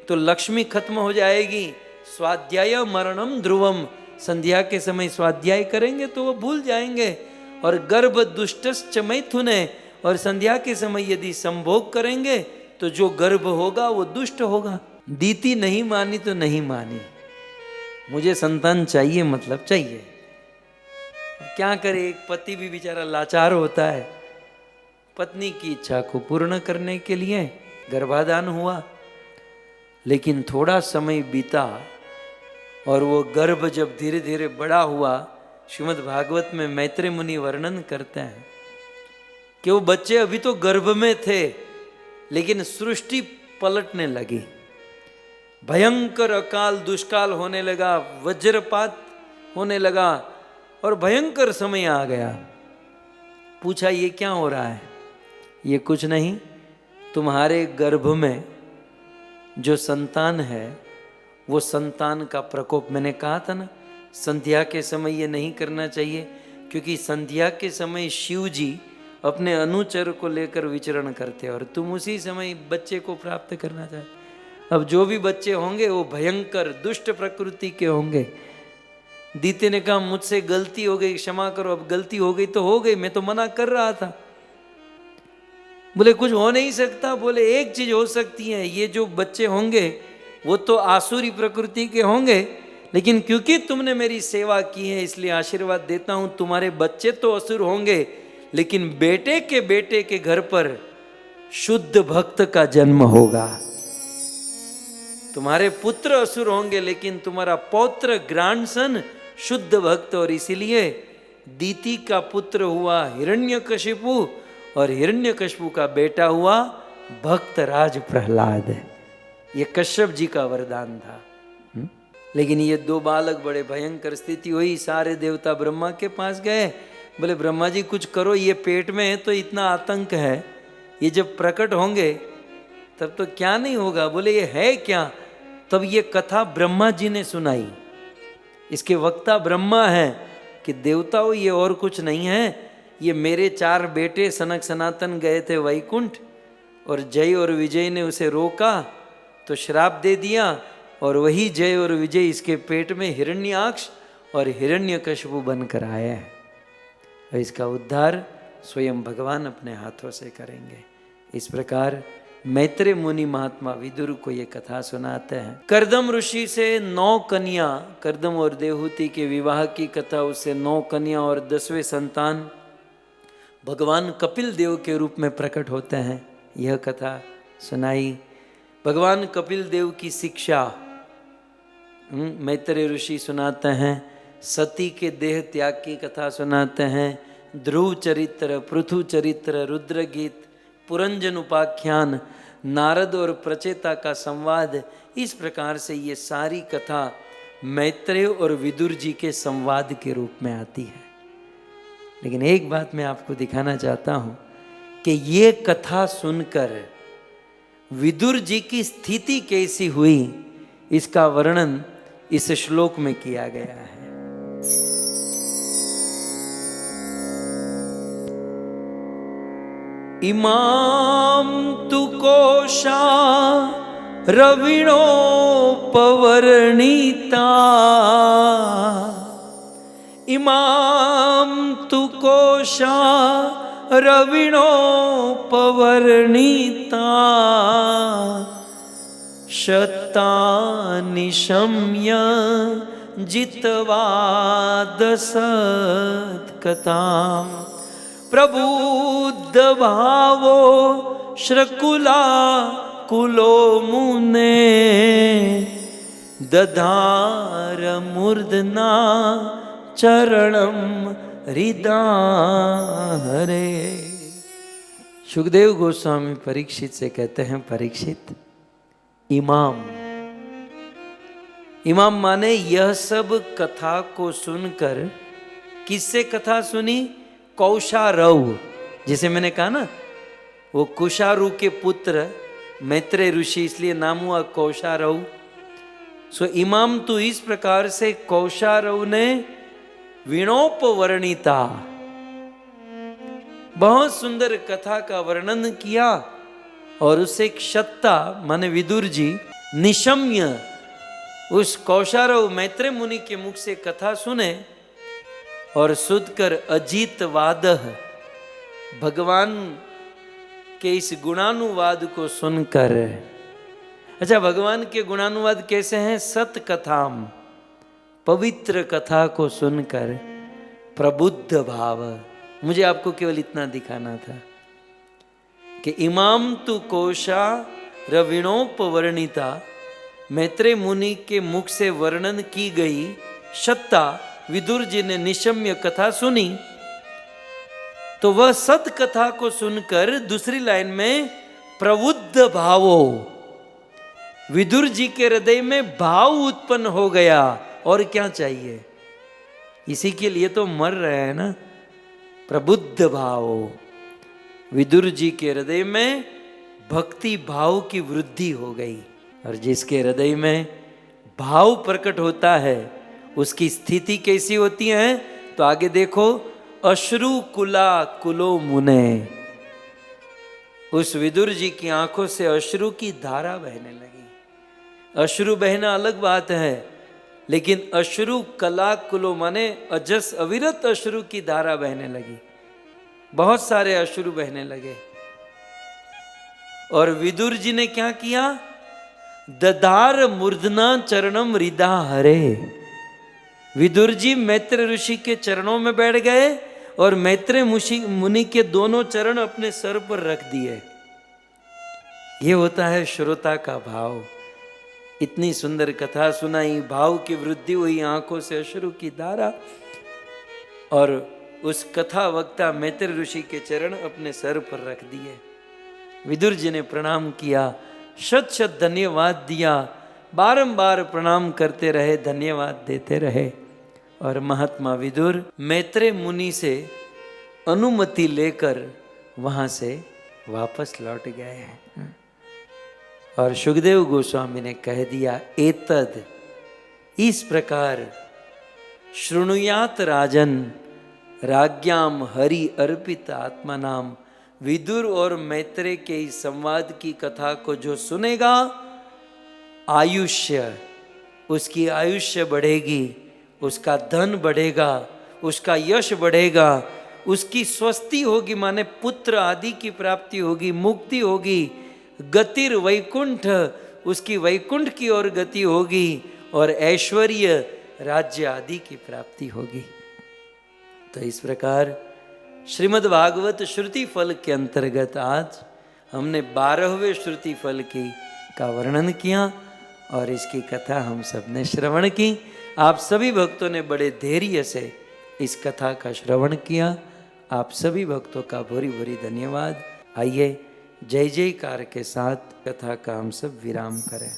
तो लक्ष्मी खत्म हो जाएगी। स्वाध्याय मरणम ध्रुवम, संध्या के समय स्वाध्याय करेंगे तो वो भूल जाएंगे। और गर्भ दुष्टश्च मैथुने, और संध्या के समय यदि संभोग करेंगे तो जो गर्भ होगा वो दुष्ट होगा। दीति नहीं मानी तो नहीं मानी, मुझे संतान चाहिए मतलब चाहिए। क्या करे, एक पति भी बेचारा लाचार होता है। पत्नी की इच्छा को पूर्ण करने के लिए गर्भाधान हुआ, लेकिन थोड़ा समय बीता और वो गर्भ जब धीरे धीरे बड़ा हुआ, श्रीमद् भागवत में मैत्रेय मुनि वर्णन करते हैं कि वो बच्चे अभी तो गर्भ में थे, लेकिन सृष्टि पलटने लगी। भयंकर अकाल दुष्काल होने लगा, वज्रपात होने लगा और भयंकर समय आ गया। पूछा ये क्या हो रहा है? ये कुछ नहीं, तुम्हारे गर्भ में जो संतान है वो संतान का प्रकोप। मैंने कहा था ना, संध्या के समय ये नहीं करना चाहिए, क्योंकि संध्या के समय शिव जी अपने अनुचर को लेकर विचरण करते हैं और तुम उसी समय बच्चे को प्राप्त करना चाहते। अब जो भी बच्चे होंगे वो भयंकर दुष्ट प्रकृति के होंगे। दीति ने कहा मुझसे गलती हो गई, क्षमा करो। अब गलती हो गई तो हो गई, मैं तो मना कर रहा था। बोले कुछ हो नहीं सकता। बोले एक चीज हो सकती है, ये जो बच्चे होंगे वो तो आसुरी प्रकृति के होंगे, लेकिन क्योंकि तुमने मेरी सेवा की है इसलिए आशीर्वाद देता हूं, तुम्हारे बच्चे तो असुर होंगे, लेकिन बेटे के घर पर शुद्ध भक्त का जन्म होगा। तुम्हारे पुत्र असुर होंगे लेकिन तुम्हारा पौत्र ग्रैंडसन शुद्ध भक्त, और इसीलिए दीति का पुत्र हुआ हिरण्यकशिपु और हिरण्यकशिपु का बेटा हुआ भक्तराज प्रहलाद। ये कश्यप जी का वरदान था। लेकिन ये दो बालक, बड़े भयंकर स्थिति हुई। सारे देवता ब्रह्मा के पास गए, बोले ब्रह्मा जी कुछ करो, ये पेट में है तो इतना आतंक है, ये जब प्रकट होंगे तब तो क्या नहीं होगा। बोले ये है क्या? तब ये कथा ब्रह्मा जी ने सुनाई। इसके वक्ता ब्रह्मा है कि देवताओं ये और कुछ नहीं है, ये मेरे 4 बेटे सनक सनातन गए थे वैकुंठ और जय और विजय ने उसे रोका तो श्राप दे दिया, और वही जय और विजय इसके पेट में हिरण्याक्ष और हिरण्यकशिपु बनकर आया है। और इसका उद्धार स्वयं भगवान अपने हाथों से करेंगे। इस प्रकार मैत्रेय मुनि महात्मा विदुर को ये कथा सुनाते हैं। कर्दम ऋषि से 9 कन्या, कर्दम और देवहूति के विवाह की कथा, उससे 9 कन्या और 10वें संतान भगवान कपिल देव के रूप में प्रकट होते हैं। यह कथा सुनाई। भगवान कपिल देव की शिक्षा मैत्रेय ऋषि सुनाते हैं। सती के देह त्याग की कथा सुनाते हैं। ध्रुव चरित्र, पृथु चरित्र, रुद्र गीत, पुरंजन उपाख्यान, नारद और प्रचेता का संवाद, इस प्रकार से ये सारी कथा मैत्रेय और विदुर जी के संवाद के रूप में आती है। लेकिन एक बात मैं आपको दिखाना चाहता हूं कि ये कथा सुनकर विदुर जी की स्थिति कैसी हुई, इसका वर्णन इस श्लोक में किया गया है। इमाम तु कोशा रविणो पवर्णिता, इमाम तु कोशा रविणो पवर्णिता, शतानि शम्य जित्वा दशत्कताम्, प्रबुद्ध भावो श्रकुला कुलो मुने, दधार मूर्धना चरणम हृदय। सुखदेव गोस्वामी परीक्षित से कहते हैं, परीक्षित इमाम, इमाम माने यह सब कथा को सुनकर, किससे कथा सुनी? कौशारव, जिसे मैंने कहा ना, वो कुशारु के पुत्र मैत्रेय ऋषि, इसलिए नाम हुआ कौशारव। सो इमाम तो इस प्रकार से कौशारव ने वीणोपवर्णिता, बहुत सुंदर कथा का वर्णन किया, और उसे क्षत्ता माने विदुर जी निशम्य उस कौशारव मैत्रेय मुनि के मुख से कथा सुने, और सुनकर अजीतवाद, भगवान के इस गुणानुवाद को सुनकर, अच्छा भगवान के गुणानुवाद कैसे हैं? सत कथाम, पवित्र कथा को सुनकर प्रबुद्ध भाव। मुझे आपको केवल इतना दिखाना था कि इमाम तु कोशा रविणोपवर्णिता, मैत्रेय मुनि के मुख से वर्णन की गई सत्ता, विदुर जी ने निशम्य कथा सुनी, तो वह सत कथा को सुनकर दूसरी लाइन में प्रबुद्ध भावो, विदुर जी के हृदय में भाव उत्पन्न हो गया। और क्या चाहिए? इसी के लिए तो मर रहे हैं ना। प्रबुद्ध भाव, विदुर जी के हृदय में भक्ति भाव की वृद्धि हो गई, और जिसके हृदय में भाव प्रकट होता है उसकी स्थिति कैसी होती है? तो आगे देखो, अश्रु कुला कुलो मुने, उस विदुर जी की आंखों से अश्रु की धारा बहने लगी। अश्रु बहना अलग बात है, लेकिन अश्रु कला कुलो माने अजस अविरत अश्रु की धारा बहने लगी, बहुत सारे अश्रु बहने लगे। और विदुर जी ने क्या किया? दधार मूर्धना चरणम हृदा हरे, विदुर जी मैत्रेय ऋषि के चरणों में बैठ गए और मैत्रेय मुनि के दोनों चरण अपने सर पर रख दिए। ये होता है श्रोता का भाव। इतनी सुंदर कथा सुनाई, भाव की वृद्धि हुई, आंखों से अश्रु की धारा। और उस कथा वक्ता मैत्र ऋषि के चरण अपने सर पर रख दिए। विदुर जी ने प्रणाम किया, शत शत धन्यवाद दिया, बारंबार प्रणाम करते रहे, धन्यवाद देते रहे। और महात्मा विदुर मैत्रेय मुनि से अनुमति लेकर वहां से वापस लौट गए। और सुखदेव गोस्वामी ने कह दिया, एतद, इस प्रकार शृणुयात राजन राज्ञाम हरि अर्पित आत्मा नाम, विदुर और मैत्रेय के इस संवाद की कथा को जो सुनेगा, आयुष्य, उसकी आयुष्य बढ़ेगी, उसका धन बढ़ेगा, उसका यश बढ़ेगा, उसकी स्वस्ति होगी, माने पुत्र आदि की प्राप्ति होगी, मुक्ति होगी, गतिर वैकुंठ, उसकी वैकुंठ की ओर गति होगी, और ऐश्वर्य, राज्य आदि की प्राप्ति होगी। तो इस प्रकार श्रीमद् भागवत श्रुति फल के अंतर्गत आज हमने 12वें श्रुति फल का वर्णन किया और इसकी कथा हम सब ने श्रवण की। आप सभी भक्तों ने बड़े धैर्य से इस कथा का श्रवण किया। आप सभी भक्तों का भूरी भूरी धन्यवाद। आइए जय जयकार के साथ कथा का हम सब विराम करें।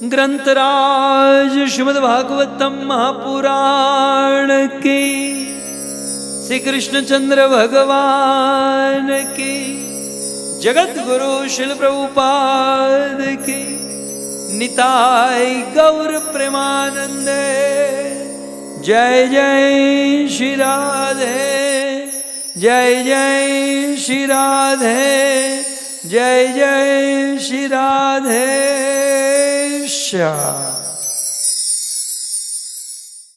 ग्रंथराज श्रीमद् भागवतम महापुराण की, श्री कृष्णचंद्र भगवान की, जगत गुरु शिल प्रभुपाद की, निताय गौर प्रेमानंदे। जय जय श्री राधे, जय जय श्री राधे, जय जय श्री राधे श्याम।